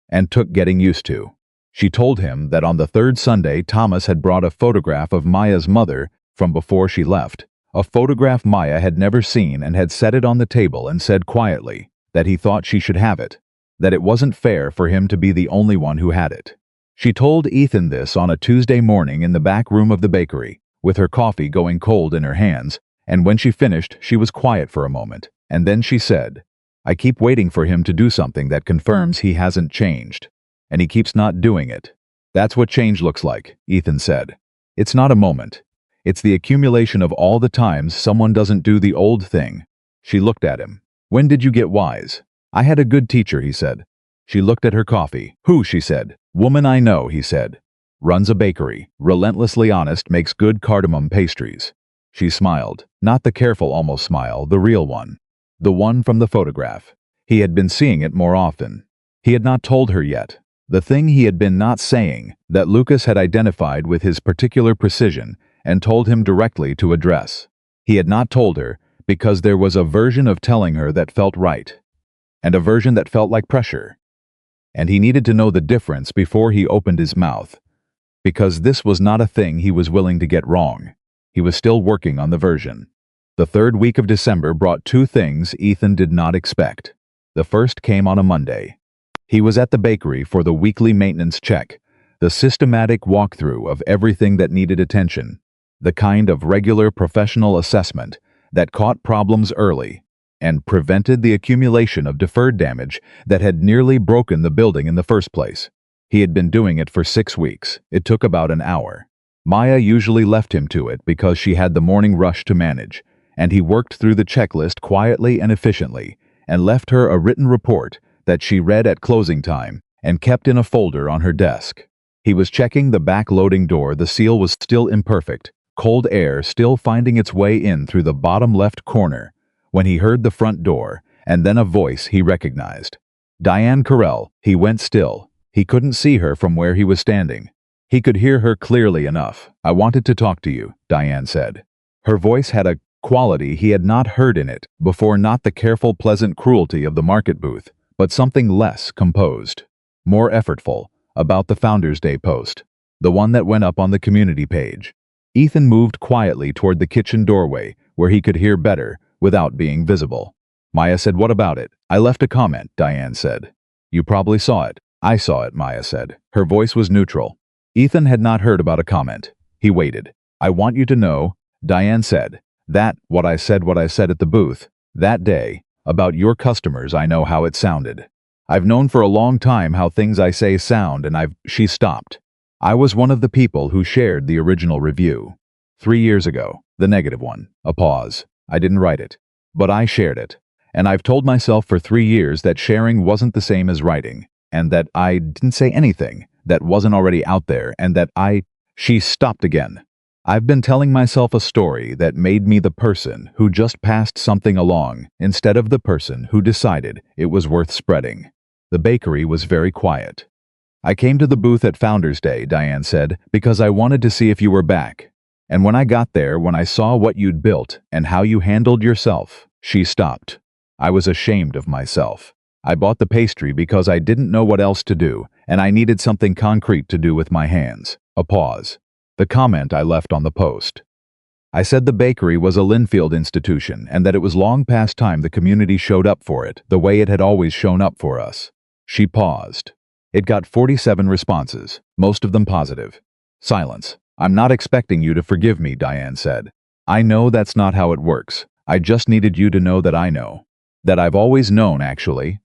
A: and took getting used to. She told him that on the 3rd Sunday Thomas had brought a photograph of Maya's mother from before she left, a photograph Maya had never seen, and had set it on the table and said quietly that he thought she should have it, that it wasn't fair for him to be the only one who had it. She told Ethan this on a Tuesday morning in the back room of the bakery, with her coffee going cold in her hands, and when she finished, she was quiet for a moment, and then she said, "I keep waiting for him to do something that confirms he hasn't changed, and he keeps not doing it." "That's what change looks like," Ethan said. "It's not a moment. It's the accumulation of all the times someone doesn't do the old thing." She looked at him. "When did you get wise?" "I had a good teacher," he said. She looked at her coffee. "Who?" she said. "Woman I know," he said. "Runs a bakery, relentlessly honest, makes good cardamom pastries." She smiled, not the careful almost smile, the real one. The one from the photograph. He had been seeing it more often. He had not told her yet. The thing he had been not saying, that Lucas had identified with his particular precision and told him directly to address. He had not told her because there was a version of telling her that felt right, and a version that felt like pressure. And he needed to know the difference before he opened his mouth, because this was not a thing he was willing to get wrong. He was still working on the version. The third week of December brought two things Ethan did not expect. The first came on a Monday. He was at the bakery for the weekly maintenance check, the systematic walkthrough of everything that needed attention, the kind of regular professional assessment that caught problems early and prevented the accumulation of deferred damage that had nearly broken the building in the first place. He had been doing it for 6 weeks. It took about an hour. Maya usually left him to it because she had the morning rush to manage, and he worked through the checklist quietly and efficiently and left her a written report that she read at closing time and kept in a folder on her desk. He was checking the back loading door. The seal was still imperfect, cold air still finding its way in through the bottom left corner, when he heard the front door and then a voice he recognized. Diane Carell. He went still. He couldn't see her from where he was standing. He could hear her clearly enough. "I wanted to talk to you," Diane said. Her voice had a quality he had not heard in it before, not the careful, pleasant cruelty of the market booth, but something less composed, more effortful, about the Founders Day post, the one that went up on the community page. Ethan moved quietly toward the kitchen doorway, where he could hear better without being visible. Maya said, "What about it?" "I left a comment," Diane said. "You probably saw it." "I saw it," Maya said. Her voice was neutral. Ethan had not heard about a comment. He waited. "I want you to know," Diane said, "that what I said at the booth, that day, about your customers, I know how it sounded. I've known for a long time how things I say sound, and She stopped. "I was one of the people who shared the original review. 3 years ago, the negative one." A pause. "I didn't write it, but I shared it. And I've told myself for 3 years that sharing wasn't the same as writing, and that I didn't say anything that wasn't already out there, and that She stopped again. "I've been telling myself a story that made me the person who just passed something along instead of the person who decided it was worth spreading." The bakery was very quiet. "I came to the booth at Founders Day," Diane said, "because I wanted to see if you were back. And when I got there, when I saw what you'd built and how you handled yourself," she stopped. "I was ashamed of myself. I bought the pastry because I didn't know what else to do, and I needed something concrete to do with my hands." A pause. "The comment I left on the post. I said the bakery was a Linfield institution and that it was long past time the community showed up for it the way it had always shown up for us." She paused. "It got 47 responses, most of them positive." Silence. "I'm not expecting you to forgive me," Diane said. "I know that's not how it works. I just needed you to know that I know. That I've always known, actually.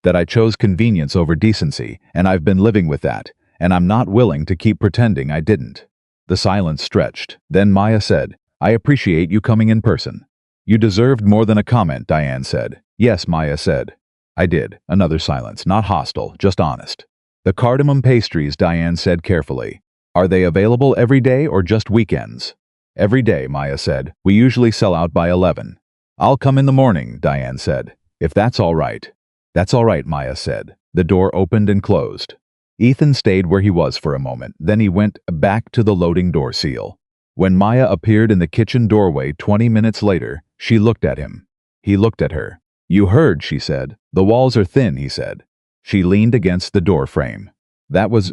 A: That I chose convenience over decency, and I've been living with that, and I'm not willing to keep pretending I didn't." The silence stretched. Then Maya said, "I appreciate you coming in person." "You deserved more than a comment," Diane said. "Yes," Maya said. "I did." Another silence. Not hostile, just honest. "The cardamom pastries," Diane said carefully. "Are they available every day or just weekends?" "Every day," Maya said. "We usually sell out by 11. "I'll come in the morning," Diane said. "If that's all right." "That's all right," Maya said. The door opened and closed. Ethan stayed where he was for a moment, then he went back to the loading door seal. When Maya appeared in the kitchen doorway 20 minutes later, she looked at him. He looked at her. "You heard," she said. "The walls are thin," he said. She leaned against the door frame.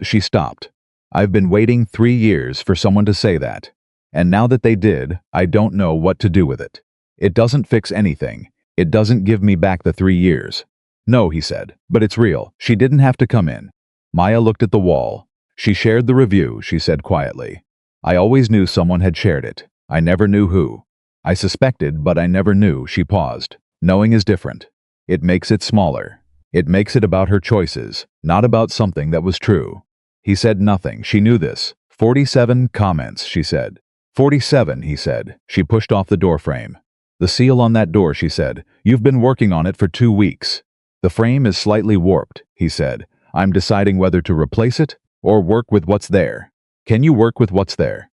A: She stopped. "I've been waiting 3 years for someone to say that. And now that they did, I don't know what to do with it. It doesn't fix anything. It doesn't give me back the 3 years." "No," he said, "but it's real. She didn't have to come in." Maya looked at the wall. "She shared the review," she said quietly. I always knew someone had shared it. I never knew who. I suspected, but I never knew." She paused. "Knowing is different. It makes it smaller. It makes it about her choices, not about something that was true." He said nothing. She knew this. 47 comments, she said. 47, he said. She pushed off the door frame. "The seal on that door," she said. "You've been working on it for 2 weeks. The frame is slightly warped," he said. "I'm deciding whether to replace it or work with what's there. Can you work with what's there?"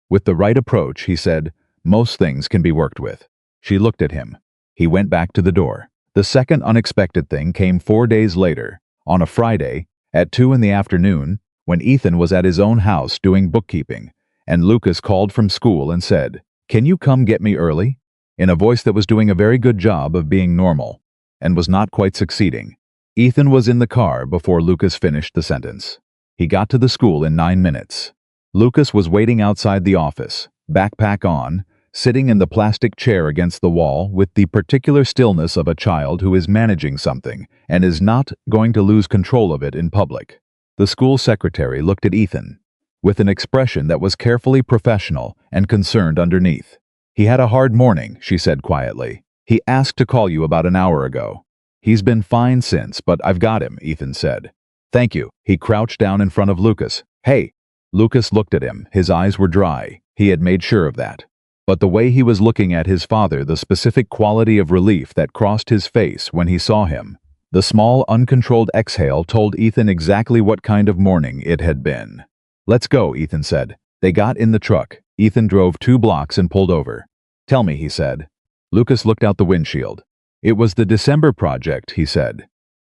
A: "With the right approach," he said, "most things can be worked with." She looked at him. He went back to the door. The second unexpected thing came 4 days later, on a Friday, at 2 in the afternoon, when Ethan was at his own house doing bookkeeping, and Lucas called from school and said, "Can you come get me early?" in a voice that was doing a very good job of being normal, and was not quite succeeding. Ethan was in the car before Lucas finished the sentence. He got to the school in 9 minutes. Lucas was waiting outside the office, backpack on, sitting in the plastic chair against the wall with the particular stillness of a child who is managing something and is not going to lose control of it in public. The school secretary looked at Ethan with an expression that was carefully professional and concerned underneath. "He had a hard morning," she said quietly. "He asked to call you about an hour ago. He's been fine since, but I've got him," Ethan said. "Thank you." He crouched down in front of Lucas. "Hey." Lucas looked at him. His eyes were dry. He had made sure of that. But the way he was looking at his father, the specific quality of relief that crossed his face when he saw him, the small, uncontrolled exhale told Ethan exactly what kind of morning it had been. "Let's go," Ethan said. They got in the truck. Ethan drove 2 blocks and pulled over. "Tell me," he said. Lucas looked out the windshield. "It was the December project," he said.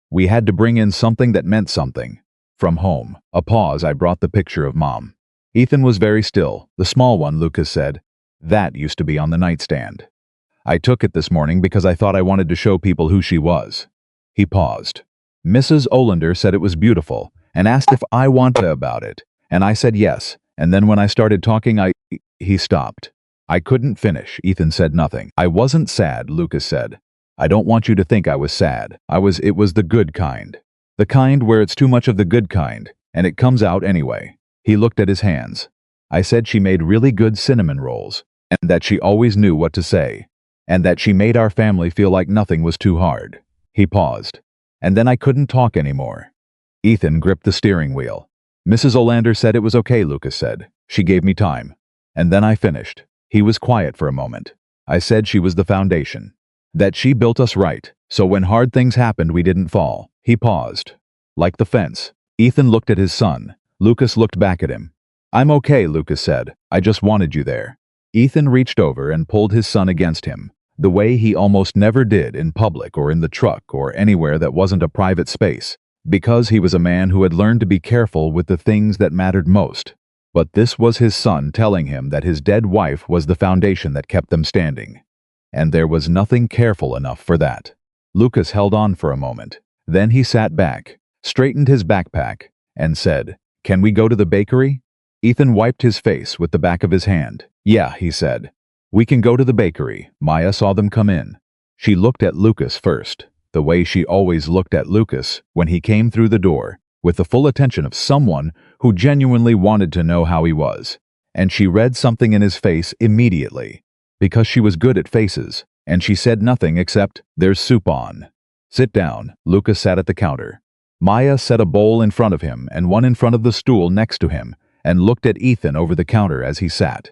A: "We had to bring in something that meant something. From home." A pause. "I brought the picture of Mom." Ethan was very still. "The small one," Lucas said. "That used to be on the nightstand. I took it this morning because I thought I wanted to show people who she was." He paused. "Mrs. Olander said it was beautiful and asked if I wanted about it, and I said yes, and then when I started talking He stopped. "I couldn't finish." Ethan said nothing. "I wasn't sad," Lucas said. "I don't want you to think I was sad. It was the good kind. The kind where it's too much of the good kind, and it comes out anyway." He looked at his hands. "I said she made really good cinnamon rolls, and that she always knew what to say, and that she made our family feel like nothing was too hard." He paused. "And then I couldn't talk anymore." Ethan gripped the steering wheel. "Mrs. Olander said it was okay," Lucas said. "She gave me time. And then I finished." He was quiet for a moment. "I said she was the foundation. That she built us right, so when hard things happened we didn't fall." He paused. "Like the fence." Ethan looked at his son. Lucas looked back at him. "I'm okay," Lucas said. "I just wanted you there." Ethan reached over and pulled his son against him, the way he almost never did in public or in the truck or anywhere that wasn't a private space, because he was a man who had learned to be careful with the things that mattered most. But this was his son telling him that his dead wife was the foundation that kept them standing. And there was nothing careful enough for that. Lucas held on for a moment. Then he sat back, straightened his backpack, and said, "Can we go to the bakery?" Ethan wiped his face with the back of his hand. "Yeah," he said. "We can go to the bakery." Maya saw them come in. She looked at Lucas first, the way she always looked at Lucas when he came through the door, with the full attention of someone who genuinely wanted to know how he was. And she read something in his face immediately, because she was good at faces, and she said nothing except, "There's soup on." "Sit down." Lucas sat at the counter. Maya set a bowl in front of him and one in front of the stool next to him, and looked at Ethan over the counter as he sat.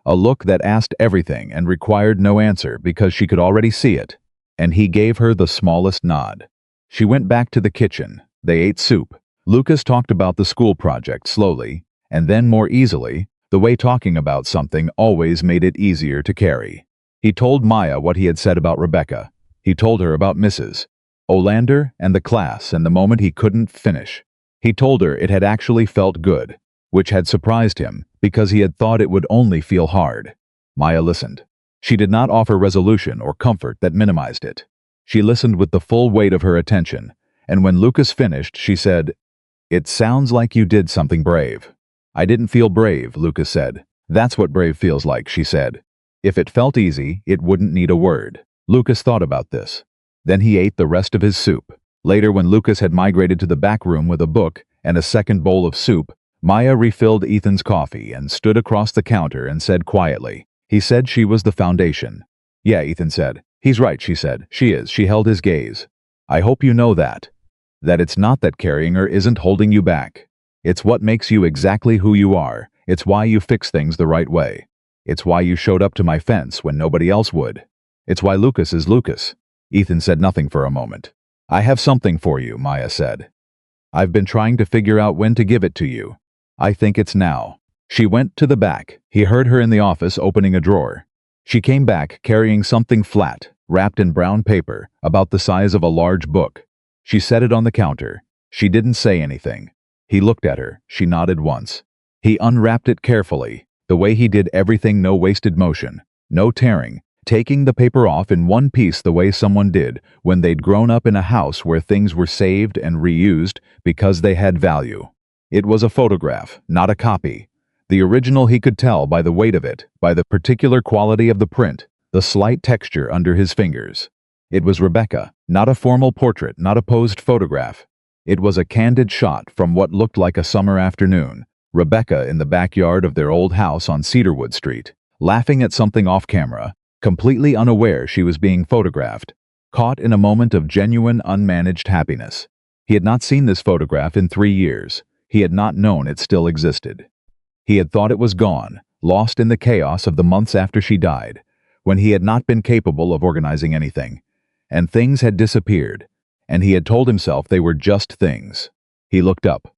A: A look that asked everything and required no answer because she could already see it, and he gave her the smallest nod. She went back to the kitchen. They ate soup. Lucas talked about the school project slowly, and then more easily, the way talking about something always made it easier to carry. He told Maya what he had said about Rebecca. He told her about Mrs. Olander and the class and the moment he couldn't finish. He told her it had actually felt good, which had surprised him because he had thought it would only feel hard. Maya listened. She did not offer resolution or comfort that minimized it. She listened with the full weight of her attention, and when Lucas finished, she said, "It sounds like you did something brave." "I didn't feel brave," Lucas said. "That's what brave feels like," she said. "If it felt easy, it wouldn't need a word." Lucas thought about this. Then he ate the rest of his soup. Later, when Lucas had migrated to the back room with a book and a second bowl of soup, Maya refilled Ethan's coffee and stood across the counter and said quietly, "He said she was the foundation." "Yeah," Ethan said. "He's right," she said. "She is." She held his gaze. "I hope you know that. That it's not that carrying her isn't holding you back. It's what makes you exactly who you are. It's why you fix things the right way. It's why you showed up to my fence when nobody else would. It's why Lucas is Lucas." Ethan said nothing for a moment. "I have something for you," Maya said. "I've been trying to figure out when to give it to you. I think it's now." She went to the back. He heard her in the office opening a drawer. She came back carrying something flat, wrapped in brown paper, about the size of a large book. She set it on the counter. She didn't say anything. He looked at her. She nodded once. He unwrapped it carefully, the way he did everything, no wasted motion, no tearing, taking the paper off in one piece the way someone did when they'd grown up in a house where things were saved and reused because they had value. It was a photograph, not a copy. The original he could tell by the weight of it, by the particular quality of the print, the slight texture under his fingers. It was Rebecca, not a formal portrait, not a posed photograph. It was a candid shot from what looked like a summer afternoon. Rebecca in the backyard of their old house on Cedarwood Street, laughing at something off camera, completely unaware she was being photographed, caught in a moment of genuine, unmanaged happiness. He had not seen this photograph in 3 years. He had not known it still existed. He had thought it was gone, lost in the chaos of the months after she died, when he had not been capable of organizing anything, and things had disappeared, and he had told himself they were just things. He looked up.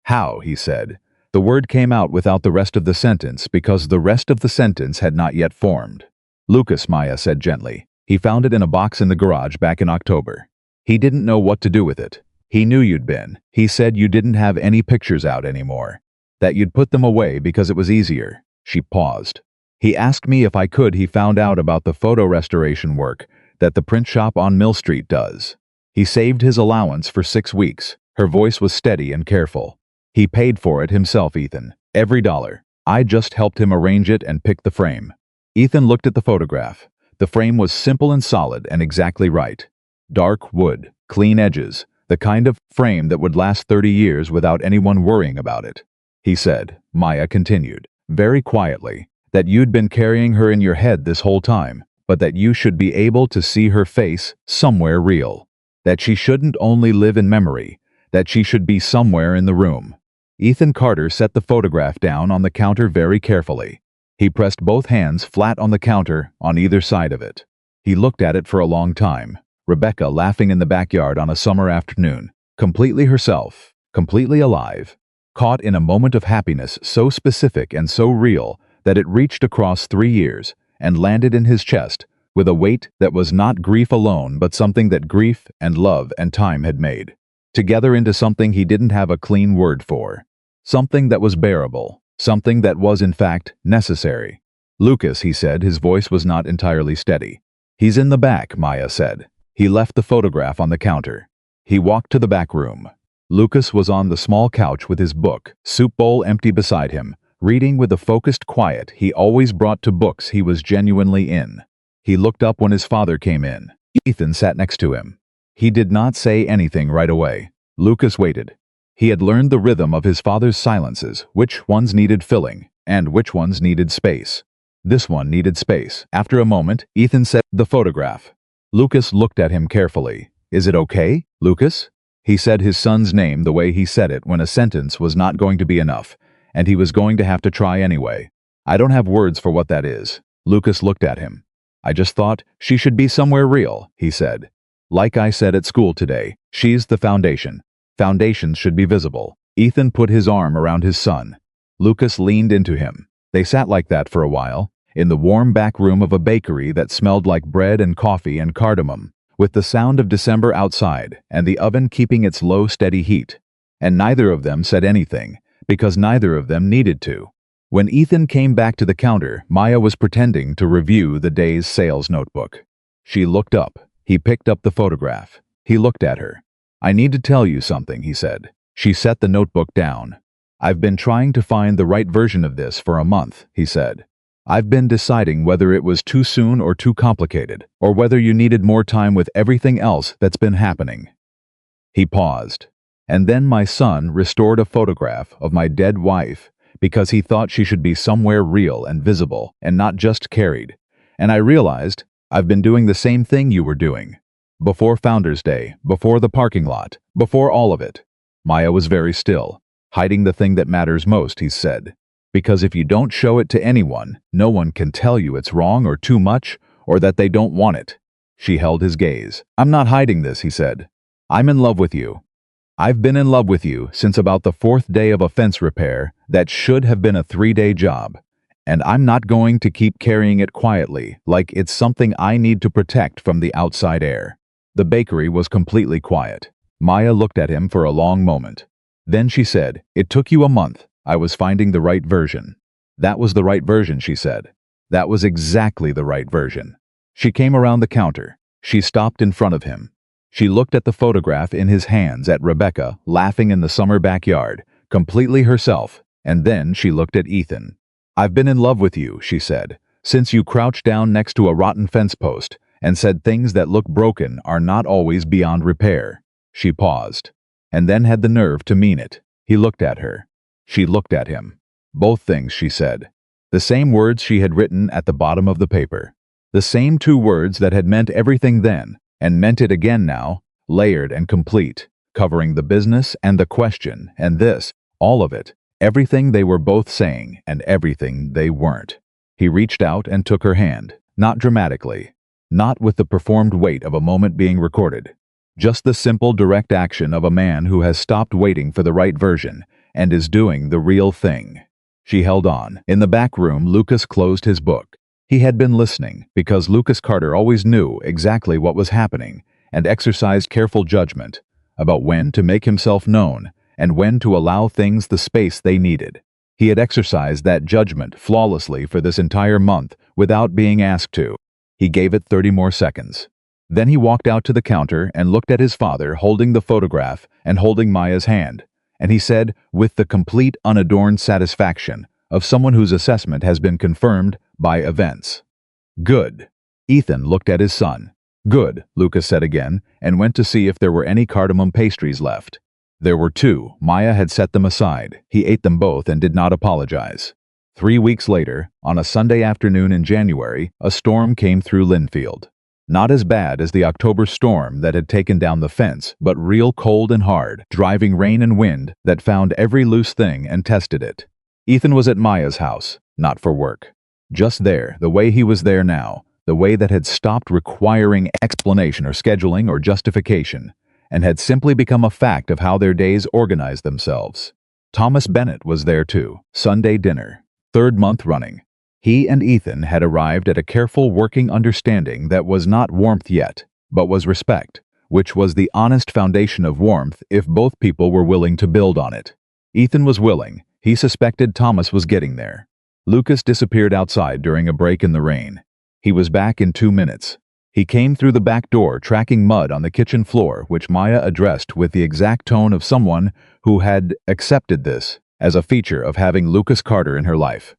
A: "How?" he said. The word came out without the rest of the sentence because the rest of the sentence had not yet formed. "Lucas," Maya said gently. "He found it in a box in the garage back in October. He didn't know what to do with it. He knew you'd been. He said you didn't have any pictures out anymore. That you'd put them away because it was easier." She paused. "He asked me if I could. He found out about the photo restoration work that the print shop on Mill Street does. He saved his allowance for 6 weeks." Her voice was steady and careful. "He paid for it himself, Ethan. Every dollar. I just helped him arrange it and pick the frame." Ethan looked at the photograph. The frame was simple and solid and exactly right. Dark wood, clean edges, the kind of frame that would last 30 years without anyone worrying about it. He said, Maya continued, very quietly, that you'd been carrying her in your head this whole time, but that you should be able to see her face somewhere real. That she shouldn't only live in memory, that she should be somewhere in the room. Ethan Carter set the photograph down on the counter very carefully. He pressed both hands flat on the counter on either side of it. He looked at it for a long time. Rebecca laughing in the backyard on a summer afternoon, completely herself, completely alive, caught in a moment of happiness so specific and so real that it reached across 3 years and landed in his chest with a weight that was not grief alone but something that grief and love and time had made, together into something he didn't have a clean word for, something that was bearable, something that was in fact necessary. "Lucas," he said, his voice was not entirely steady. "He's in the back," Maya said. He left the photograph on the counter. He walked to the back room. Lucas was on the small couch with his book, soup bowl empty beside him, reading with the focused quiet he always brought to books he was genuinely in. He looked up when his father came in. Ethan sat next to him. He did not say anything right away. Lucas waited. He had learned the rhythm of his father's silences, which ones needed filling, and which ones needed space. This one needed space. After a moment, Ethan said, "The photograph." Lucas looked at him carefully. "Is it okay, Lucas?" He said his son's name the way he said it when a sentence was not going to be enough, and he was going to have to try anyway. "I don't have words for what that is." Lucas looked at him. "I just thought she should be somewhere real," he said. "Like I said at school today, she's the foundation. Foundations should be visible." Ethan put his arm around his son. Lucas leaned into him. They sat like that for a while, in the warm back room of a bakery that smelled like bread and coffee and cardamom, with the sound of December outside and the oven keeping its low, steady heat. And neither of them said anything, because neither of them needed to. When Ethan came back to the counter, Maya was pretending to review the day's sales notebook. She looked up. He picked up the photograph. He looked at her. "I need to tell you something," he said. She set the notebook down. "I've been trying to find the right version of this for a month," he said. "I've been deciding whether it was too soon or too complicated, or whether you needed more time with everything else that's been happening." He paused. And then my son restored a photograph of my dead wife because he thought she should be somewhere real and visible and not just carried. And I realized I've been doing the same thing you were doing. Before Founders Day, before the parking lot, before all of it. Maya was very still, hiding the thing that matters most, he said. Because if you don't show it to anyone, no one can tell you it's wrong or too much or that they don't want it. She held his gaze. I'm not hiding this, he said. I'm in love with you. I've been in love with you since about the 4th day of a fence repair that should have been a 3-day job. And I'm not going to keep carrying it quietly like it's something I need to protect from the outside air. The bakery was completely quiet. Maya looked at him for a long moment. Then she said, It took you a month. I was finding the right version. That was the right version, she said. That was exactly the right version. She came around the counter. She stopped in front of him. She looked at the photograph in his hands at Rebecca, laughing in the summer backyard, completely herself, and then she looked at Ethan. I've been in love with you, she said, since you crouched down next to a rotten fence post and said things that look broken are not always beyond repair. She paused, and then had the nerve to mean it. He looked at her. She looked at him. Both things, she said. The same words she had written at the bottom of the paper. The same 2 words that had meant everything then, and meant it again now, layered and complete, covering the business and the question, and this, all of it, everything they were both saying and everything they weren't. He reached out and took her hand, not dramatically, not with the performed weight of a moment being recorded, just the simple direct action of a man who has stopped waiting for the right version and is doing the real thing. She held on. In the back room, Lucas closed his book. He had been listening because Lucas Carter always knew exactly what was happening and exercised careful judgment about when to make himself known and when to allow things the space they needed. He had exercised that judgment flawlessly for this entire month without being asked to. He gave it 30 more seconds. Then he walked out to the counter and looked at his father holding the photograph and holding Maya's hand, and he said, with the complete unadorned satisfaction of someone whose assessment has been confirmed by events. Good. Ethan looked at his son. Good, Lucas said again, and went to see if there were any cardamom pastries left. There were 2. Maya had set them aside. He ate them both and did not apologize. 3 weeks later, on a Sunday afternoon in January, a storm came through Linfield. Not as bad as the October storm that had taken down the fence, but real cold and hard, driving rain and wind that found every loose thing and tested it. Ethan was at Maya's house, not for work. Just there, the way he was there now, the way that had stopped requiring explanation or scheduling or justification, and had simply become a fact of how their days organized themselves. Thomas Bennett was there too, Sunday dinner, 3rd month running. He and Ethan had arrived at a careful working understanding that was not warmth yet, but was respect, which was the honest foundation of warmth if both people were willing to build on it. Ethan was willing. He suspected Thomas was getting there. Lucas disappeared outside during a break in the rain. He was back in 2 minutes. He came through the back door tracking mud on the kitchen floor, which Maya addressed with the exact tone of someone who had accepted this as a feature of having Lucas Carter in her life.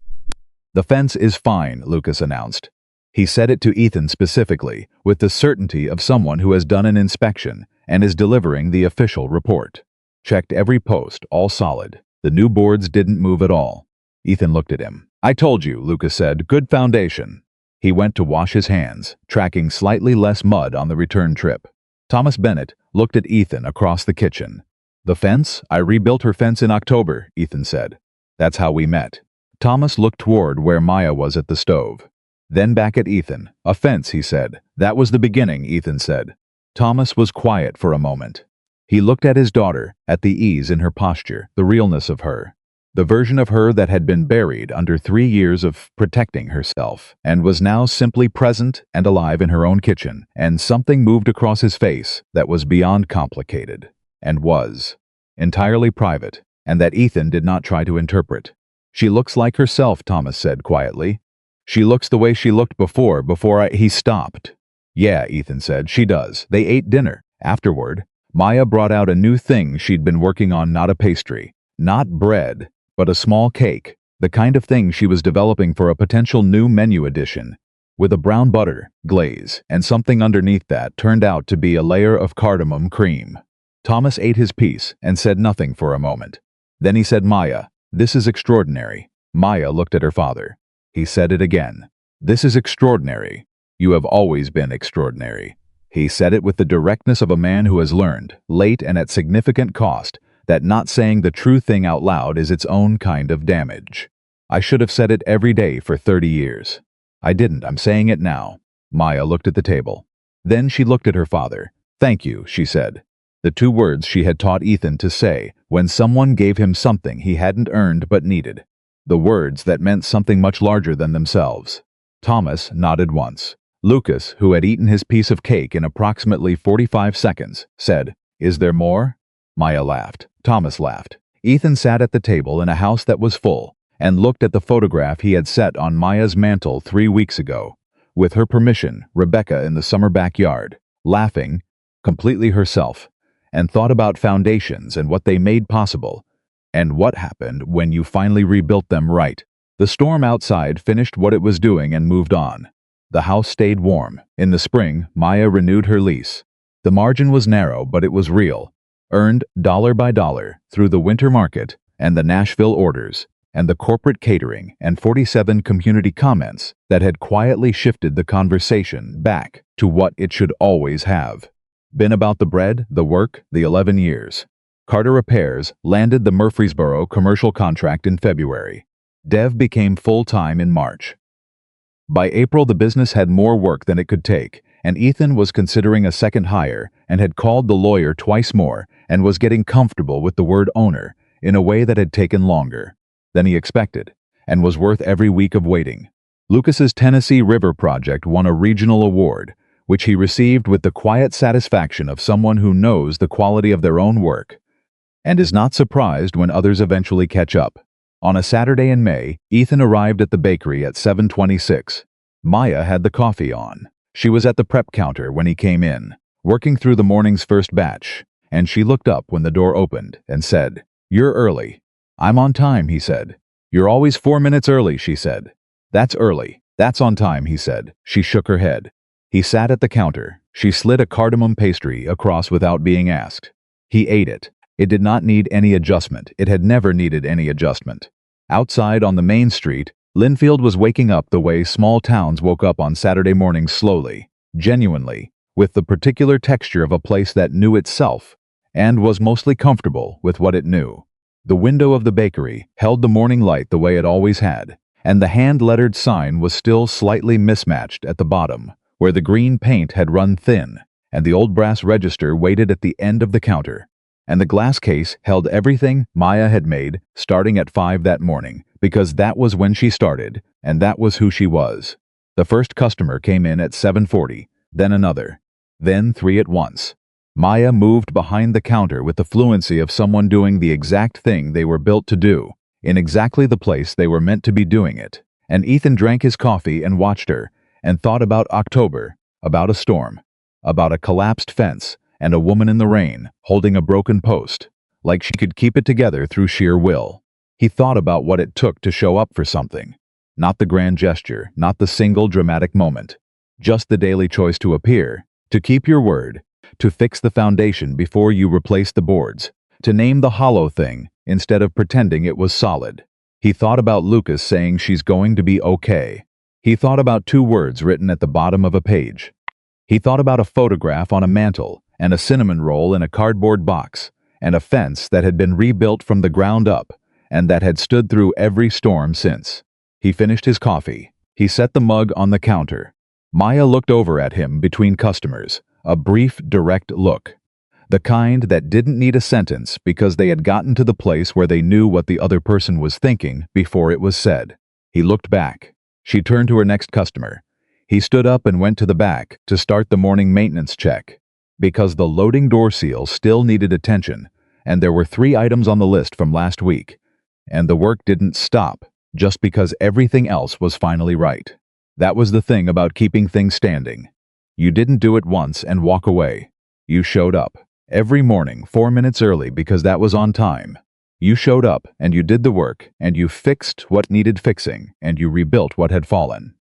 A: The fence is fine, Lucas announced. He said it to Ethan specifically, with the certainty of someone who has done an inspection and is delivering the official report. Checked every post, all solid. The new boards didn't move at all. Ethan looked at him. I told you, Lucas said, good foundation. He went to wash his hands, tracking slightly less mud on the return trip. Thomas Bennett looked at Ethan across the kitchen. The fence? I rebuilt her fence in October, Ethan said. That's how we met. Thomas looked toward where Maya was at the stove. Then back at Ethan. A fence, he said. That was the beginning, Ethan said. Thomas was quiet for a moment. He looked at his daughter, at the ease in her posture, the realness of her. The version of her that had been buried under 3 years of protecting herself, and was now simply present and alive in her own kitchen, and something moved across his face that was beyond complicated, and was entirely private, and that Ethan did not try to interpret. She looks like herself, Thomas said quietly. She looks the way she looked before he stopped. Yeah, Ethan said, she does. They ate dinner. Afterward, Maya brought out a new thing she'd been working on, not a pastry, not bread, but a small cake, the kind of thing she was developing for a potential new menu addition, with a brown butter glaze, and something underneath that turned out to be a layer of cardamom cream. Thomas ate his piece and said nothing for a moment. Then he said, "Maya, this is extraordinary." Maya looked at her father. He said it again. "This is extraordinary. You have always been extraordinary." He said it with the directness of a man who has learned, late and at significant cost, that not saying the true thing out loud is its own kind of damage. "I should have said it every day for 30 years. I didn't. I'm saying it now." Maya looked at the table. Then she looked at her father. "Thank you," she said. The two words she had taught Ethan to say when someone gave him something he hadn't earned but needed. The words that meant something much larger than themselves. Thomas nodded once. Lucas, who had eaten his piece of cake in approximately 45 seconds, said, "Is there more?" Maya laughed. Thomas laughed. Ethan sat at the table in a house that was full and looked at the photograph he had set on Maya's mantel 3 weeks ago. With her permission, Rebecca in the summer backyard, laughing, completely herself, and thought about foundations and what they made possible, and what happened when you finally rebuilt them right. The storm outside finished what it was doing and moved on. The house stayed warm. In the spring, Maya renewed her lease. The margin was narrow, but it was real. Earned dollar by dollar through the winter market and the Nashville orders and the corporate catering and 47 community comments that had quietly shifted the conversation back to what it should always have been about: the bread, the work, the 11 years. Carter Repairs landed the Murfreesboro commercial contract in February. Dev became full-time in March. By April, the business had more work than it could take, and Ethan was considering a second hire and had called the lawyer twice more and was getting comfortable with the word owner in a way that had taken longer than he expected and was worth every week of waiting. Lucas's Tennessee River project won a regional award, which he received with the quiet satisfaction of someone who knows the quality of their own work and is not surprised when others eventually catch up. On a Saturday in May, Ethan arrived at the bakery at 7:26. Maya had the coffee on. She was at the prep counter when he came in, working through the morning's first batch, and she looked up when the door opened and said, "You're early." "I'm on time," he said. "You're always 4 minutes early," she said. "That's early." "That's on time," he said. She shook her head. He sat at the counter. She slid a cardamom pastry across without being asked. He ate it. It did not need any adjustment. It had never needed any adjustment. Outside on the main street, Linfield was waking up the way small towns woke up on Saturday mornings, slowly, genuinely, with the particular texture of a place that knew itself and was mostly comfortable with what it knew. The window of the bakery held the morning light the way it always had, and the hand-lettered sign was still slightly mismatched at the bottom, where the green paint had run thin, and the old brass register waited at the end of the counter. And the glass case held everything Maya had made starting at 5 that morning, because that was when she started, and that was who she was. The first customer came in at 7:40, then another, then 3 at once. Maya moved behind the counter with the fluency of someone doing the exact thing they were built to do, in exactly the place they were meant to be doing it. And Ethan drank his coffee and watched her, and thought about October, about a storm, about a collapsed fence, and a woman in the rain, holding a broken post, like she could keep it together through sheer will. He thought about what it took to show up for something. Not the grand gesture, not the single dramatic moment. Just the daily choice to appear, to keep your word, to fix the foundation before you replace the boards, to name the hollow thing instead of pretending it was solid. He thought about Lucas saying she's going to be okay. He thought about 2 words written at the bottom of a page. He thought about a photograph on a mantle, and a cinnamon roll in a cardboard box, and a fence that had been rebuilt from the ground up, and that had stood through every storm since. He finished his coffee. He set the mug on the counter. Maya looked over at him between customers, a brief, direct look. The kind that didn't need a sentence because they had gotten to the place where they knew what the other person was thinking before it was said. He looked back. She turned to her next customer. He stood up and went to the back to start the morning maintenance check, because the loading door seal still needed attention, and there were 3 items on the list from last week, and the work didn't stop just because everything else was finally right. That was the thing about keeping things standing. You didn't do it once and walk away. You showed up every morning 4 minutes early because that was on time. You showed up and you did the work, and you fixed what needed fixing, and you rebuilt what had fallen.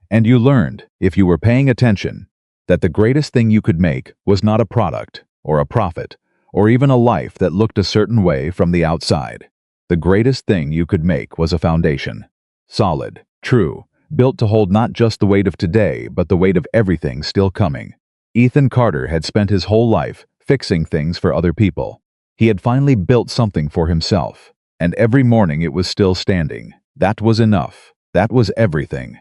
A: And you learned, if you were paying attention, that the greatest thing you could make was not a product, or a profit, or even a life that looked a certain way from the outside. The greatest thing you could make was a foundation. Solid, true, built to hold not just the weight of today, but the weight of everything still coming. Ethan Carter had spent his whole life fixing things for other people. He had finally built something for himself, and every morning it was still standing. That was enough. That was everything.